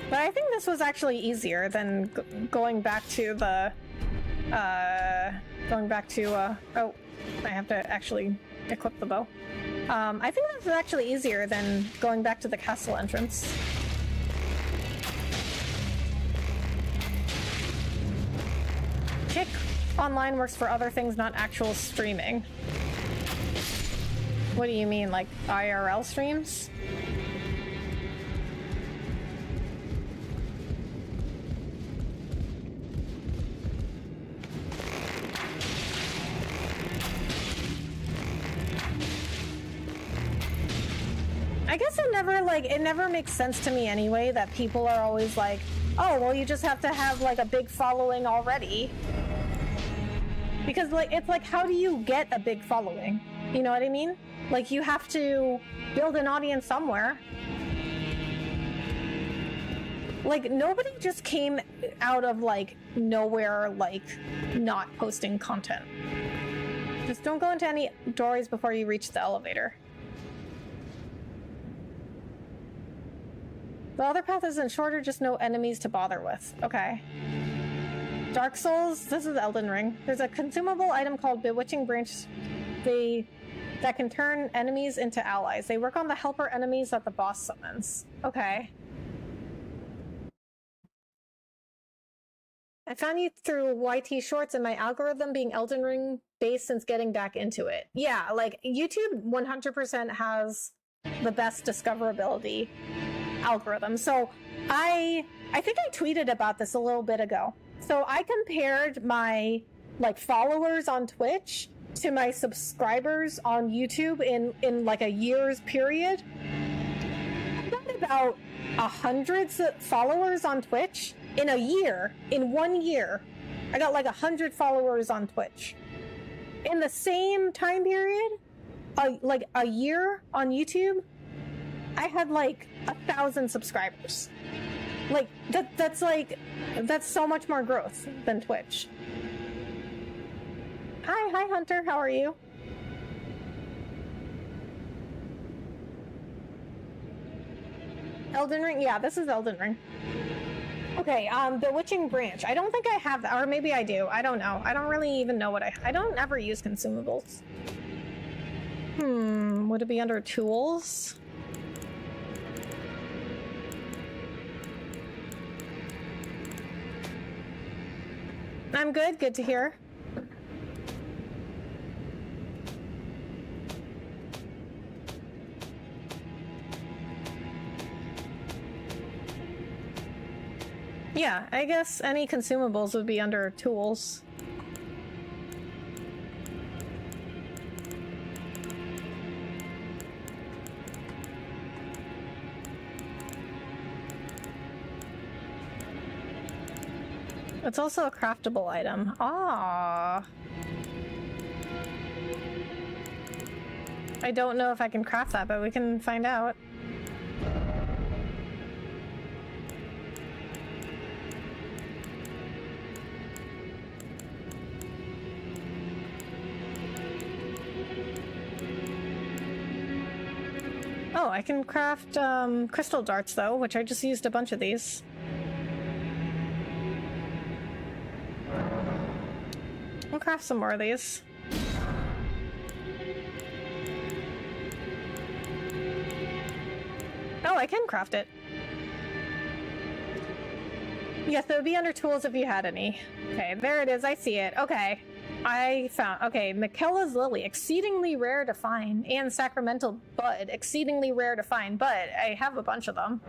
But I think this was actually easier than going back to the, oh, I have to actually equip the bow. I think this is actually easier than going back to the castle entrance. Kick online works for other things, not actual streaming. What do you mean, like IRL streams? I guess it never makes sense to me anyway that people are always like, oh, well, you just have to have like a big following already. Because like, it's like, how do you get a big following? You know what I mean? Like, you have to build an audience somewhere. Like, nobody just came out of like nowhere, like not posting content. Just don't go into any doors before you reach the elevator. The other path isn't shorter, just no enemies to bother with. Okay. Dark Souls, this is Elden Ring. There's a consumable item called Bewitching Branch that can turn enemies into allies. They work on the helper enemies that the boss summons. Okay. I found you through YT Shorts and my algorithm being Elden Ring based since getting back into it. Yeah, like YouTube 100% has the best discoverability algorithm. So I think I tweeted about this a little bit ago. So I compared my like followers on Twitch to my subscribers on YouTube in like a year's period. I got about 100 followers on Twitch in a year. In 1 year, I got like 100 followers on Twitch. In the same time period, like a year on YouTube, I had like 1,000 subscribers. Like that's so much more growth than Twitch. Hi Hunter, how are you? Elden Ring? Yeah, this is Elden Ring. Okay, Bewitching Branch. I don't think I have that, or maybe I do. I don't know. I don't really even know what I don't ever use consumables. Would it be under tools? I'm good. Good to hear. Yeah, I guess any consumables would be under tools. It's also a craftable item. Ah. I don't know if I can craft that, but we can find out. Oh, I can craft crystal darts though, which I just used a bunch of these. I'll craft some more of these. Oh, I can craft it. Yes, it would be under tools if you had any. Okay, there it is. I see it. Okay. I found, okay, Michaela's Lily, exceedingly rare to find, and Sacramental Bud, exceedingly rare to find, but I have a bunch of them.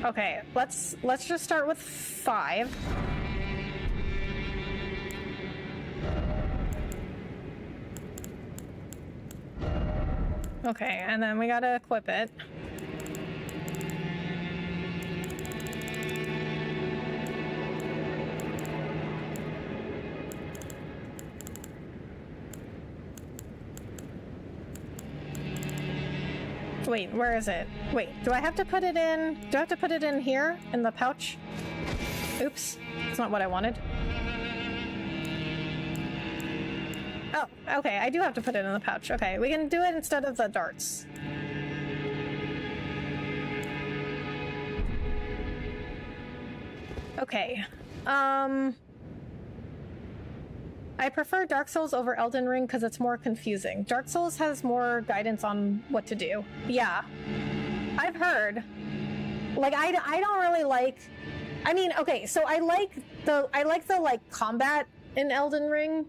Okay, let's just start with 5. Okay, and then we gotta equip it. Wait, where is it? Wait, do I have to put it in? Do I have to put it in here? In the pouch? Oops, that's not what I wanted. Oh, okay, I do have to put it in the pouch. Okay, we can do it instead of the darts. Okay, I prefer Dark Souls over Elden Ring because it's more confusing. Dark Souls has more guidance on what to do. Yeah, I've heard. Like, I don't really like... I mean, okay, so I like the like combat in Elden Ring.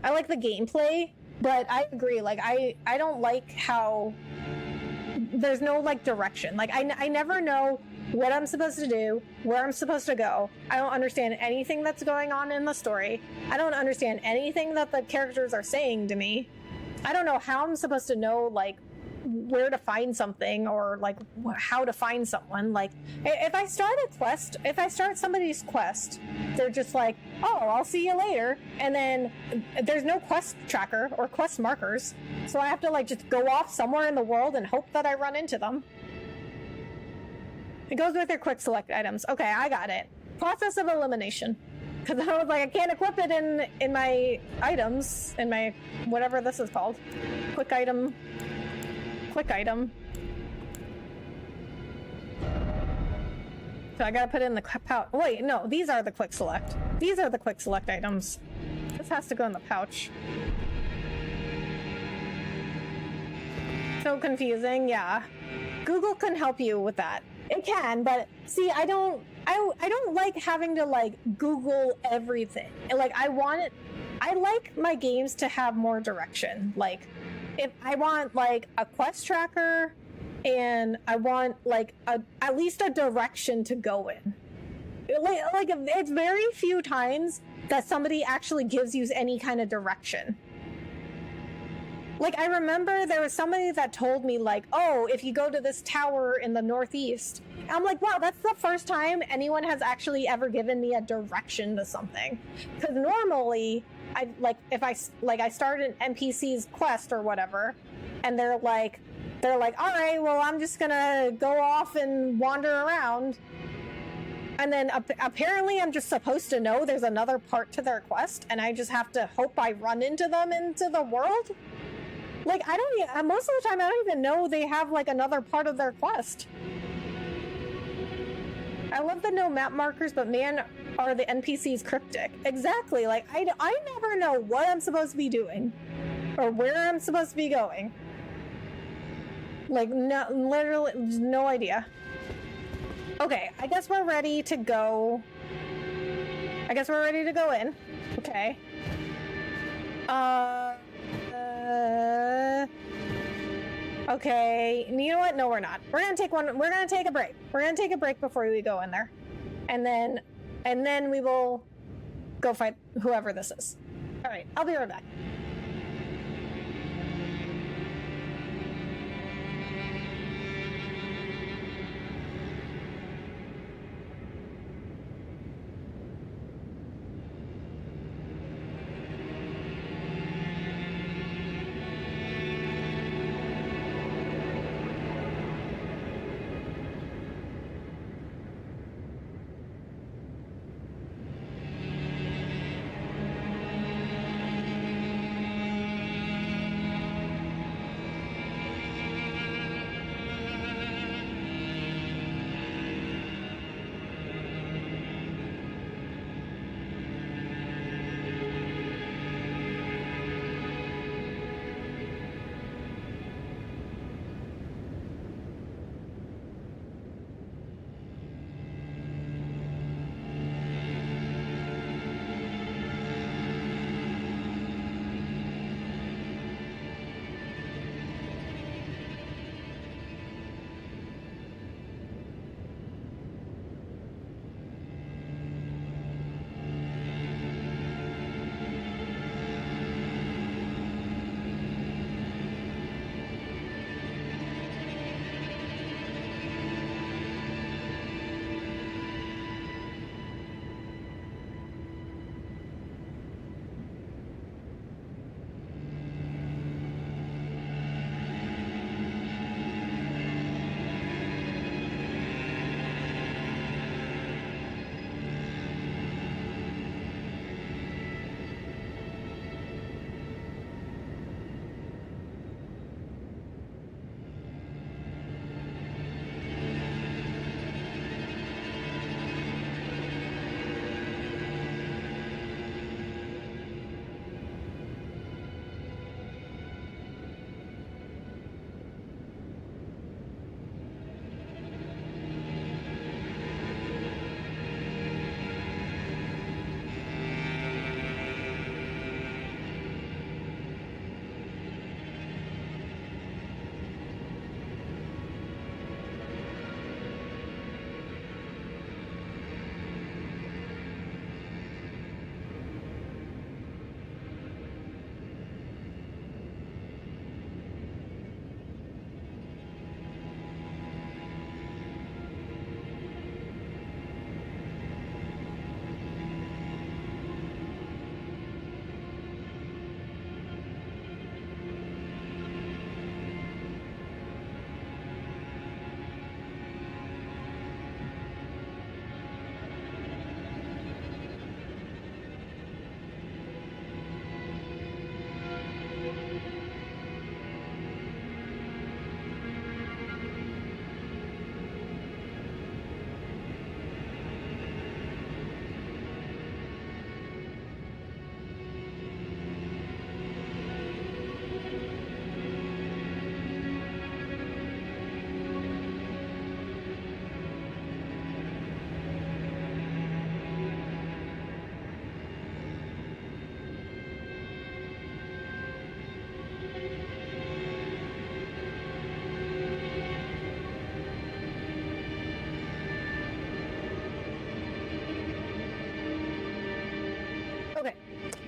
I like the gameplay, but I agree. Like, I don't like how there's no like direction. Like, I never know what I'm supposed to do, where I'm supposed to go. I don't understand anything that's going on in the story. I don't understand anything that the characters are saying to me. I don't know how I'm supposed to know, like, where to find something or, like, how to find someone. Like, if I start a quest, if I start somebody's quest, they're just like, oh, I'll see you later. And then there's no quest tracker or quest markers. So I have to, like, just go off somewhere in the world and hope that I run into them. It goes with your quick select items. Okay, I got it. Process of elimination. Because I was like, I can't equip it in my items, in my whatever this is called. Quick item. Quick item. So I gotta put in the pouch. Wait, no, these are the quick select. These are the quick select items. This has to go in the pouch. So confusing, yeah. Google can help you with that. It can, but see, I don't like having to like Google everything. Like I like my games to have more direction. Like if I want like a quest tracker and I want like at least a direction to go in. Like it's very few times that somebody actually gives you any kind of direction. Like, I remember there was somebody that told me, like, oh, if you go to this tower in the northeast. And I'm like, wow, that's the first time anyone has actually ever given me a direction to something. Because normally, I start an NPC's quest or whatever, and they're like, all right, well, I'm just gonna go off and wander around. And then apparently I'm just supposed to know there's another part to their quest, and I just have to hope I run into them into the world? Like, most of the time I don't even know they have, like, another part of their quest. I love the no map markers, but man, are the NPCs cryptic. Exactly, like, I never know what I'm supposed to be doing. Or where I'm supposed to be going. Like, no, literally, no idea. Okay, I guess we're ready to go. I guess we're ready to go in. Okay. Okay, you know what? No, we're not. We're gonna take a break. We're gonna take a break before we go in there. And then we will go fight whoever this is. Alright, I'll be right back.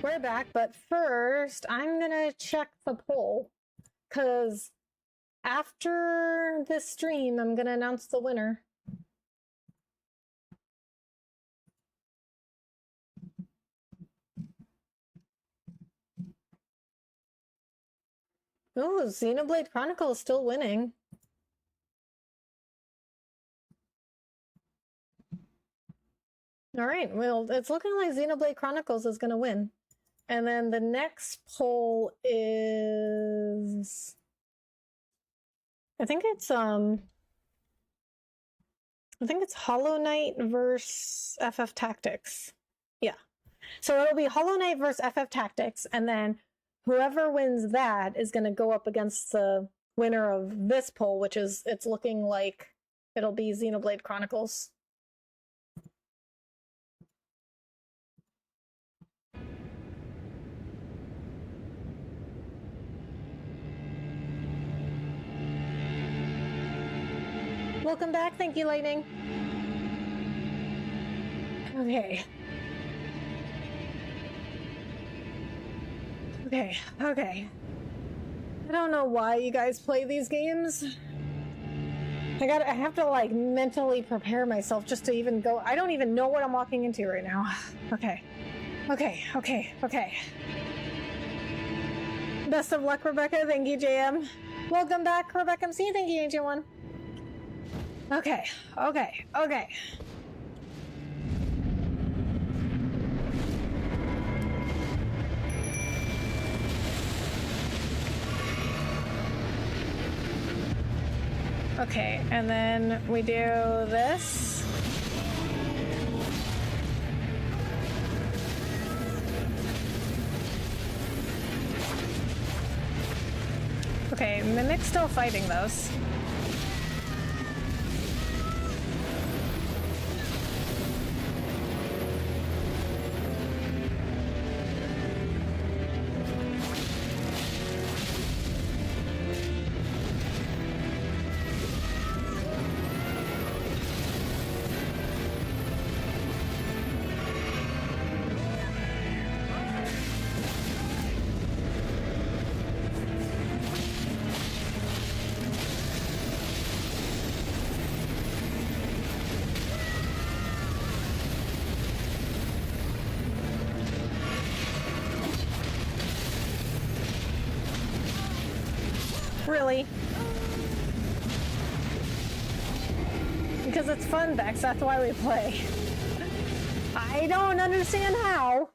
We're back, but first I'm gonna check the poll, because after this stream, I'm gonna announce the winner. Oh, Xenoblade Chronicles is still winning. All right, well, it's looking like Xenoblade Chronicles is going to win. And then the next poll is... I think it's Hollow Knight versus FF Tactics. Yeah. So it'll be Hollow Knight versus FF Tactics, and then whoever wins that is going to go up against the winner of this poll, which is, it's looking like it'll be Xenoblade Chronicles. Welcome back. Thank you, Lightning. Okay. Okay. I don't know why you guys play these games. I have to like mentally prepare myself just to even go. I don't even know what I'm walking into right now. Okay. Best of luck, Rebecca. Thank you, JM. Welcome back, Rebecca MC. Thank you, Ancient One. Okay. Okay, and then we do this. Okay, Mimic's still fighting those. Really? Because it's fun, Bex, that's why we play. I don't understand how.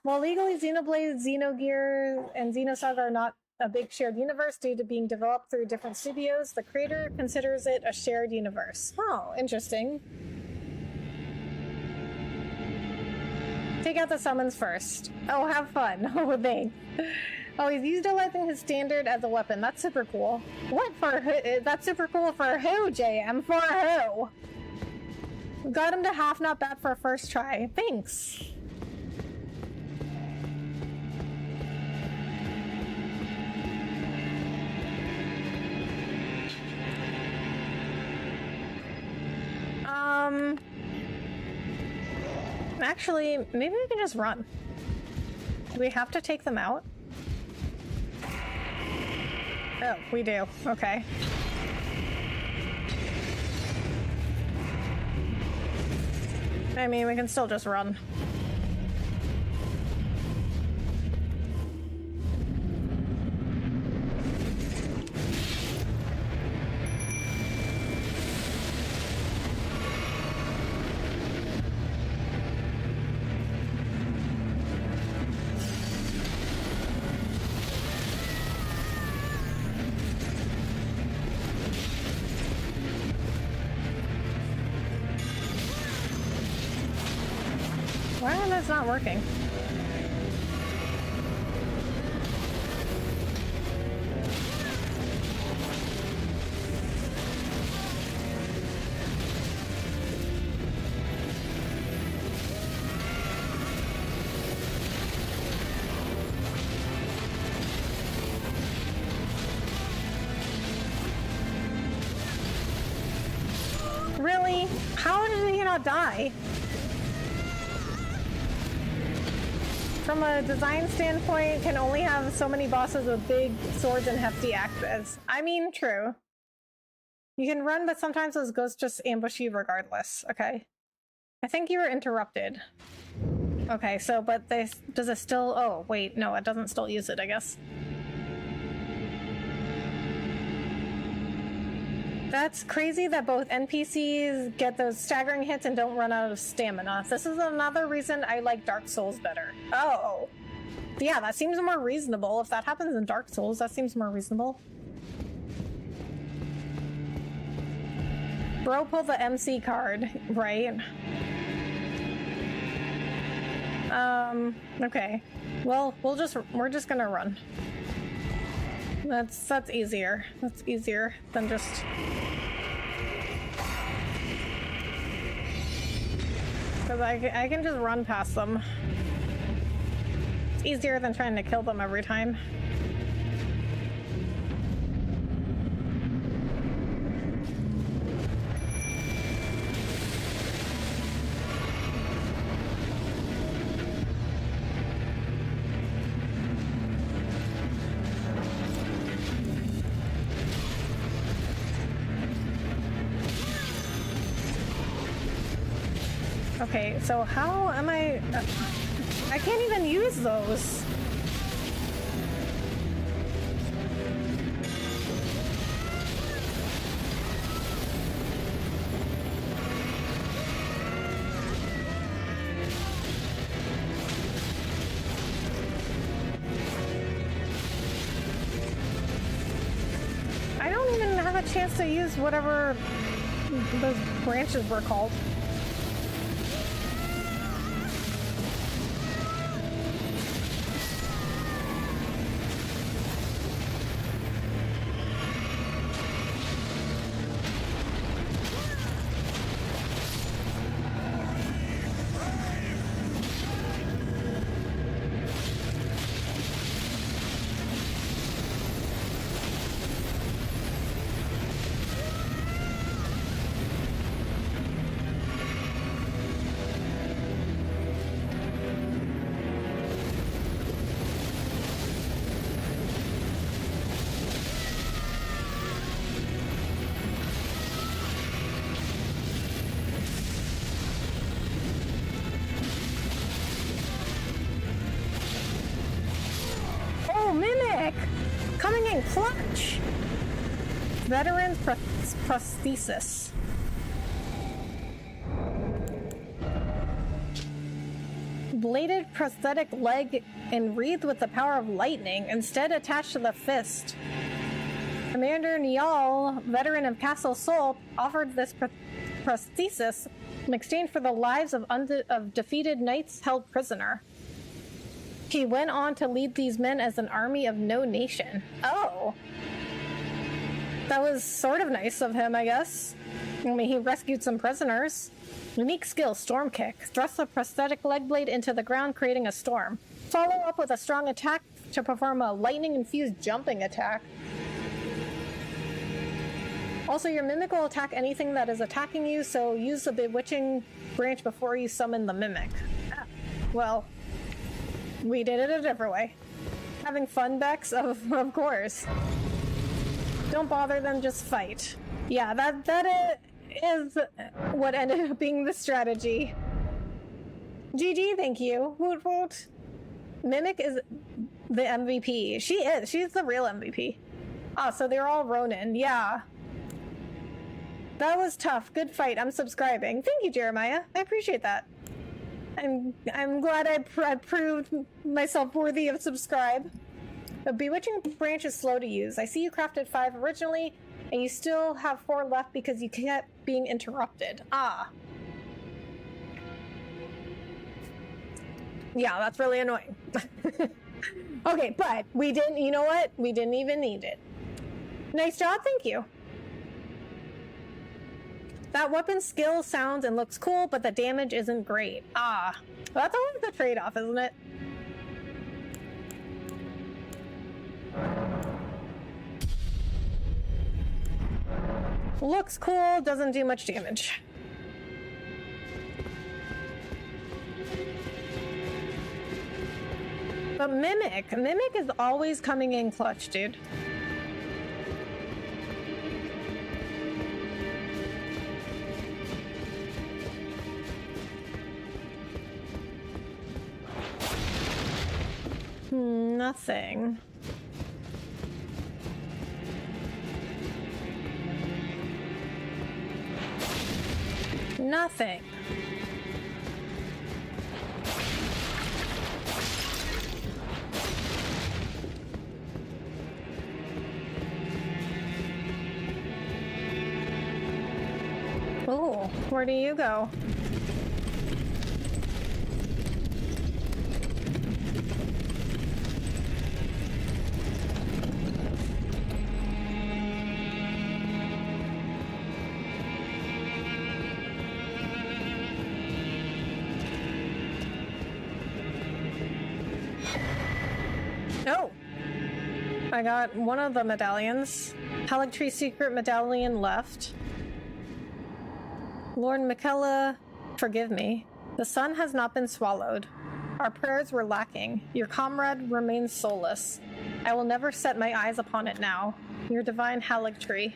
While legally Xenoblade, Xenogear, and Xenosaga are not a big shared universe due to being developed through different studios, the creator considers it a shared universe. Oh, interesting. Take out the summons first. Oh, have fun. Oh, thanks. Oh, he's utilizing his standard as a weapon. That's super cool. What for who? That's super cool for who, JM? For who? Got him to half, not bad for a first try. Thanks. Actually, maybe we can just run. Do we have to take them out? Oh, we do. Okay. I mean, we can still just run. Why are those not working? Really? How did he not die? from a design standpoint, can only have so many bosses with big swords and hefty axes. I mean, true. You can run, but sometimes those ghosts just ambush you regardless. Okay. I think you were interrupted. Okay, so, but does it still... Oh, wait, no, it doesn't still use it, I guess. That's crazy that both NPCs get those staggering hits and don't run out of stamina. This is another reason I like Dark Souls better. Oh. Yeah, that seems more reasonable. If that happens in Dark Souls, that seems more reasonable. Bro, pull the MC card, right? Okay. Well, we're just gonna run. That's easier. That's easier than just... Because I can just run past them. It's easier than trying to kill them every time. Okay, so how am I can't even use those. I don't even have a chance to use whatever those branches were called. Clutch! Veteran's prosthesis. Bladed prosthetic leg and wreathed with the power of lightning, instead attached to the fist. Commander Niall, veteran of Castle Sol, offered this prosthesis in exchange for the lives of defeated knights held prisoner. He went on to lead these men as an army of no nation. Oh. That was sort of nice of him, I guess. I mean, he rescued some prisoners. Unique skill, Storm Kick. Thrust the prosthetic leg blade into the ground, creating a storm. Follow up with a strong attack to perform a lightning-infused jumping attack. Also, your mimic will attack anything that is attacking you, so use the bewitching branch before you summon the mimic. Well... we did it a different way. Having fun, Bex? Of course. Don't bother them, just fight. Yeah, that is what ended up being the strategy. GG, thank you. Woot woot. Mimic is the MVP. She is. She's the real MVP. Ah, so they're all Ronin. Yeah. That was tough. Good fight. I'm subscribing. Thank you, Jeremiah. I appreciate that. I'm glad I proved myself worthy of subscribe. The Bewitching Branch is slow to use. I see you crafted 5 originally, and you still have 4 left because you kept being interrupted. Ah. Yeah, that's really annoying. Okay, but we didn't, you know what? We didn't even need it. Nice job, thank you. That weapon skill sounds and looks cool, but the damage isn't great. Ah, well, that's always the trade-off, isn't it? Looks cool, doesn't do much damage. But Mimic is always coming in clutch, dude. Nothing. Nothing. Oh, where do you go? Oh! I got one of the medallions. Haligtree secret medallion left. Lord Michaela, forgive me. The sun has not been swallowed. Our prayers were lacking. Your comrade remains soulless. I will never set my eyes upon it now. Your divine Haligtree.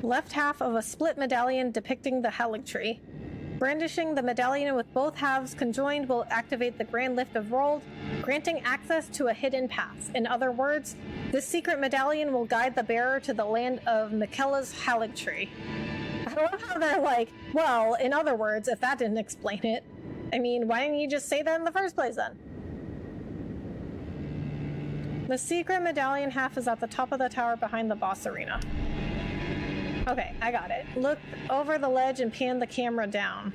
Left half of a split medallion depicting the Haligtree. Brandishing the medallion with both halves conjoined will activate the Grand Lift of Rold, granting access to a hidden path. In other words, this secret medallion will guide the bearer to the land of Michaela's Haligtree. I love how they're like, well, in other words, if that didn't explain it. I mean, why didn't you just say that in the first place then? The secret medallion half is at the top of the tower behind the boss arena. Okay, I got it. Look over the ledge and pan the camera down.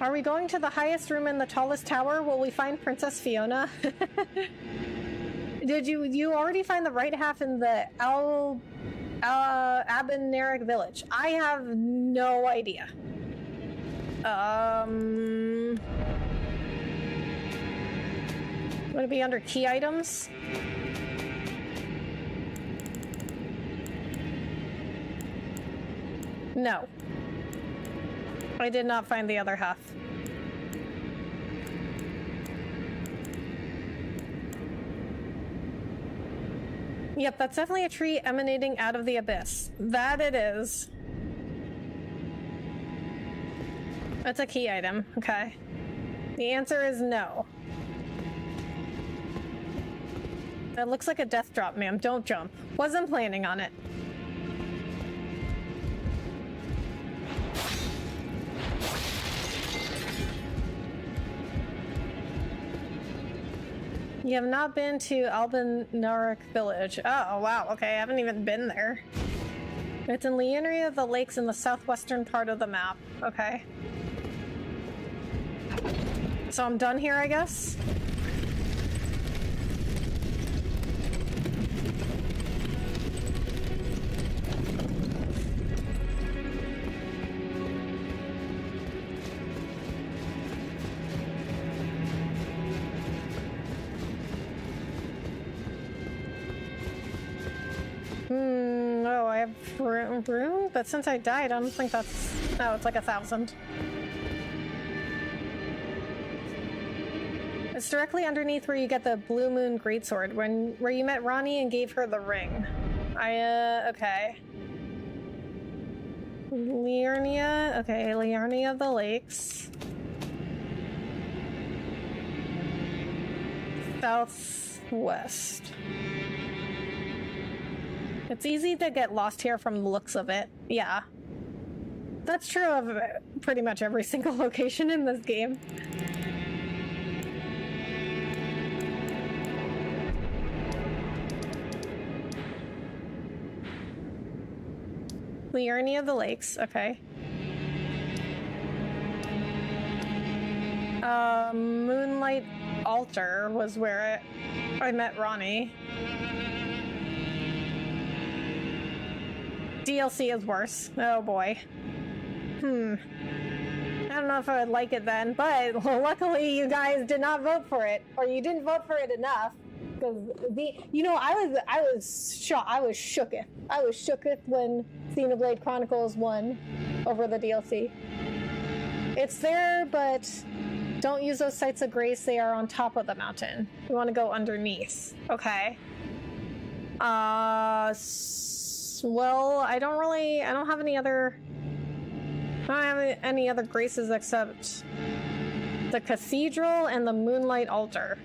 Are we going to the highest room in the tallest tower? Will we find Princess Fiona? Did you already find the right half in the Abaneric village? I have no idea. Would it be under key items? No. I did not find the other half. Yep, that's definitely a tree emanating out of the abyss. That it is. That's a key item, okay. The answer is no. That looks like a death drop, ma'am. Don't jump. Wasn't planning on it. You have not been to Abaneric village. Oh, wow. Okay, I haven't even been there. It's in the area of the lakes in the southwestern part of the map. Okay. So I'm done here, I guess? Oh, I have room, but since I died, I don't think that's... Oh, it's like 1,000. It's directly underneath where you get the Blue Moon Greatsword, where you met Ronnie and gave her the ring. Okay. Liurnia? Okay, Liurnia of the Lakes. Southwest. It's easy to get lost here from the looks of it. Yeah. That's true of pretty much every single location in this game. Liurnia of the Lakes, okay. Moonlight Altar was where I met Ronnie. DLC is worse. Oh boy. I don't don't know if I would like it then, but luckily you guys did not vote for it, or you didn't vote for it enough. Because I was shocked. I was shooketh. I was shooketh when Xenoblade Chronicles won over the DLC. It's there, but don't use those sites of grace. They are on top of the mountain. We want to go underneath. Okay. Well, I don't have any other graces except the cathedral and the moonlight altar.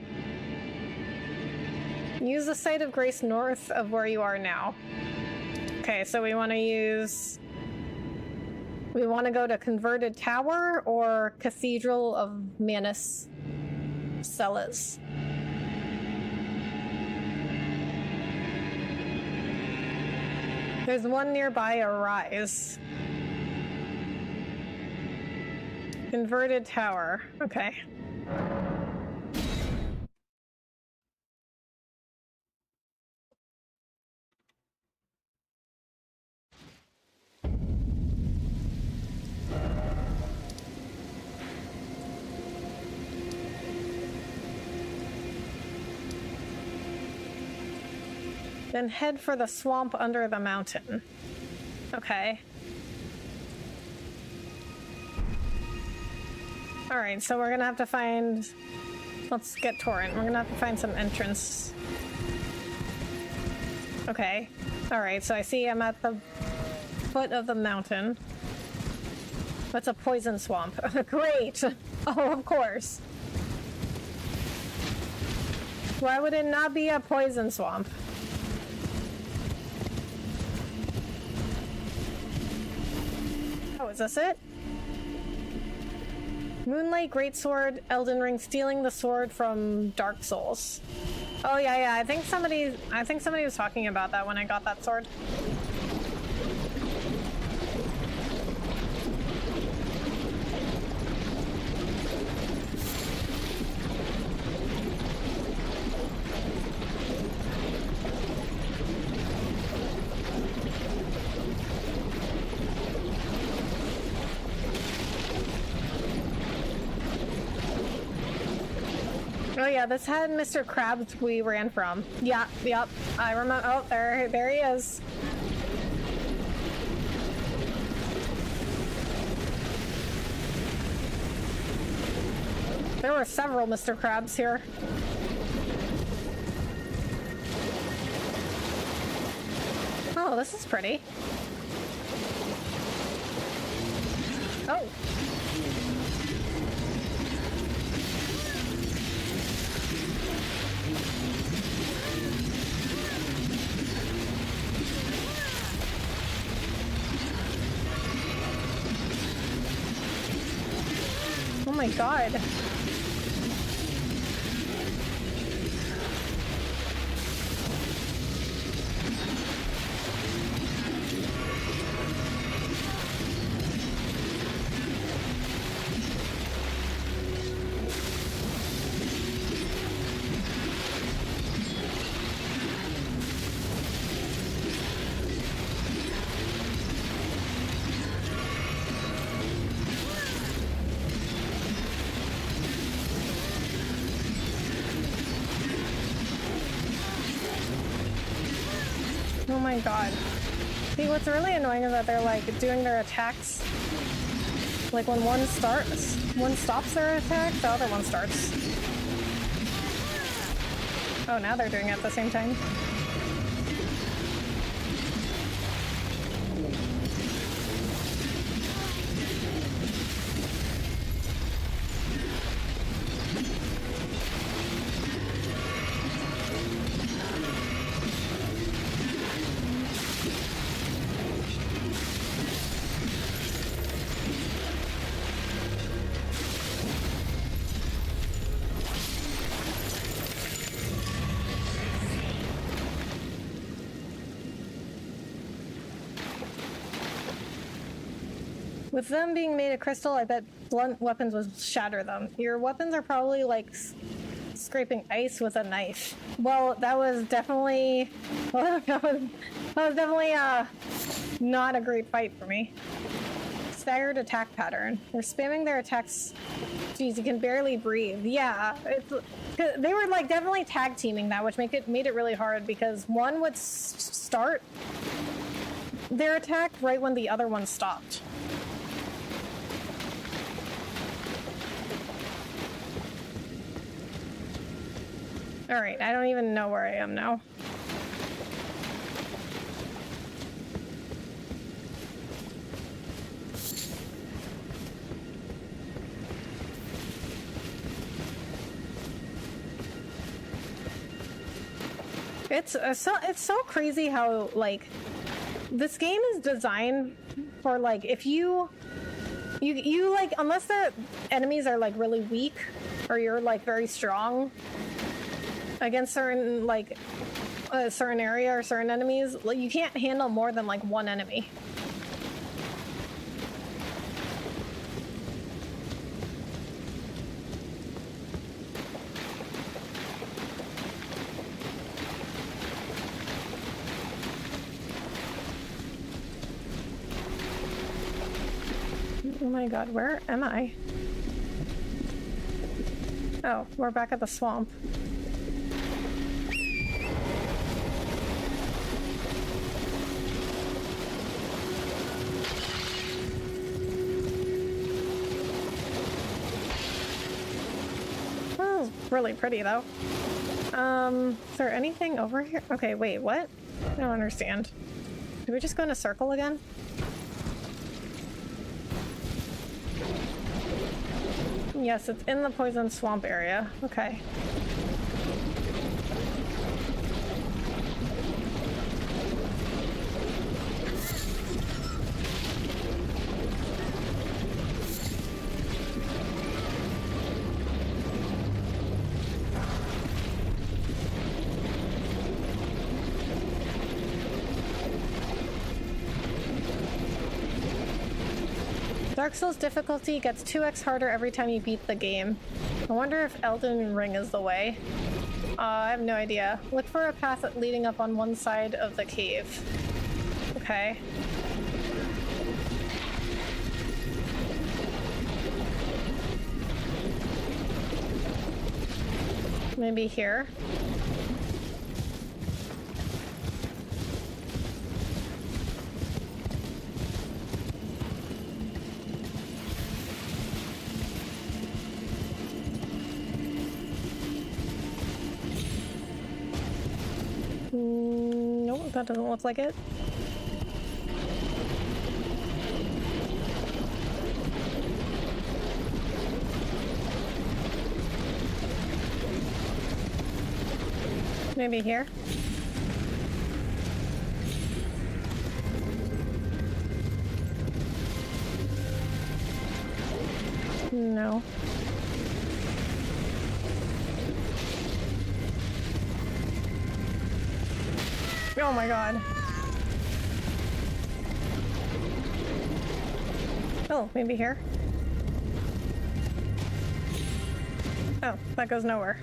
Use the site of grace north of where you are now. Okay, so we want to go to Converted Tower or Cathedral of Manus Celas. There's one nearby, Arise. Converted Tower. Okay. Then head for the swamp under the mountain. Okay. Alright, so we're gonna have to find... Let's get Torrent. We're gonna have to find some entrance. Okay. Alright, so I see I'm at the foot of the mountain. That's a poison swamp. Great! Oh, of course. Why would it not be a poison swamp? Oh, is this it? Moonlight Greatsword, Elden Ring, stealing the sword from Dark Souls. Oh yeah, I think somebody was talking about that when I got that sword. Oh yeah, this had Mr. Krabs we ran from. Yeah, yep. I remember. Oh, there he is. There were several Mr. Krabs here. Oh, this is pretty. Oh. Oh my god. Oh my god. See, what's really annoying is that they're like doing their attacks. Like when one stops their attack, the other one starts. Oh, now they're doing it at the same time. With them being made of crystal, I bet blunt weapons would shatter them. Your weapons are probably like scraping ice with a knife. Well, that was definitely not a great fight for me. staggered attack pattern. They're spamming their attacks. Jeez, you can barely breathe. Yeah, they were like definitely tag teaming that, which made it really hard because one would start their attack right when the other one stopped. All right, I don't even know where I am now. It's so crazy how like this game is designed for like if you like unless the enemies are like really weak or you're like very strong against certain like a certain area or certain enemies, like, you can't handle more than like one enemy. Oh my god, where am I? Oh, we're back at the swamp. Oh, really pretty though. Is there anything over here? Okay, wait, what? I don't understand. Did we just go in a circle again? Yes, it's in the poison swamp area. Okay. Dark Souls difficulty gets 2x harder every time you beat the game. I wonder if Elden Ring is the way. I have no idea. Look for a path leading up on one side of the cave. Okay. Maybe here. No, that doesn't look like it. Maybe here. No. Oh my god. Oh, maybe here. Oh, that goes nowhere.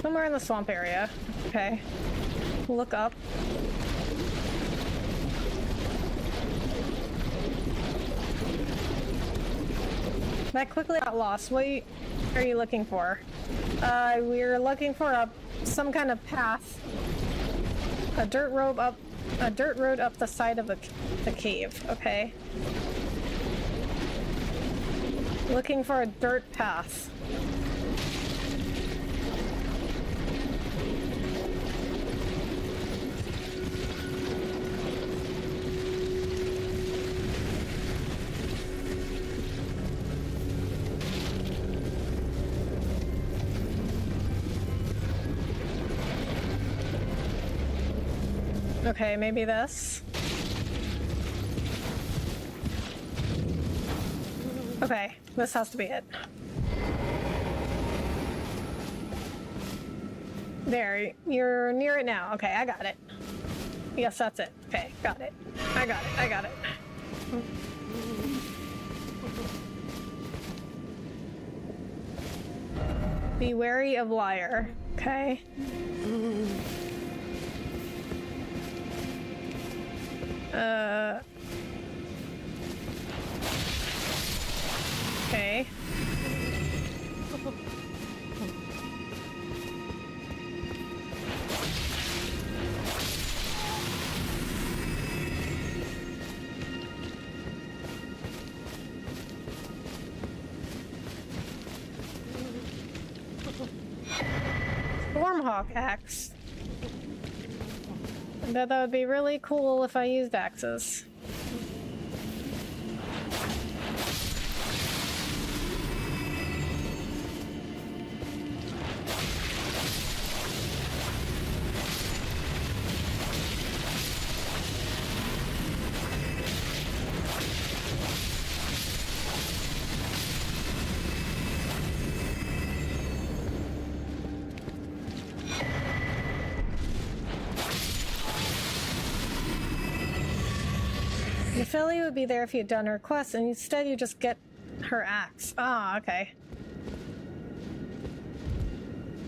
Somewhere in the swamp area. Okay. Look up. That quickly got lost. What are you looking for? We're looking for some kind of path. A dirt road up the side of the cave. Okay. Looking for a dirt path. Okay, maybe this. Okay, this has to be it. There, you're near it now. Okay, I got it. Yes, that's it. Okay, got it. I got it. Be wary of liar. Okay. Okay. Stormhawk axe. I bet that would be really cool if I used axes. Philly would be there if you had done her quest, and instead you just get her axe. Ah, okay.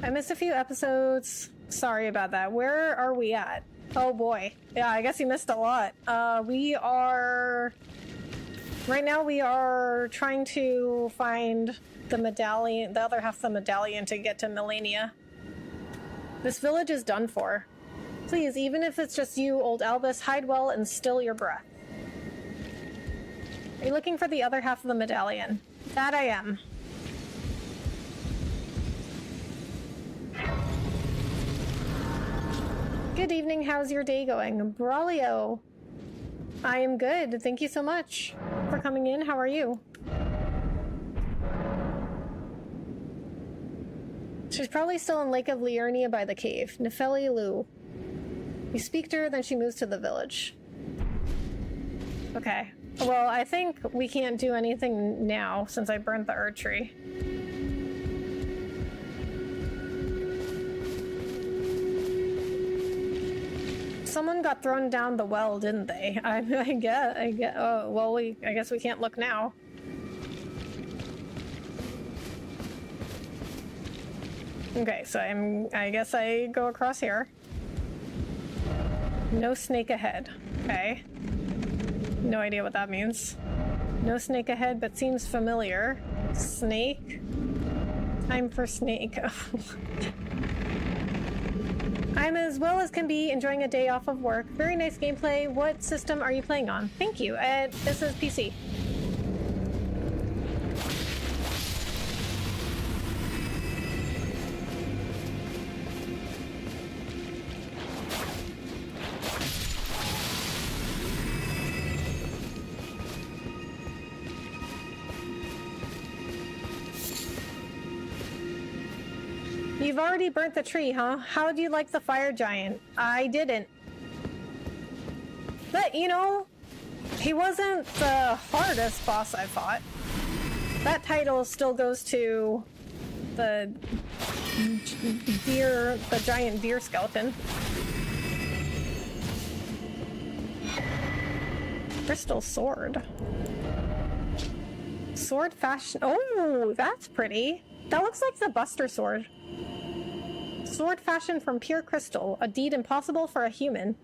I missed a few episodes. Sorry about that. Where are we at? Oh boy. Yeah, I guess you missed a lot. We are... Right now we are trying to find the medallion, the other half of the medallion to get to Melania. This village is done for. Please, even if it's just you, old Albus, hide well and still your breath. Are you looking for the other half of the medallion? That I am. Good evening, how's your day going? Braulio. I am good, thank you so much for coming in, how are you? She's probably still in Lake of Liurnia by the cave. Nefeli Lu. You speak to her, then she moves to the village. Okay. Well, I think we can't do anything now since I burned the Erd tree. Someone got thrown down the well, didn't they? I guess. Oh, well, I guess we can't look now. Okay, so I guess I go across here. No snake ahead. Okay. No idea what that means. No snake ahead, but seems familiar. Snake? Time for snake. I'm as well as can be, enjoying a day off of work. Very nice gameplay. What system are you playing on? Thank you. This is PC. You've already burnt the tree, huh? How do you like the fire giant? I didn't. But, you know, he wasn't the hardest boss I fought. That title still goes to the deer, the giant deer skeleton. Crystal sword. Sword fashion. Oh, that's pretty. That looks like the Buster sword. Sword fashioned from pure crystal, a deed impossible for a human.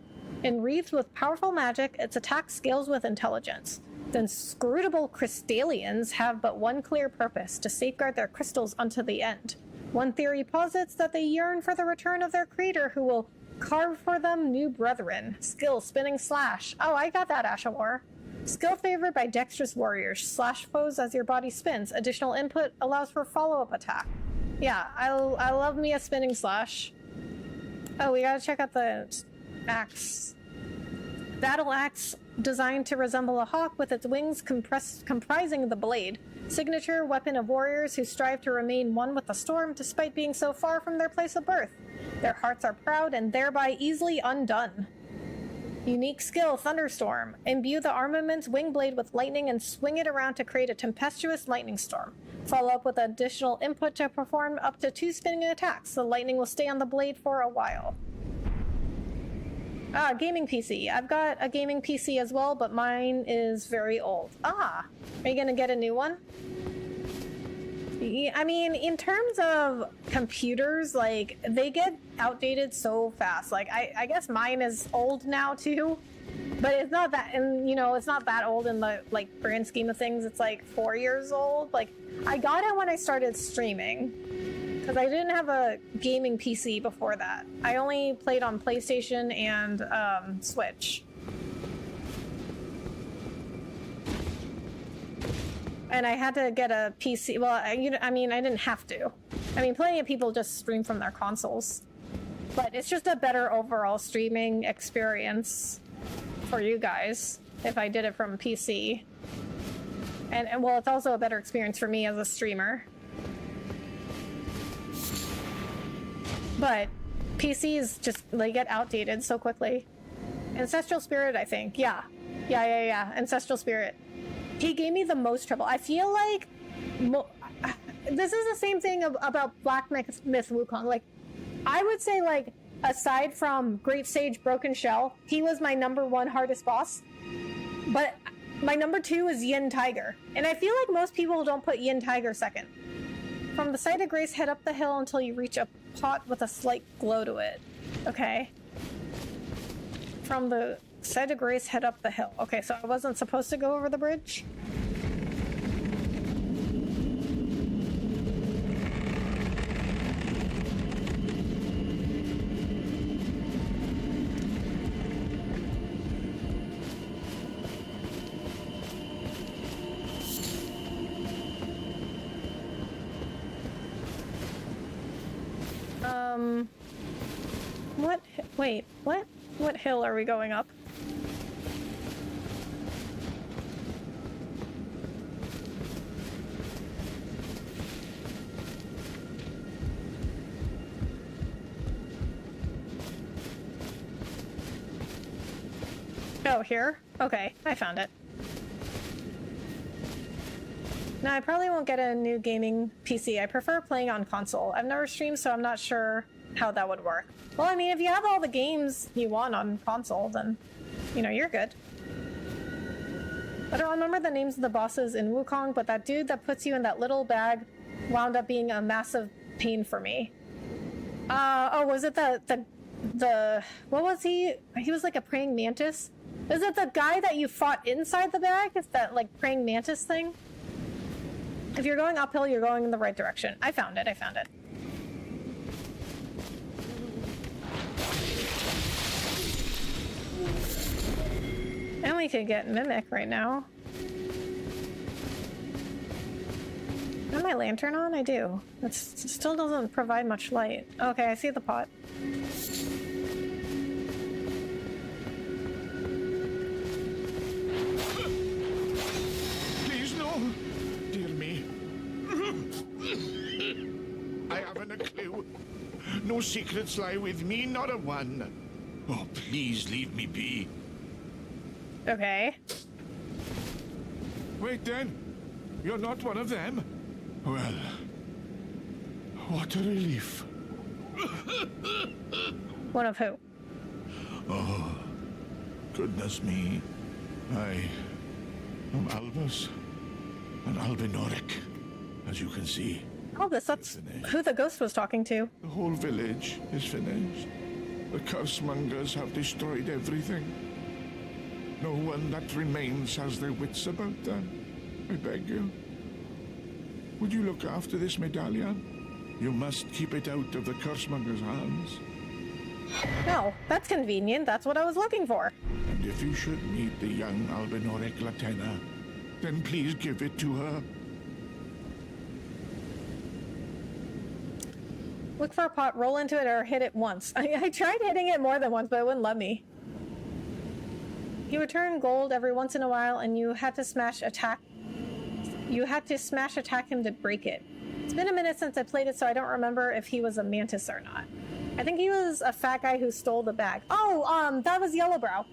Enwreathed with powerful magic, its attack scales with intelligence. The inscrutable crystallians have but one clear purpose, to safeguard their crystals unto the end. One theory posits that they yearn for the return of their creator, who will carve for them new brethren. Skill, spinning slash. Oh, I got that, Ashawar. Skill favored by dexterous warriors. Slash foes as your body spins. Additional input allows for follow-up attack. Yeah, I love me a spinning slash. Oh, we gotta check out the axe. Battle axe designed to resemble a hawk with its wings comprising the blade. Signature weapon of warriors who strive to remain one with the storm despite being so far from their place of birth. Their hearts are proud and thereby easily undone. Unique skill, Thunderstorm. Imbue the armament's wing blade with lightning and swing it around to create a tempestuous lightning storm. Follow up with additional input to perform up to 2 spinning attacks. The lightning will stay on the blade for a while. Ah, gaming PC. I've got a gaming PC as well, but mine is very old. Ah, are you gonna get a new one? Yeah, I mean, in terms of computers, like, they get outdated so fast. Like, I guess mine is old now, too. But it's not that, and, you know, it's not that old in the, like, grand scheme of things. It's, like, 4 years old. Like, I got it when I started streaming. Because I didn't have a gaming PC before that. I only played on PlayStation and, Switch. And I had to get a PC. Well, I mean, I didn't have to. I mean, plenty of people just stream from their consoles. But it's just a better overall streaming experience for you guys if I did it from PC. And well, it's also a better experience for me as a streamer. But PCs just, they get outdated so quickly. Ancestral Spirit, I think. Yeah. Ancestral Spirit. He gave me the most trouble. I feel like this is the same thing about Black Myth Wukong. Like, I would say, like, aside from Great Sage Broken Shell, he was my #1 hardest boss. But my #2 is Yin Tiger. And I feel like most people don't put Yin Tiger second. From the site of grace, head up the hill until you reach a pot with a slight glow to it. Okay. From the site of grace, head up the hill. Okay, so I wasn't supposed to go over the bridge? What? Wait, what? What hill are we going up? Oh, here? Okay, I found it. Now, I probably won't get a new gaming PC. I prefer playing on console. I've never streamed, so I'm not sure how that would work. Well, I mean, if you have all the games you want on console, then, you know, you're good. I don't remember the names of the bosses in Wukong, but that dude that puts you in that little bag wound up being a massive pain for me. Oh, was it the what was he? He was like a praying mantis? Is it the guy that you fought inside the bag? Is that, like, praying mantis thing? If you're going uphill, you're going in the right direction. I found it. And we could get Mimic right now. Have my lantern on? I do. It still doesn't provide much light. Okay, I see the pot. Please, no. Dear me. I haven't a clue. No secrets lie with me, not a one. Oh, please leave me be. Okay. Wait then. You're not one of them? Well, what a relief. One of who? Oh, goodness me. I am Albus, an Albinoric, as you can see. Albus, that's who the ghost was talking to. The whole village is finished. The cursemongers have destroyed everything. No one that remains has their wits about them. I beg you. Would you look after this medallion? You must keep it out of the cursemongers' hands. No, that's convenient. That's what I was looking for. And if you should meet the young Albinoric Latena, then please give it to her. Look for a pot, roll into it, or hit it once. I tried hitting it more than once, but it wouldn't let me. You return gold every once in a while, and you had to smash attack him to break it. It's been a minute since I played it, so I don't remember if he was a mantis or not. I think he was a fat guy who stole the bag. Oh, that was Yellowbrow.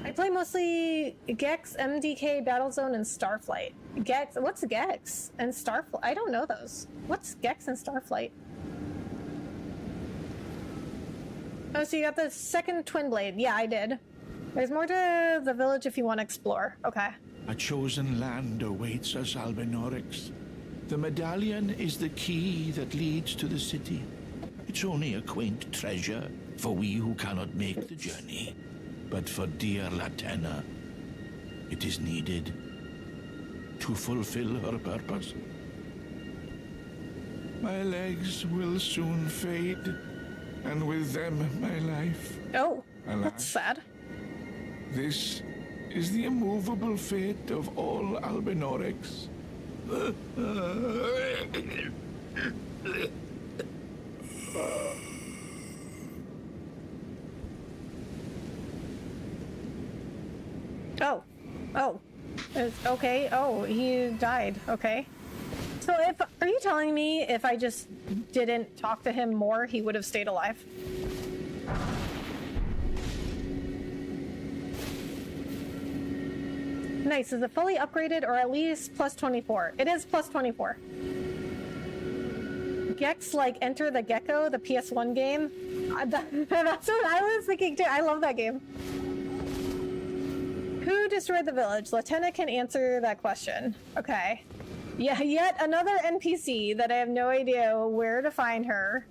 I play mostly Gex, MDK, Battlezone, and Starflight. Gex, what's Gex and Starflight? I don't know those. What's Gex and Starflight? Oh, so you got the second Twin Blade. Yeah, I did. There's more to the village if you want to explore. Okay. A chosen land awaits us, Albenorix. The medallion is the key that leads to the city. It's only a quaint treasure for we who cannot make the journey. But for dear Latenna, it is needed to fulfill her purpose. My legs will soon fade, and with them my life. Oh, Alas. that's sad. This is the immovable fate of all Albenorix. Oh. Oh. Okay. Oh, he died. Okay. So are you telling me if I just didn't talk to him more, he would have stayed alive? Nice. Is it fully upgraded or at least plus 24? It is plus 24. Gex like Enter the Gecko, the PS1 game. That's what I was thinking too. I love that game. Who destroyed the village? Lieutenant can answer that question. Okay. Yeah, yet another NPC that I have no idea where to find her.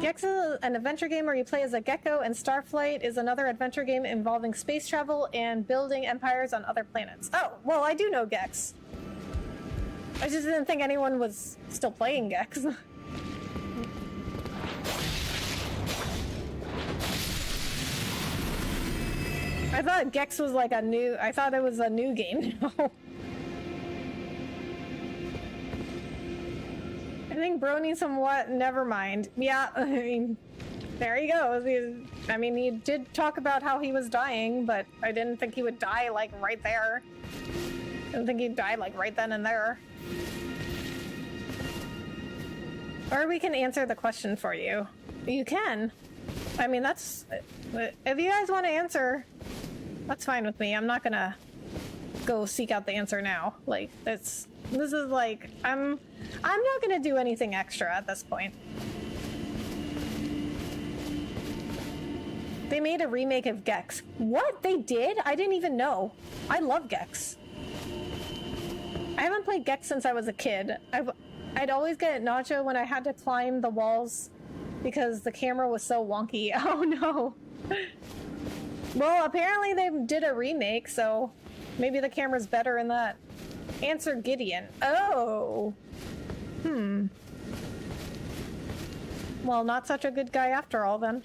Gex is an adventure game where you play as a gecko, and Starflight is another adventure game involving space travel and building empires on other planets. Oh, well, I do know Gex. I just didn't think anyone was still playing Gex. I thought Gex was like I thought it was a new game now. I think Bro needs some what? Never mind. Yeah, I mean, there he goes. I mean, he did talk about how he was dying, but I didn't think he would die like right there. I didn't think he'd die like right then and there. Or we can answer the question for you. You can. I mean, that's... If you guys want to answer, that's fine with me. I'm not gonna go seek out the answer now. Like, this is like... I'm not gonna do anything extra at this point. They made a remake of Gex. What? They did? I didn't even know. I love Gex. I haven't played Gex since I was a kid. I'd always get nausea when I had to climb the walls because the camera was so wonky. Oh no. Well, apparently they did a remake, so maybe the camera's better in that. Answer Gideon. Oh. Well, not such a good guy after all, then.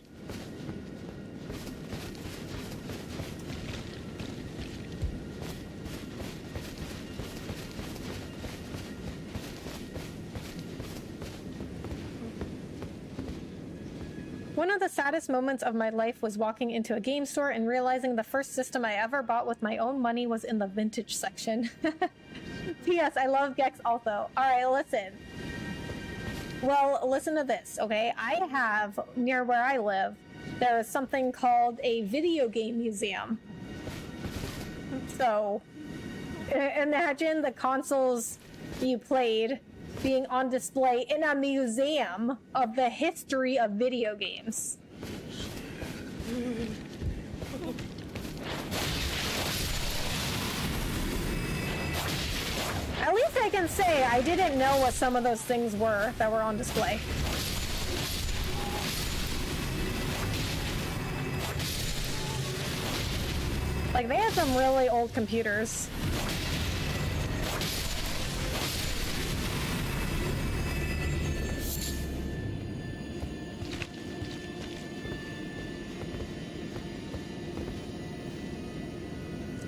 One of the saddest moments of my life was walking into a game store and realizing the first system I ever bought with my own money was in the vintage section. P.S. I love Gex also. Alright, listen. Well, listen to this, okay? I have, near where I live, there is something called a video game museum. So, imagine the consoles you played being on display in a museum of the history of video games. At least I can say I didn't know what some of those things were that were on display. Like, they had some really old computers.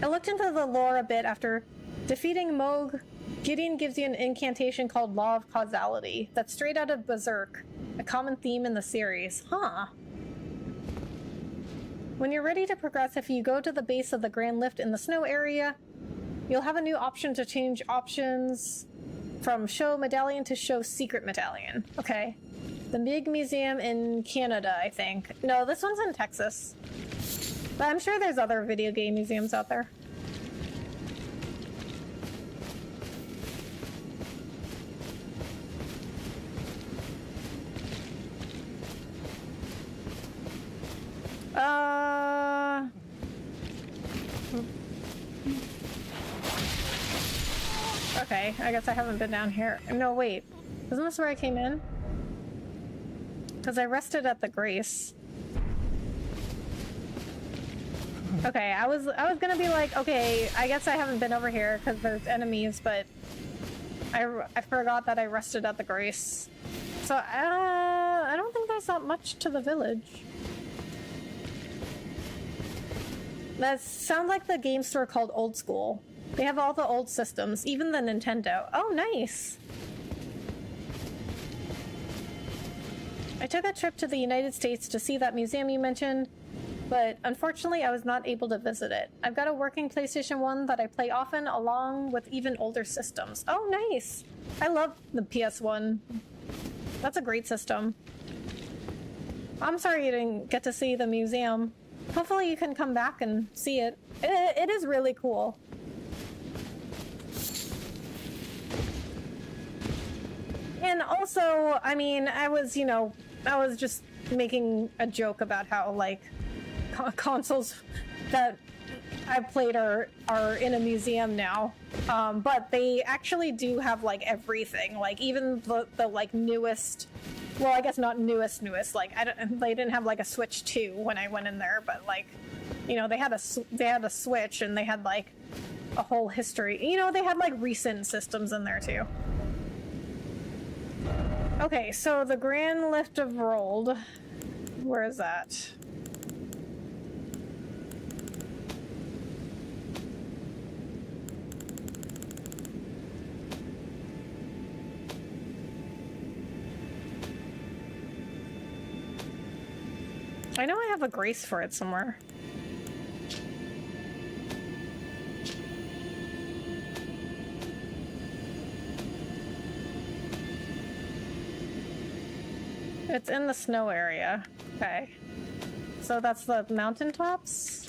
I looked into the lore a bit after defeating Moog. Gideon gives you an incantation called Law of Causality that's straight out of Berserk, a common theme in the series. Huh. When you're ready to progress, if you go to the base of the Grand Lift in the snow area, you'll have a new option to change options from Show Medallion to Show Secret Medallion. Okay. The big museum in Canada, I think. No, this one's in Texas. But I'm sure there's other video game museums out there. Okay, I guess I haven't been down here. No, wait. Isn't this where I came in? Because I rested at the Grace. Okay, I was gonna be like, okay, I guess I haven't been over here because there's enemies, but I forgot that I rested at the Grace. So, I don't think there's that much to the village. That sounds like the game store called Old School. They have all the old systems, even the Nintendo. Oh, nice! I took a trip to the United States to see that museum you mentioned, but unfortunately I was not able to visit it. I've got a working PlayStation 1 that I play often, along with even older systems. Oh, nice! I love the PS1. That's a great system. I'm sorry you didn't get to see the museum. Hopefully you can come back and see it. It is really cool. And also, I mean, I was just making a joke about how, like, consoles that I've played are in a museum now. But they actually do have, like, everything. Like, even the like, newest... Well, I guess not newest. Like, they didn't have, like, a Switch 2 when I went in there, but, like, you know, they had a Switch, and they had, like, a whole history. You know, they had, like, recent systems in there, too. Okay, so the Grand Lift of Rold. Where is that? I know I have a grace for it somewhere. It's in the snow area. Okay. So that's the mountaintops?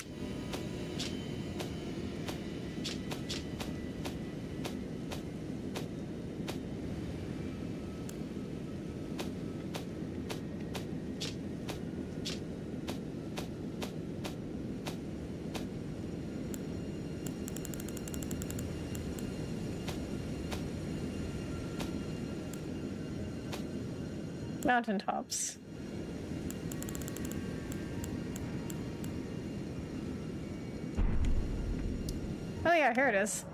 Mountaintops. Oh yeah, here it is.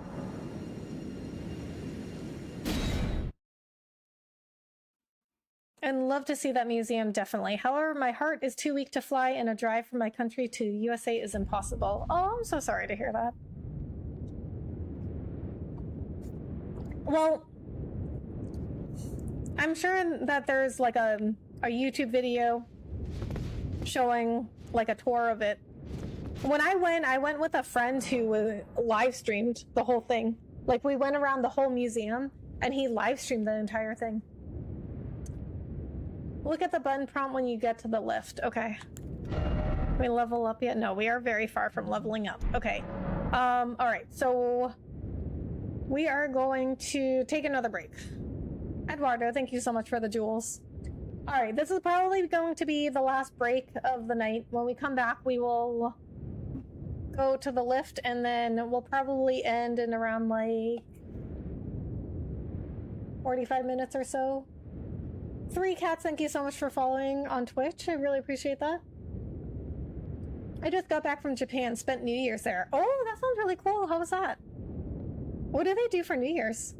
And love to see that museum, definitely. However, my heart is too weak to fly, and a drive from my country to USA is impossible. Oh, I'm so sorry to hear that. Well, I'm sure that there's like a YouTube video showing like a tour of it. When I went with a friend who live streamed the whole thing. Like, we went around the whole museum and he live streamed the entire thing. Look at the button prompt when you get to the lift. Okay. Can we level up yet? No, we are very far from leveling up. Okay. All right. So we are going to take another break. Eduardo, thank you so much for the jewels. All right, this is probably going to be the last break of the night. When we come back, we will go to the lift, and then we'll probably end in around like 45 minutes or so. 3 Cats, thank you so much for following on Twitch. I really appreciate that. I just got back from Japan, spent New Year's there. Oh, that sounds really cool. How was that? What do they do for New Year's?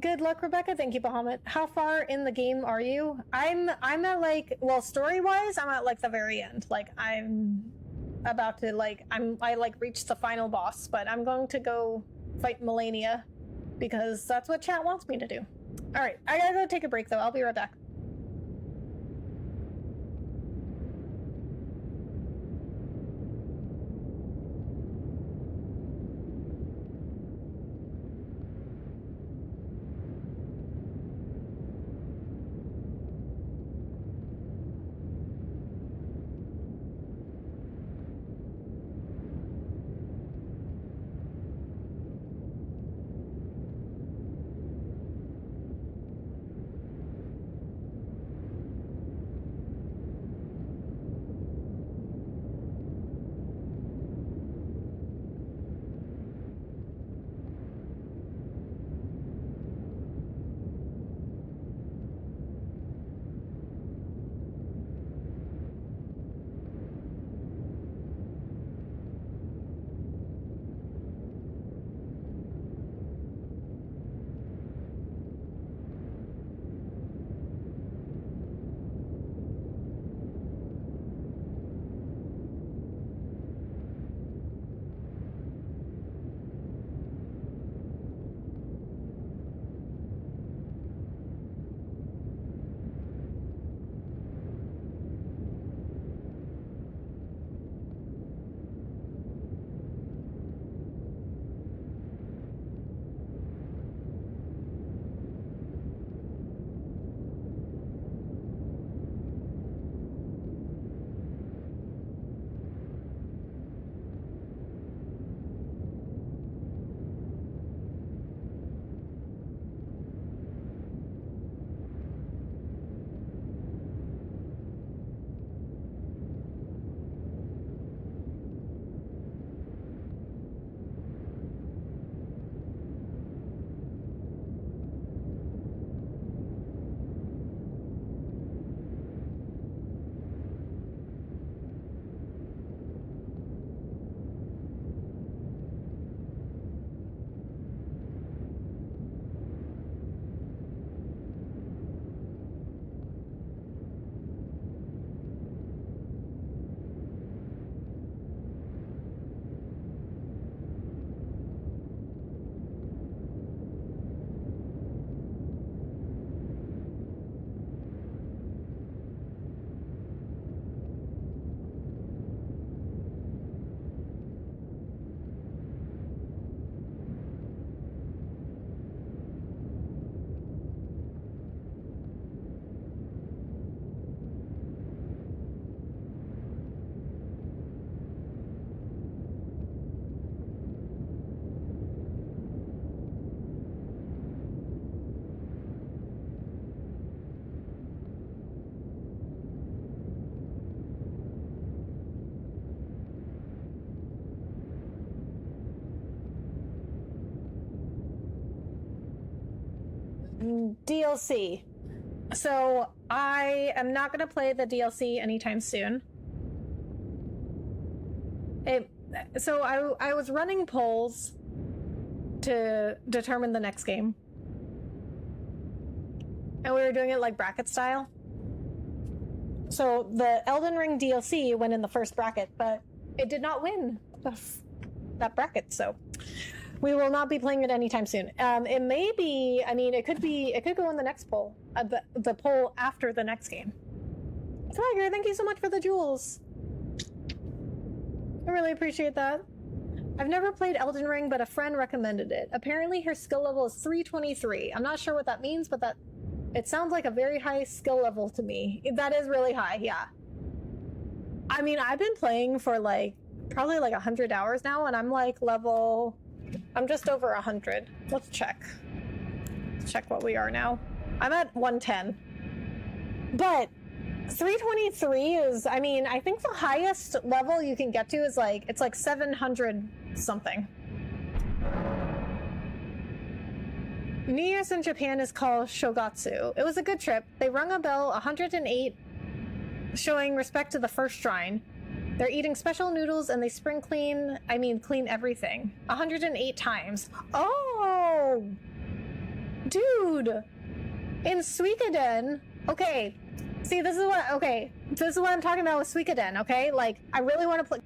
Good luck, Rebecca. Thank you, Bahamut. How far in the game are you? I'm at like, well, story-wise, I'm at like the very end. Like, I'm about to like, I like reached the final boss, but I'm going to go fight Melania because that's what chat wants me to do. All right, I gotta go take a break though. I'll be right back. DLC. So I am not going to play the DLC anytime soon. So I was running polls to determine the next game. And we were doing it like bracket style. So the Elden Ring DLC went in the first bracket, but it did not win that bracket, so we will not be playing it anytime soon. It may be, I mean, it could go in the next poll, the poll after the next game. Tiger, thank you so much for the jewels. I really appreciate that. I've never played Elden Ring, but a friend recommended it. Apparently her skill level is 323. I'm not sure what that means, but it sounds like a very high skill level to me. That is really high, yeah. I mean, I've been playing for probably 100 hours now, and I'm I'm just over 100. Let's check. Let's check what we are now. I'm at 110. But 323 is, I mean, I think the highest level you can get to is it's 700 something. New Year's in Japan is called Shogatsu. It was a good trip. They rung a bell 108, showing respect to the first shrine. They're eating special noodles and they clean everything. 108 times. Oh! Dude! In Suikoden, okay. See, this is what I'm talking about with Suikoden, okay? I really want to play.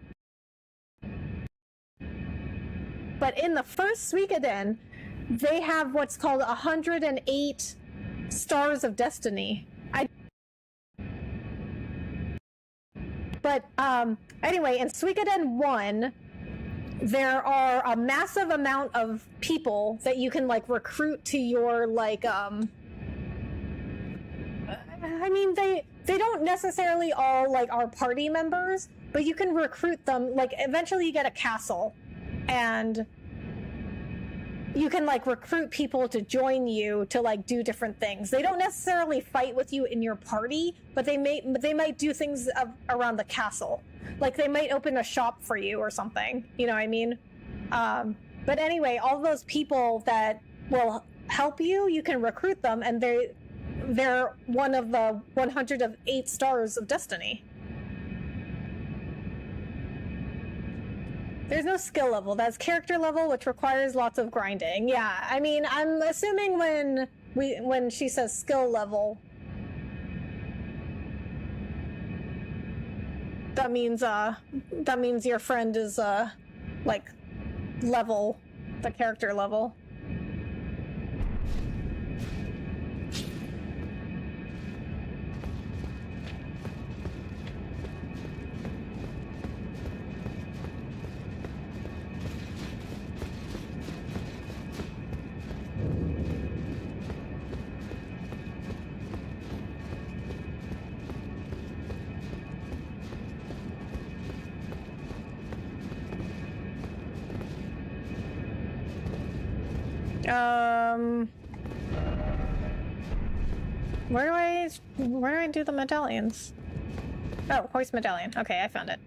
But in the first Suikoden, they have what's called 108 stars of destiny. But anyway, in Suikoden 1, there are a massive amount of people that you can recruit to your I mean, they don't necessarily all are party members, but you can recruit them. Eventually you get a castle, and you can recruit people to join you to do different things. They don't necessarily fight with you in your party, but they might do things around the castle. They might open a shop for you or something. You know what I mean? But anyway, all those people that will help you, you can recruit them, and they're one of the 108 stars of destiny. There's no skill level. That's character level, which requires lots of grinding. Yeah, I mean, I'm assuming when she says skill level, that means your friend is level, the character level. Where do I do the medallions? Oh, hoist medallion. Okay, I found it.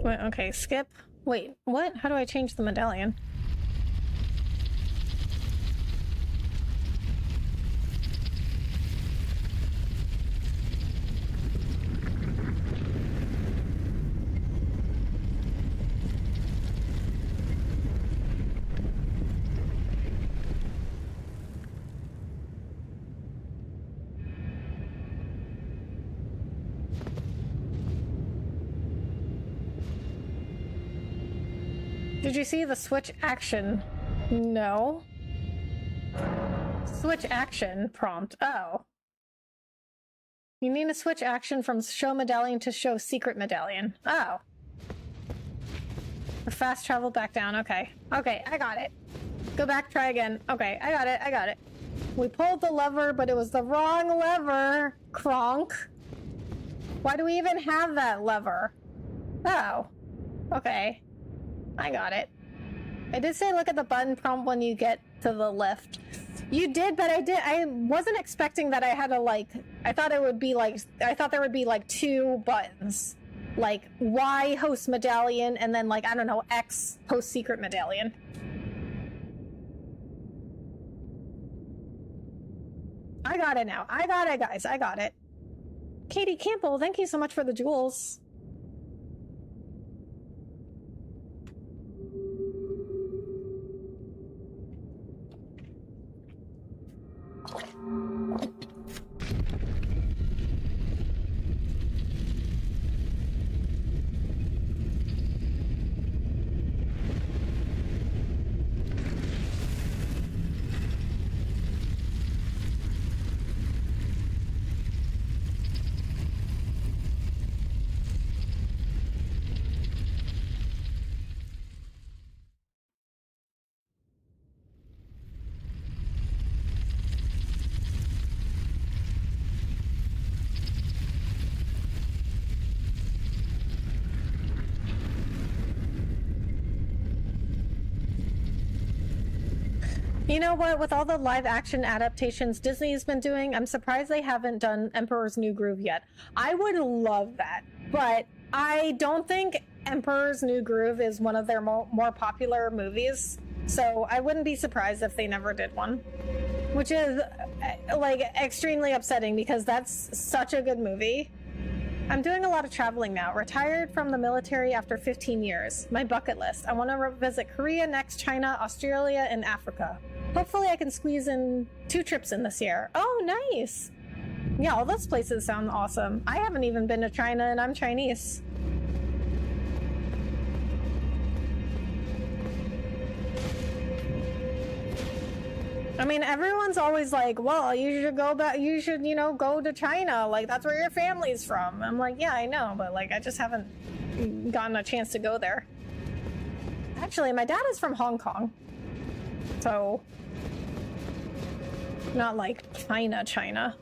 Wait, okay, skip. Wait, what? How do I change the medallion? Did you see the switch action? No. Switch action prompt. Oh. You need to switch action from show medallion to show secret medallion. Oh. Fast travel back down. Okay. Okay, I got it. Go back, try again. Okay, I got it. I got it. We pulled the lever, but it was the wrong lever. Kronk. Why do we even have that lever? Oh. Okay. I got it. I did say look at the button prompt when you get to the lift. You did, but I wasn't expecting that I had to, like, I thought there would be like 2 buttons. Like, Y host medallion, and then, like, I don't know, X host secret medallion. I got it now. I got it, guys. I got it. Katie Campbell, thank you so much for the jewels. You know what? With all the live action adaptations Disney's been doing, I'm surprised they haven't done Emperor's New Groove yet. I would love that, but I don't think Emperor's New Groove is one of their more popular movies, so I wouldn't be surprised if they never did one. Which is, like, extremely upsetting because that's such a good movie. I'm doing a lot of traveling now. Retired from the military after 15 years. My bucket list. I want to visit Korea next, China, Australia, and Africa. Hopefully I can squeeze in 2 trips in this year. Oh, nice. Yeah, all those places sound awesome. I haven't even been to China, and I'm Chinese. I mean, everyone's always like, well, you should go back, you should, you know, go to China. Like, that's where your family's from. I'm like, yeah, I know, but, like, I just haven't gotten a chance to go there. Actually, my dad is from Hong Kong. So, not like China.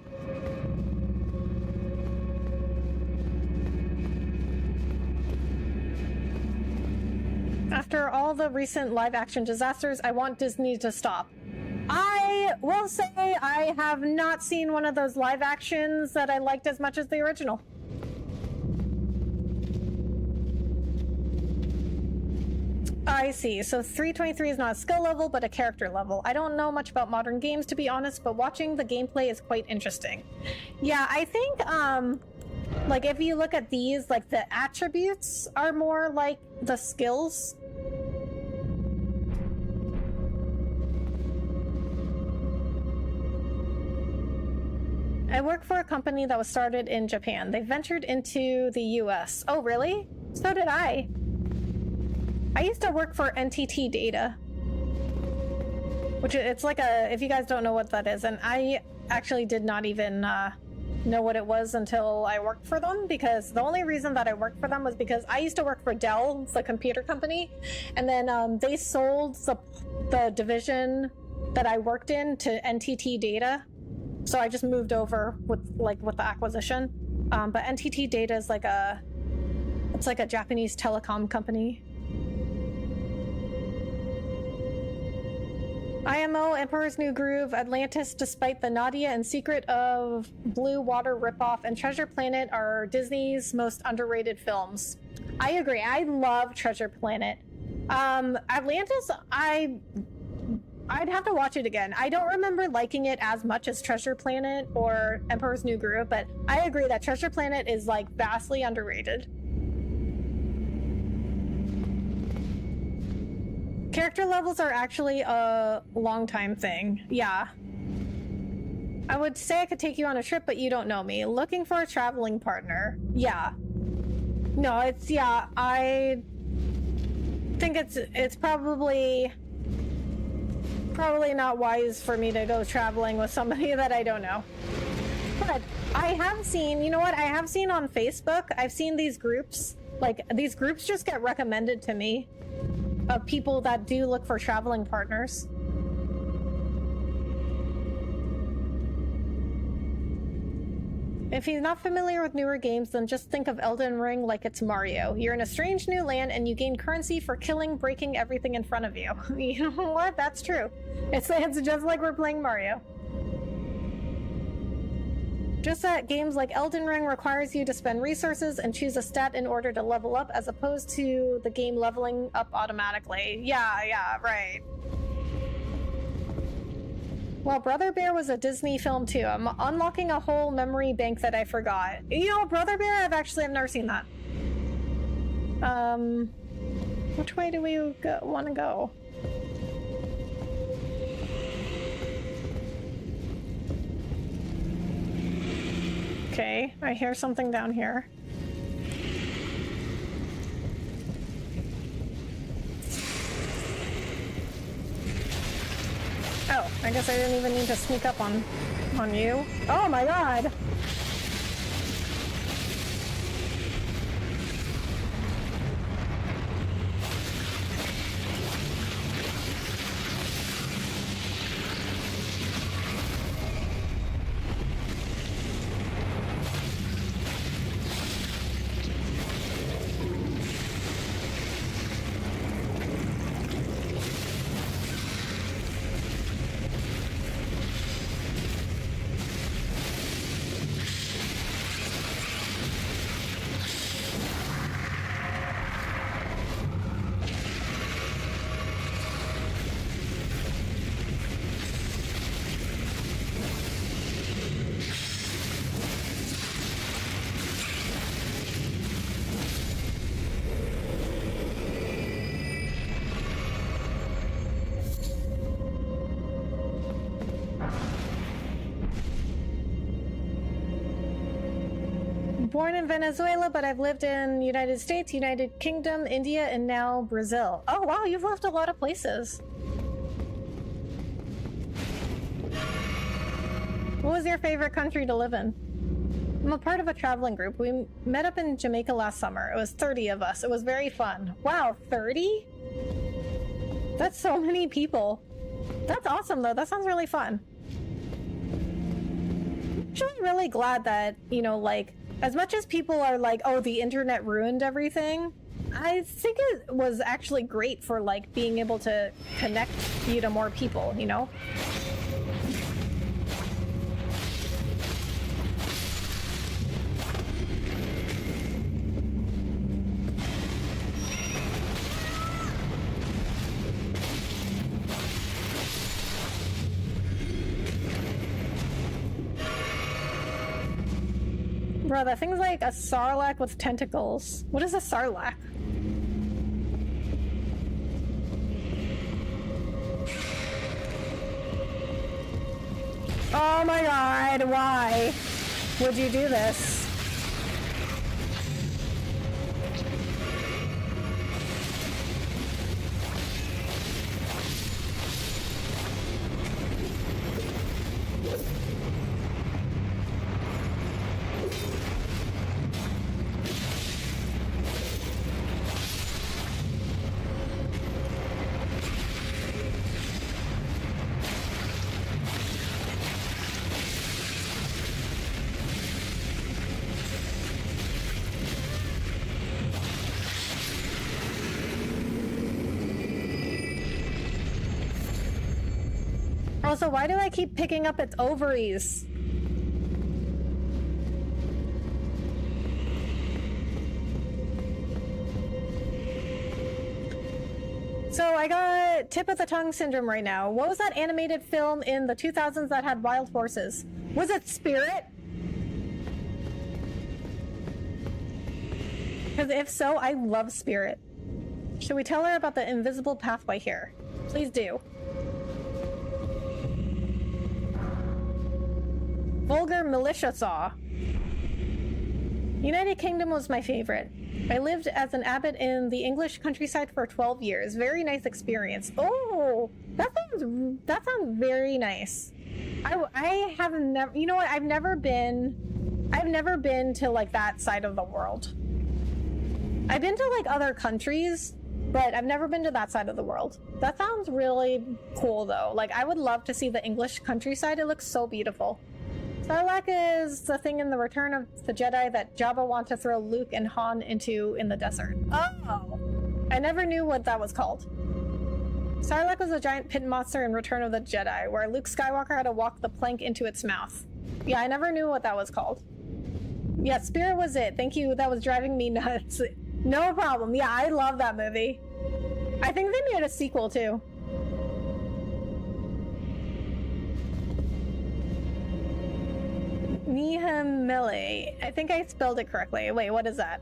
After all the recent live-action disasters, I want Disney to stop. I will say I have not seen one of those live actions that I liked as much as the original. I see. So 323 is not a skill level, but a character level. I don't know much about modern games, to be honest, but watching the gameplay is quite interesting. Yeah, I think, like, if you look at these, like, the attributes are more like the skills. I work for a company that was started in Japan. They ventured into the US. Oh, really? So did I. I used to work for NTT Data. Which, it's like a, if you guys don't know what that is, and I actually did not even know what it was until I worked for them, because the only reason that I worked for them was because I used to work for Dell, the computer company, and then they sold the division that I worked in to NTT Data. So I just moved over with the acquisition. But NTT Data is it's like a Japanese telecom company. IMO, Emperor's New Groove, Atlantis, despite the Nadia and Secret of Blue Water ripoff, and Treasure Planet are Disney's most underrated films. I agree. I love Treasure Planet. Atlantis, I'd have to watch it again. I don't remember liking it as much as Treasure Planet or Emperor's New Groove, but I agree that Treasure Planet is, like, vastly underrated. Character levels are actually a long time thing. Yeah. I would say I could take you on a trip, but you don't know me. Looking for a traveling partner. Yeah. No, yeah, I think it's probably not wise for me to go traveling with somebody that I don't know. But I have seen, you know what? I have seen on Facebook, I've seen these groups, like, these groups just get recommended to me of people that do look for traveling partners. If he's not familiar with newer games, then just think of Elden Ring like it's Mario. You're in a strange new land and you gain currency for killing, breaking everything in front of you. You know what? That's true. It's just like we're playing Mario. Just that games like Elden Ring requires you to spend resources and choose a stat in order to level up, as opposed to the game leveling up automatically. Yeah, right. Well, Brother Bear was a Disney film too. I'm unlocking a whole memory bank that I forgot. You know, Brother Bear, I've never seen that. Which way do we want to go? Okay, I hear something down here. Oh, I guess I didn't even need to sneak up on you. Oh my god! Born in Venezuela, but I've lived in United States, United Kingdom, India, and now Brazil. Oh wow, you've lived a lot of places. What was your favorite country to live in? I'm a part of a traveling group. We met up in Jamaica last summer. It was 30 of us. It was very fun. Wow, 30? That's so many people. That's awesome though. That sounds really fun. I'm actually really glad that, you know, like, as much as people are like, oh, the internet ruined everything, I think it was actually great for, like, being able to connect you to more people, you know? Bro, that thing's like a sarlacc with tentacles. What is a sarlacc? Oh my god, why would you do this? Also, why do I keep picking up its ovaries? So I got tip of the tongue syndrome right now. What was that animated film in the 2000s that had wild horses? Was it Spirit? Because if so, I love Spirit. Should we tell her about the invisible pathway here? Please do. Vulgar militia saw. United Kingdom was my favorite. I lived as an abbot in the English countryside for 12 years. Very nice experience. Oh, that sounds very nice. I have never, you know what? I've never been to like that side of the world. I've been to like other countries, but I've never been to that side of the world. That sounds really cool though. Like, I would love to see the English countryside. It looks so beautiful. Sarlacc is the thing in the Return of the Jedi that Jabba wanted to throw Luke and Han into in the desert. Oh! I never knew what that was called. Sarlacc was a giant pit monster in Return of the Jedi, where Luke Skywalker had to walk the plank into its mouth. Yeah, I never knew what that was called. Yeah, Spirit was it. Thank you, that was driving me nuts. No problem. Yeah, I love that movie. I think they made a sequel, too. Nihimili. I think I spelled it correctly. Wait, what is that?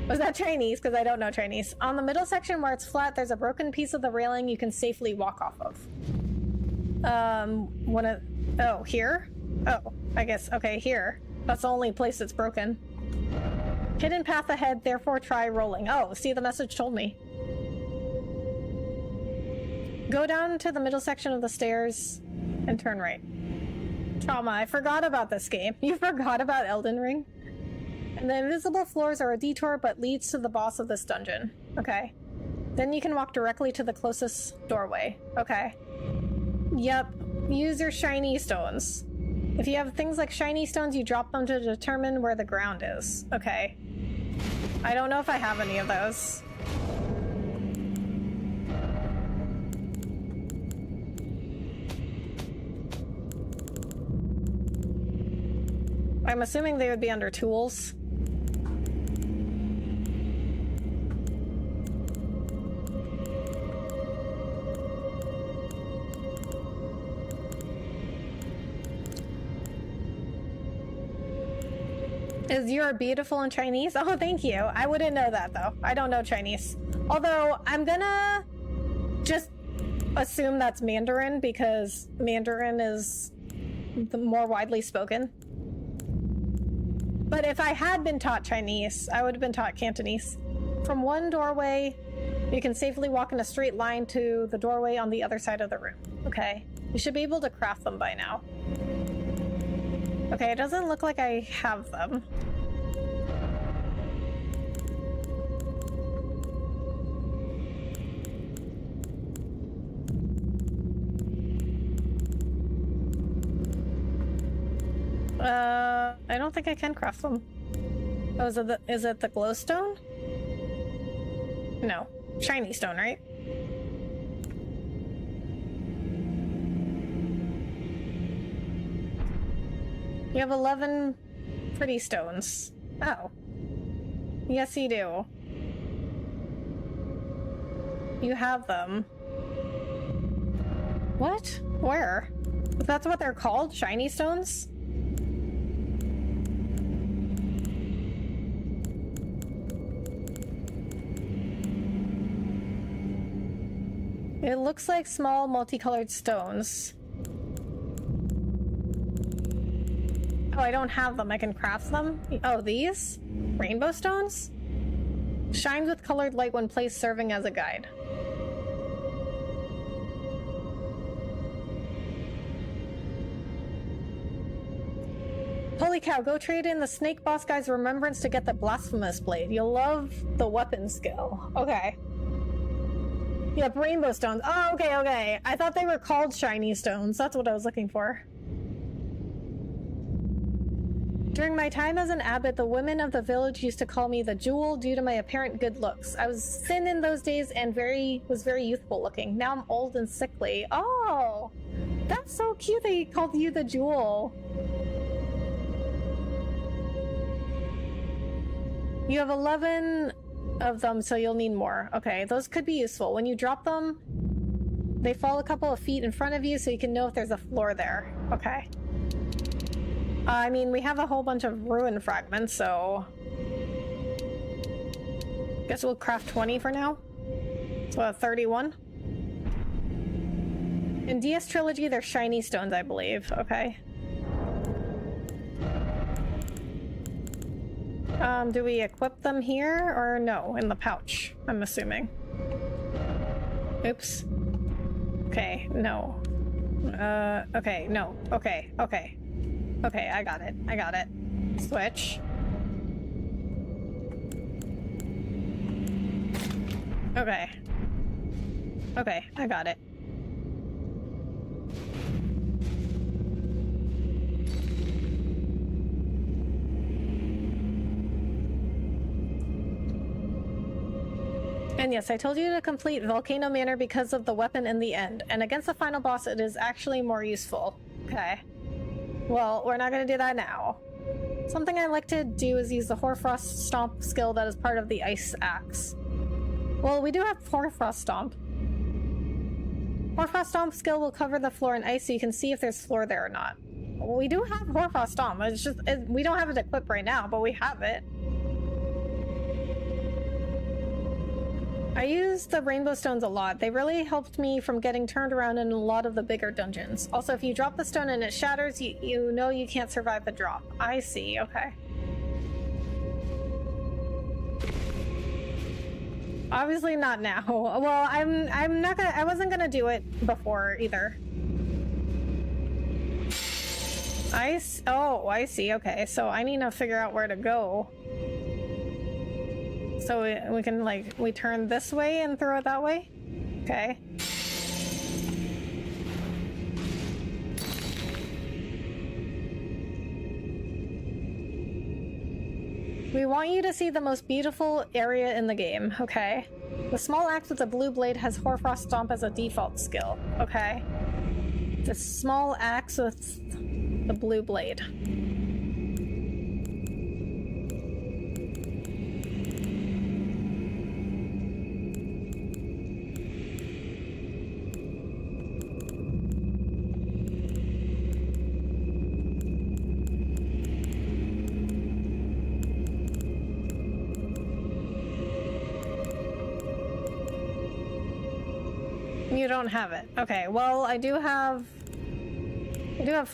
Was that Chinese? Because I don't know Chinese. On the middle section where it's flat, there's a broken piece of the railing you can safely walk off of. Oh, here? Oh, I guess, okay, here. That's the only place that's broken. Hidden path ahead, therefore try rolling. Oh, see, the message told me. Go down to the middle section of the stairs and turn right. Trauma, I forgot about this game. You forgot about Elden Ring? And the invisible floors are a detour, but leads to the boss of this dungeon. Okay. Then you can walk directly to the closest doorway. Okay. Yep. Use your shiny stones. If you have things like shiny stones, you drop them to determine where the ground is. Okay. I don't know if I have any of those. I'm assuming they would be under tools. Is "you're beautiful" in Chinese? Oh, thank you. I wouldn't know that, though. I don't know Chinese. Although, I'm gonna just assume that's Mandarin, because Mandarin is the more widely spoken. But if I had been taught Chinese, I would have been taught Cantonese. From one doorway, you can safely walk in a straight line to the doorway on the other side of the room. Okay. You should be able to craft them by now. Okay, it doesn't look like I have them. I don't think I can craft them. Oh, is it the glowstone? No. Shiny stone, right? You have 11 pretty stones. Oh. Yes, you do. You have them. What? Where? That's what they're called? Shiny stones? It looks like small multicolored stones. Oh, I don't have them. I can craft them? Oh, these? Rainbow stones? Shines with colored light when placed, serving as a guide. Holy cow, go trade in the snake boss guy's remembrance to get the blasphemous blade. You'll love the weapon skill. Okay. Yep, rainbow stones. Oh, okay. I thought they were called shiny stones. That's what I was looking for. During my time as an abbot, the women of the village used to call me the Jewel due to my apparent good looks. I was thin in those days and was very youthful looking. Now I'm old and sickly. Oh, that's so cute they called you the Jewel. You have 11 of them, so you'll need more. Okay, those could be useful. When you drop them, they fall a couple of feet in front of you so you can know if there's a floor there. Okay. I mean, we have a whole bunch of ruin fragments, so... Guess we'll craft 20 for now. So 31. In DS Trilogy, they're shiny stones, I believe. Okay. Do we equip them here, or no? In the pouch, I'm assuming. Oops. Okay, no. Okay, no. Okay. Okay, I got it. Switch. Okay, I got it. And yes, I told you to complete Volcano Manor because of the weapon in the end. And against the final boss, it is actually more useful. Okay. Well, we're not going to do that now. Something I like to do is use the Hoarfrost Stomp skill that is part of the Ice Axe. Well, we do have Hoarfrost Stomp. Hoarfrost Stomp skill will cover the floor in ice so you can see if there's floor there or not. We do have Hoarfrost Stomp. It's just, we don't have it equipped right now, but we have it. I use the rainbow stones a lot. They really helped me from getting turned around in a lot of the bigger dungeons. Also, if you drop the stone and it shatters, you know you can't survive the drop. I see, okay. Obviously not now. Well, I'm not gonna, I wasn't gonna do it before either. Oh, I see, okay. So I need to figure out where to go. So we can, like, we turn this way and throw it that way? Okay. We want you to see the most beautiful area in the game, okay? The small axe with the blue blade has Hoarfrost Stomp as a default skill, okay? The small axe with the blue blade. You don't have it. Okay, well, I do have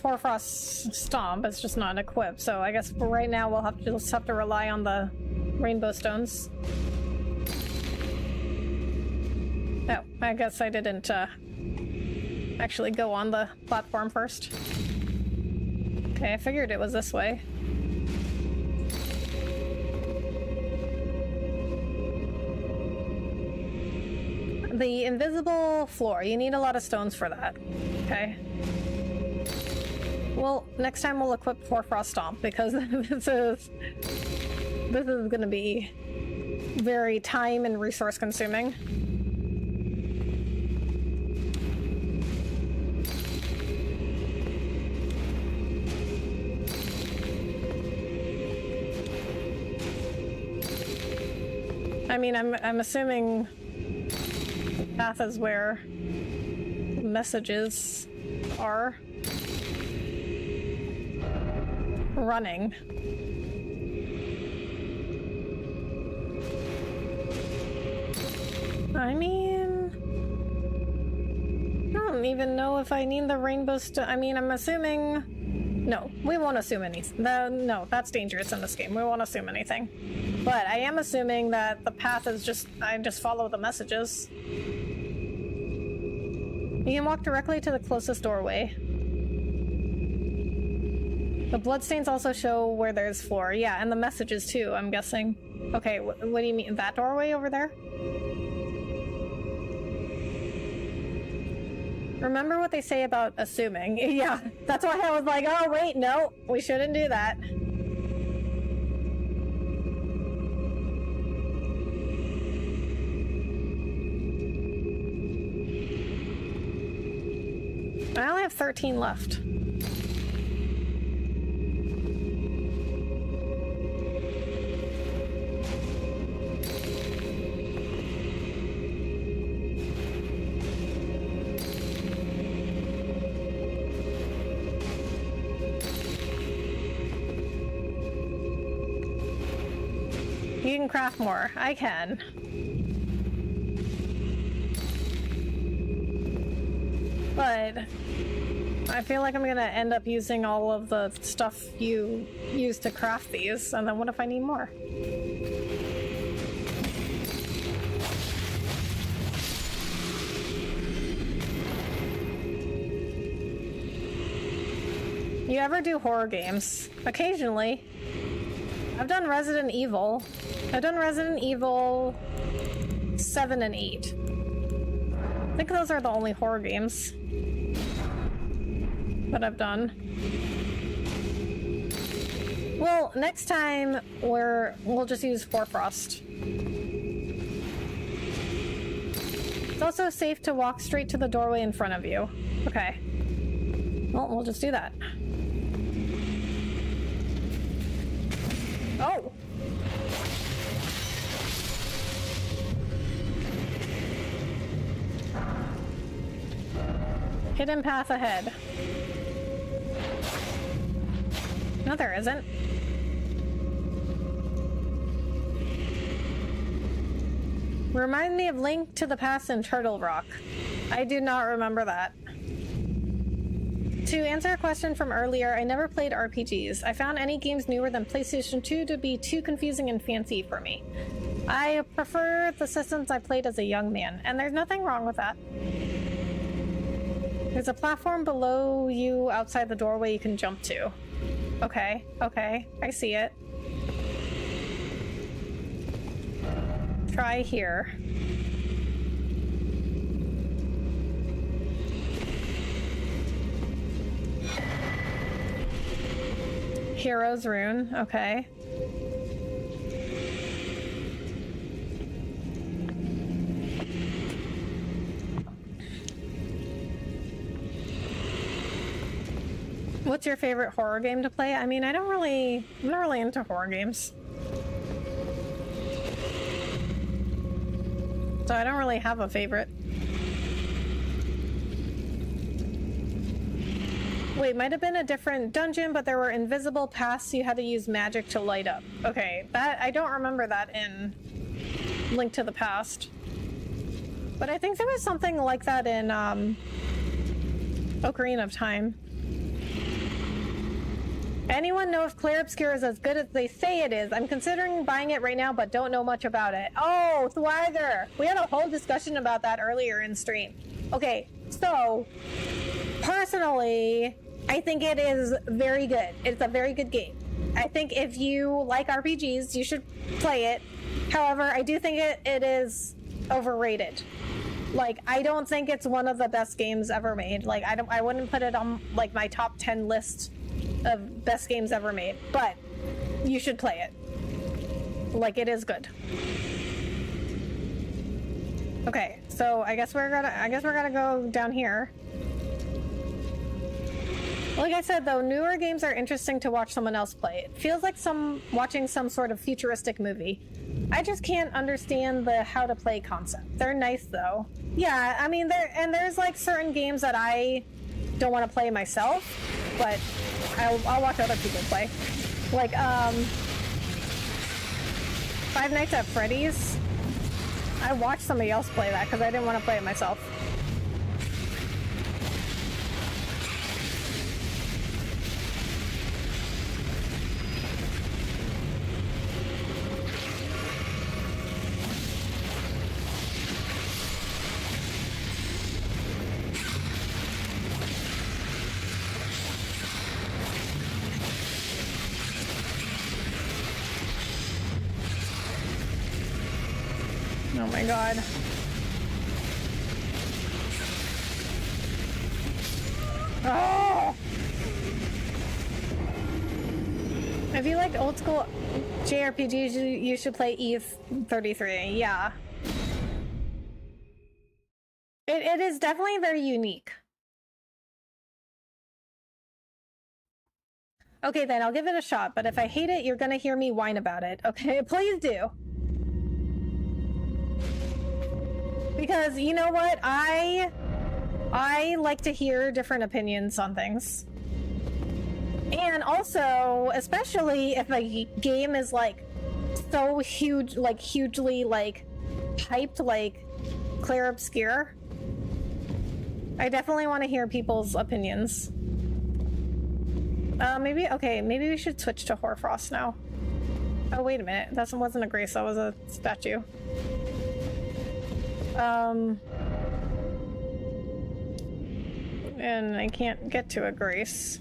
Hoarfrost Stomp. It's just not equipped, so I guess for right now we'll just have to rely on the rainbow stones. Oh, I guess I didn't actually go on the platform first. Okay, I figured it was this way. The invisible floor. You need a lot of stones for that. Okay. Well, next time we'll equip Hoarfrost Stomp because this is gonna be very time and resource consuming. I mean, I'm assuming path is where the messages are running. I mean, I don't even know if I need the rainbow I mean, I'm assuming... No, we won't assume anything. No, that's dangerous in this game. We won't assume anything. But I am assuming that the path is just... I just follow the messages. You can walk directly to the closest doorway. The bloodstains also show where there's floor. Yeah, and the messages too, I'm guessing. Okay, what do you mean? That doorway over there? Remember what they say about assuming. Yeah, that's why I was like, oh wait, no, we shouldn't do that. I only have 13 left. You can craft more. I can. But I feel like I'm gonna end up using all of the stuff you use to craft these, and then what if I need more? You ever do horror games? Occasionally. I've done Resident Evil. I've done Resident Evil 7 and 8. I think those are the only horror games that I've done. Well, next time we'll just use Hoarfrost. It's also safe to walk straight to the doorway in front of you. Okay. Well, we'll just do that. Oh! Hidden path ahead. No, there isn't. Remind me of Link to the Past in Turtle Rock. I do not remember that. To answer a question from earlier, I never played RPGs. I found any games newer than PlayStation 2 to be too confusing and fancy for me. I prefer the systems I played as a young man, and there's nothing wrong with that. There's a platform below you outside the doorway you can jump to. Okay, okay, I see it. Try here. Hero's Rune, okay. What's your favorite horror game to play? I mean, I'm not really into horror games. So I don't really have a favorite. Wait, might have been a different dungeon, but there were invisible paths you had to use magic to light up. Okay, that I don't remember that in Link to the Past. But I think there was something like that in Ocarina of Time. Anyone know if Clair Obscur is as good as they say it is? I'm considering buying it right now, but don't know much about it. Oh, Thwagger! We had a whole discussion about that earlier in stream. Okay, so, personally, I think it is very good. It's a very good game. I think if you like RPGs, you should play it. However, I do think it is overrated. Like, I don't think it's one of the best games ever made. Like, I wouldn't put it on, like, my top 10 list of best games ever made, but you should play it. Like, it is good. Okay, so I guess we're gonna go down here. Like I said, though, newer games are interesting to watch someone else play. It feels like watching some sort of futuristic movie. I just can't understand the how to play concept. They're nice, though. Yeah, I mean, there's like certain games that I don't want to play myself, but I'll watch other people play. Like, Five Nights at Freddy's. I watched somebody else play that because I didn't want to play it myself. Oh my god. Oh! If you like old school JRPGs, you should play Eve 33. Yeah. It is definitely very unique. Okay, then I'll give it a shot, but if I hate it, you're gonna hear me whine about it. Okay, please do. Because, you know what, I like to hear different opinions on things. And also, especially if a game is, like, so huge, like, hugely, like, hyped, like, Clair Obscur. I definitely want to hear people's opinions. Maybe we should switch to Hoarfrost now. Oh, wait a minute, that wasn't a Grace, that was a statue. And I can't get to a Grace.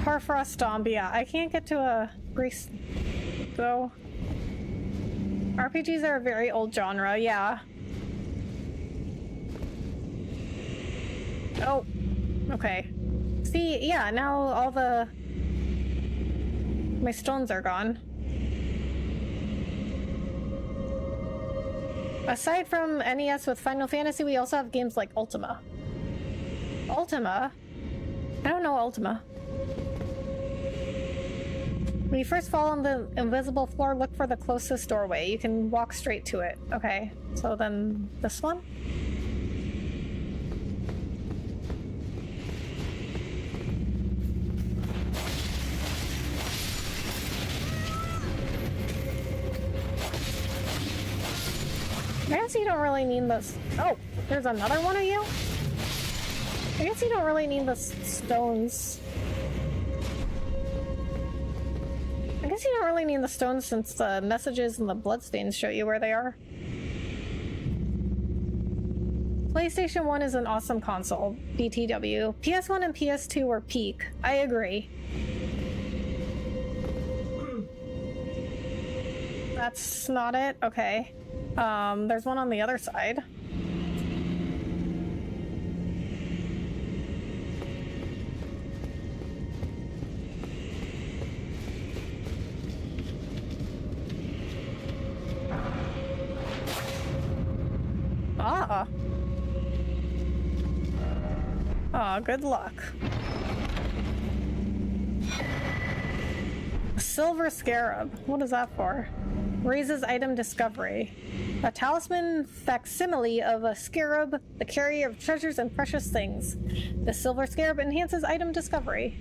Hoarfrost Stomp, yeah. I can't get to a Grace, though. RPGs are a very old genre, yeah. Oh, okay. See, yeah, now all my stones are gone. Aside from NES with Final Fantasy, we also have games like Ultima. Ultima? I don't know Ultima. When you first fall on the invisible floor, look for the closest doorway. You can walk straight to it. Okay, so then this one? I guess you don't really need this. Oh, there's another one of you? I guess you don't really need the stones. I guess you don't really need the stones since the messages and the bloodstains show you where they are. PlayStation 1 is an awesome console, BTW. PS1 and PS2 were peak. I agree. That's not it? Okay. There's one on the other side. Ah. Ah, good luck. Silver Scarab. What is that for? Raises item discovery. A talisman facsimile of a scarab, the carrier of treasures and precious things. The silver scarab enhances item discovery.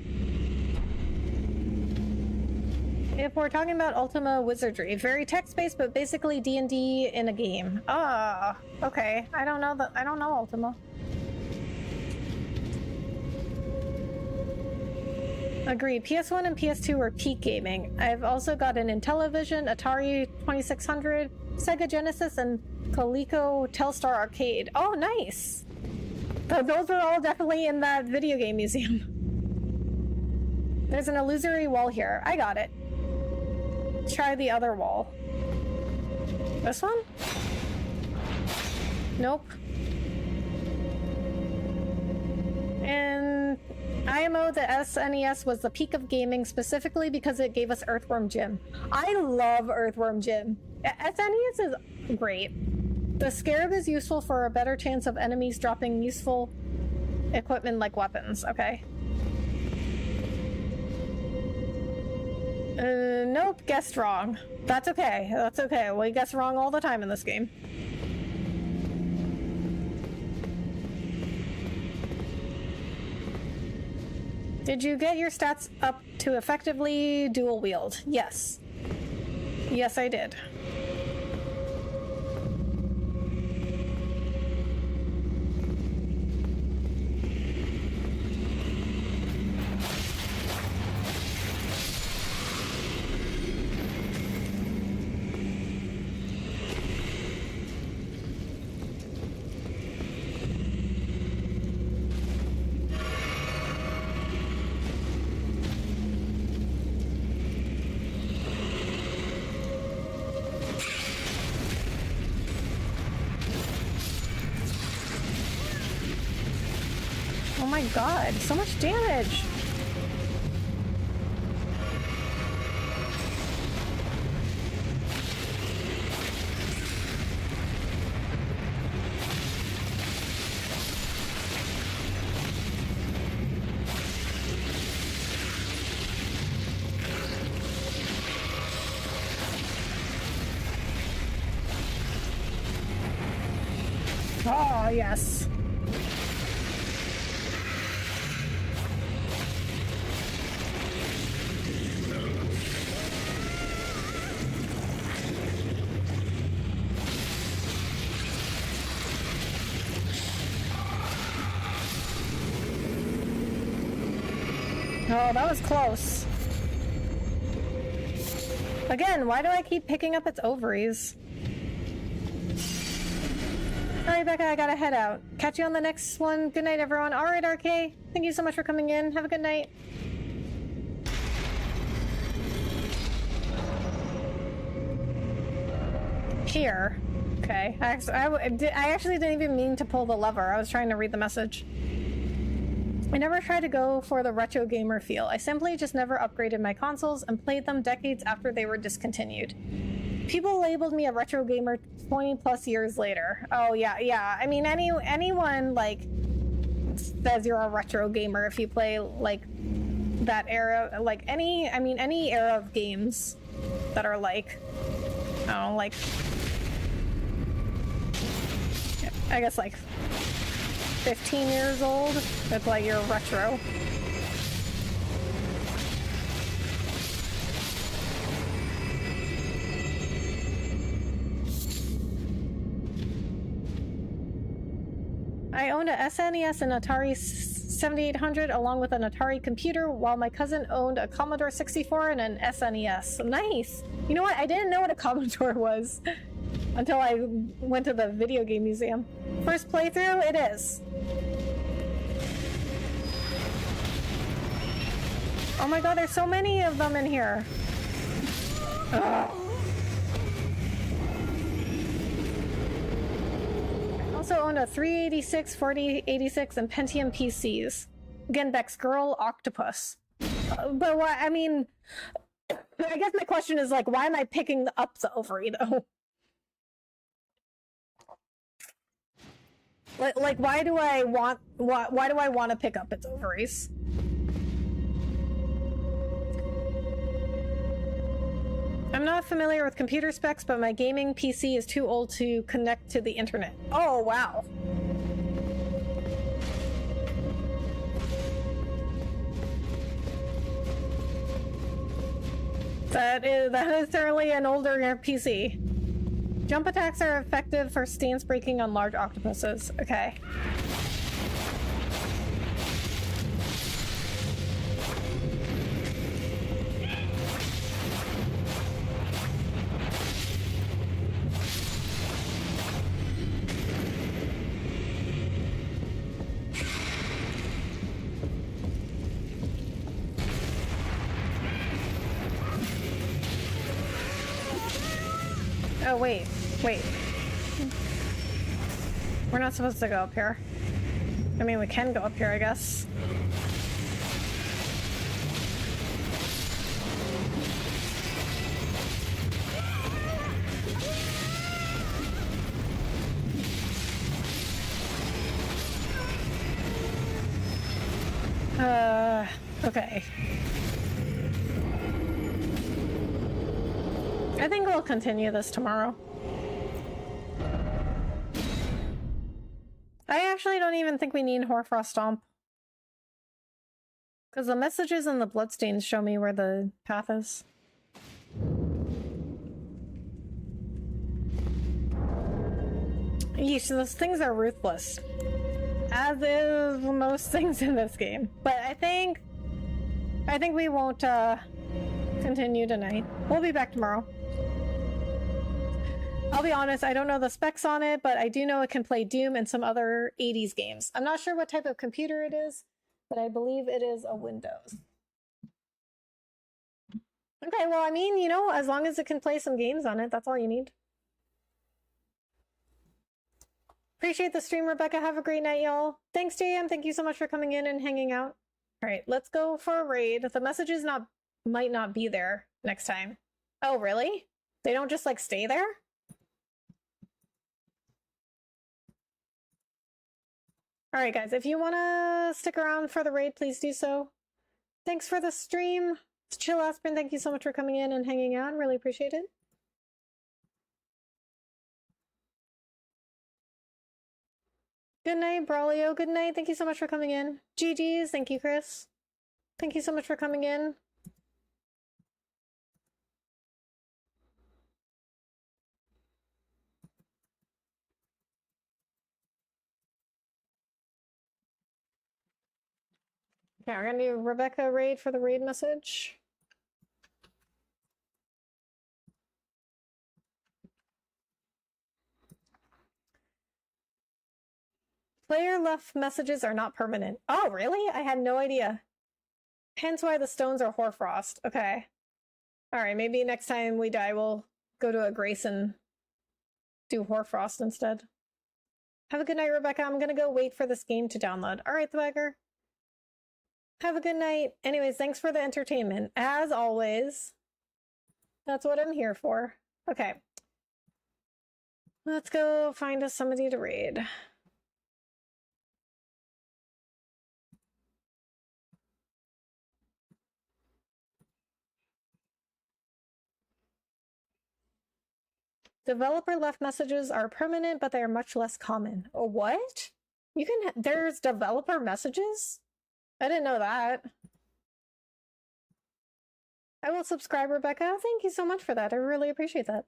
If we're talking about Ultima Wizardry, very text-based, but basically D&D in a game. Ah, okay. I don't know Ultima. Agreed. PS1 and PS2 were peak gaming. I've also got an Intellivision, Atari 2600, Sega Genesis, and Coleco Telstar Arcade. Oh, nice! Those are all definitely in that video game museum. There's an illusory wall here. I got it. Try the other wall. This one? Nope. And IMO, the SNES, was the peak of gaming specifically because it gave us Earthworm Jim. I love Earthworm Jim. SNES is great. The Scarab is useful for a better chance of enemies dropping useful equipment like weapons, okay? Nope, guessed wrong. That's okay, that's okay. We guess wrong all the time in this game. Did you get your stats up to effectively dual wield? Yes. Yes, I did. Oh my god, so much damage! Oh, yes. Oh, that was close. Again, why do I keep picking up its ovaries? Alright, Becca, I gotta head out. Catch you on the next one. Good night, everyone. Alright, RK. Thank you so much for coming in. Have a good night. Here. Okay. I actually didn't even mean to pull the lever. I was trying to read the message. I never tried to go for the retro gamer feel. I simply just never upgraded my consoles and played them decades after they were discontinued. People labeled me a retro gamer 20 plus years later. Oh yeah. I mean, anyone like says you're a retro gamer if you play like that era, like any era of games that are like, I don't know, like, I guess like 15 years old. It's like you're retro. I owned a SNES and Atari 7800 along with an Atari computer, while my cousin owned a Commodore 64 and an SNES. Nice! You know what? I didn't know what a Commodore was until I went to the video game museum. First playthrough, it is. Oh my god, there's so many of them in here. Ugh. I also owned a 386, 4086, and Pentium PCs. Again, Beck's Girl Octopus. But what, I mean, I guess my question is like, why am I picking up the ovary though? Like, why do I want to pick up its ovaries? I'm not familiar with computer specs, but my gaming PC is too old to connect to the internet. Oh, wow. That is certainly an older PC. Jump attacks are effective for stance breaking on large octopuses. Okay. Oh, wait. We're not supposed to go up here. I mean, we can go up here, I guess. Okay. I think we'll continue this tomorrow. I actually don't even think we need Hoarfrost Stomp. Because the messages and the bloodstains show me where the path is. Yeesh, those things are ruthless. As is most things in this game. But I think we won't continue tonight. We'll be back tomorrow. I'll be honest, I don't know the specs on it, but I do know it can play Doom and some other 80s games. I'm not sure what type of computer it is, but I believe it is a Windows. Okay, well, I mean, you know, as long as it can play some games on it, that's all you need. Appreciate the stream, Rebecca. Have a great night, y'all. Thanks, JM. Thank you so much for coming in and hanging out. All right, let's go for a raid. The messages might not be there next time. Oh, really? They don't just, like, stay there? Alright guys, if you want to stick around for the raid, please do so. Thanks for the stream. Chill Aspen, thank you so much for coming in and hanging out. Really appreciate it. Good night, Brawlio. Good night. Thank you so much for coming in. GG's. Thank you, Chris. Thank you so much for coming in. Okay, we're gonna do Rebecca raid for the raid message. Player left messages are not permanent. Oh, really? I had no idea. Hence why the stones are hoarfrost. Okay. Alright, maybe next time we die we'll go to a Grayson do Hoarfrost instead. Have a good night, Rebecca. I'm gonna go wait for this game to download. All right, the bagger. Have a good night. Anyways, thanks for the entertainment. As always, that's what I'm here for. Okay. Let's go find us somebody to raid. Developer left messages are permanent, but they are much less common. Oh, what? You can, there's developer messages? I didn't know that. I will subscribe, Rebecca. Thank you so much for that. I really appreciate that.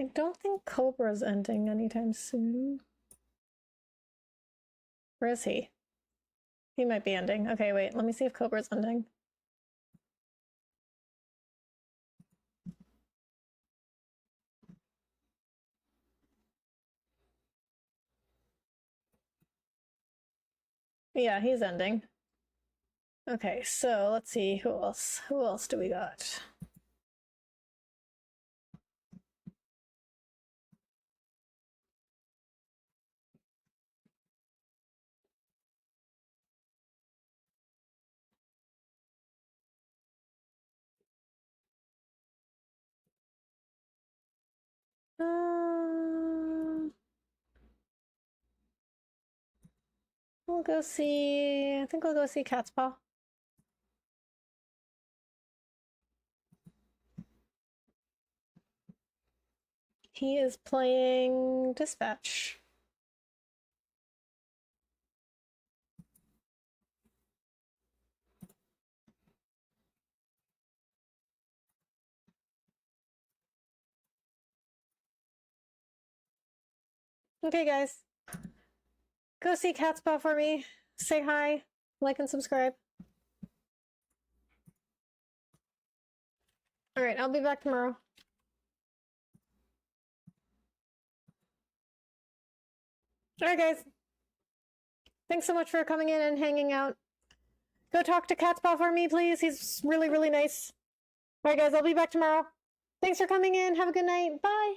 I don't think Cobra's ending anytime soon. Where is he? He might be ending. Okay, wait, let me see if Cobra's ending. Yeah, he's ending. Okay, so let's see, who else? Who else do we got? We'll go see, I think we'll go see Cat's Paw. He is playing Dispatch. Okay, guys. Go see Cat's Paw for me. Say hi, like, and subscribe. All right, I'll be back tomorrow. All right, guys. Thanks so much for coming in and hanging out. Go talk to Cat's Paw for me, please. He's really, really nice. All right, guys, I'll be back tomorrow. Thanks for coming in. Have a good night. Bye.